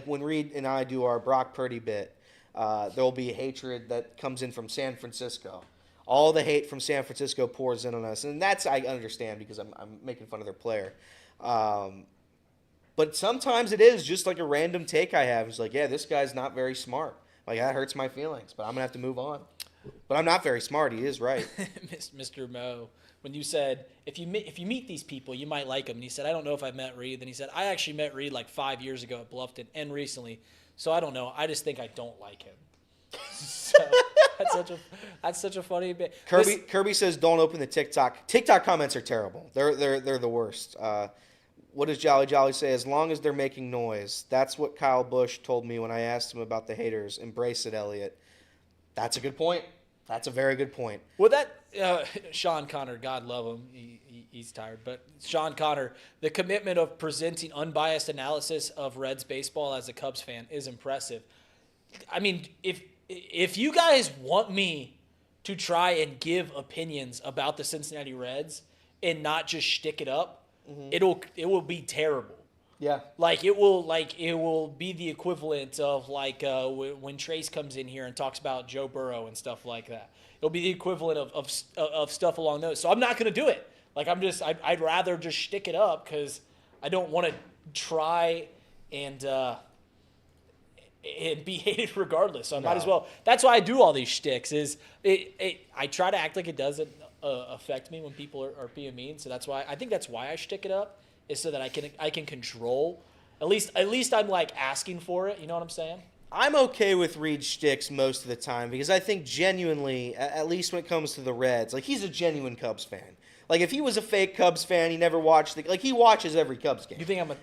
when Reed and I do our Brock Purdy bit, there'll be hatred that comes in from San Francisco. All the hate from San Francisco pours in on us, and that's I understand because I'm making fun of their player. But sometimes it is just like a random take I have. It's like, yeah, this guy's not very smart. Like that hurts my feelings, but I'm gonna have to move on. But I'm not very smart. He is right. Mr. Mo. When you said, if you meet these people, you might like them. And he said, I don't know if I've met Reed. Then he said, I actually met Reed like 5 years ago at Bluffton and recently. So I don't know. I just think I don't like him. So that's such a funny bit. Kirby says, don't open the TikTok. TikTok comments are terrible. They're the worst. What does Jolly Jolly say? As long as they're making noise. That's what Kyle Busch told me when I asked him about the haters. Embrace it, Elliot. That's a good point. That's a very good point. Well, Sean Connor, God love him, he's tired. But Sean Connor, the commitment of presenting unbiased analysis of Reds baseball as a Cubs fan is impressive. I mean, if you guys want me to try and give opinions about the Cincinnati Reds and not just shtick it up, it will be terrible. Yeah. It will be the equivalent of when Trace comes in here and talks about Joe Burrow and stuff like that. It'll be the equivalent of stuff along those. So I'm not going to do it. I'd rather just shtick it up because I don't want to try and be hated regardless. So I might as well. That's why I do all these shticks. I try to act like it doesn't affect me when people are being mean. So I think that's why I shtick it up. Is so that I can control. At least I'm like asking for it. You know what I'm saying? I'm okay with Reed shticks most of the time because I think genuinely, at least when it comes to the Reds, like he's a genuine Cubs fan. Like if he was a fake Cubs fan, he never watched he watches every Cubs game. You think I'm a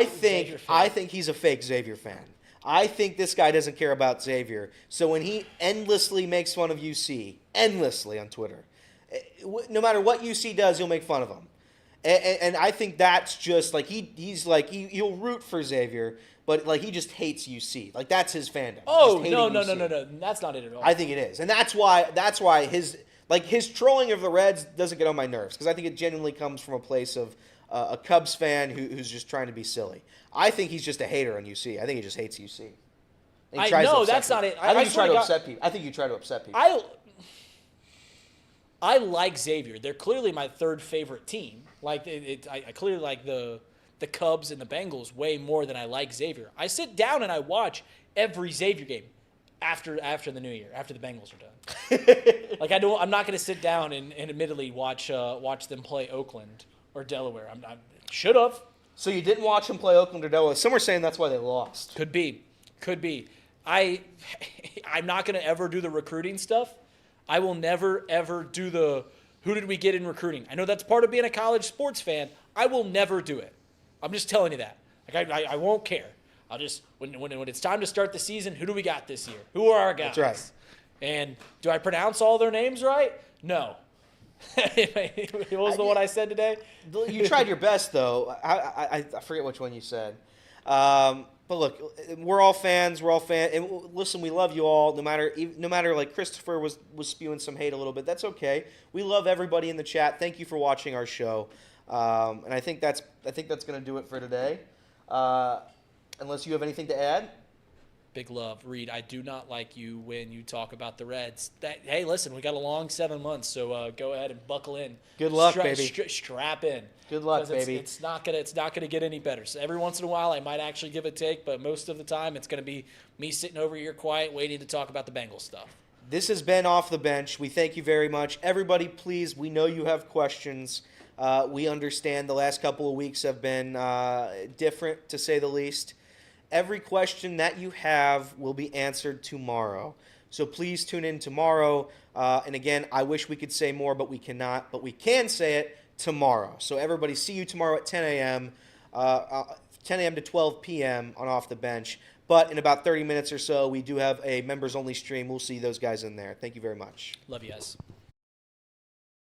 fake Xavier fan? I think he's a fake Xavier fan. I think this guy doesn't care about Xavier. So when he endlessly makes fun of UC, endlessly on Twitter, no matter what UC does, he'll make fun of him. And I think that's just he'll root for Xavier, but he just hates UC. Like that's his fandom. Oh no, that's not it at all. I think it is, and that's why his trolling of the Reds doesn't get on my nerves because I think it genuinely comes from a place of a Cubs fan who's just trying to be silly. I think he's just a hater on UC. I think he just hates UC. That's not it. I think you try to upset people. I think you try to upset people. I like Xavier. They're clearly my third favorite team. I clearly like the Cubs and the Bengals way more than I like Xavier. I sit down and I watch every Xavier game after the new year, after the Bengals are done. I'm not going to sit down and admittedly watch them play Oakland or Delaware. I should have. So you didn't watch them play Oakland or Delaware. Some are saying that's why they lost. Could be. I'm not going to ever do the recruiting stuff. I will never, ever do the who did we get in recruiting. I know that's part of being a college sports fan. I will never do it. I'm just telling you that. I won't care. I'll just, when it's time to start the season, who do we got this year? Who are our guys? That's right. And do I pronounce all their names right? No. What was the one I said today? You tried your best, though. I forget which one you said. But look, we're all fans. And listen, we love you all. No matter like Christopher was spewing some hate a little bit. That's okay. We love everybody in the chat. Thank you for watching our show. And I think that's going to do it for today. Unless you have anything to add. Big love, Reed. I do not like you when you talk about the Reds. Hey, listen, we got a long 7 months, so go ahead and buckle in. Good luck, baby. Strap in. Good luck, baby. It's not gonna get any better. So every once in a while, I might actually give a take, but most of the time, it's gonna be me sitting over here quiet, waiting to talk about the Bengals stuff. This has been Off the Bench. We thank you very much, everybody. Please, we know you have questions. We understand the last couple of weeks have been different, to say the least. every question that you have will be answered tomorrow. So please tune in tomorrow. And again, I wish we could say more, but we cannot. But we can say it tomorrow. So everybody, see you tomorrow at 10 a.m. 10 a.m. to 12 p.m. on Off the Bench. But in about 30 minutes or so, we do have a members-only stream. We'll see those guys in there. Thank you very much. Love you guys.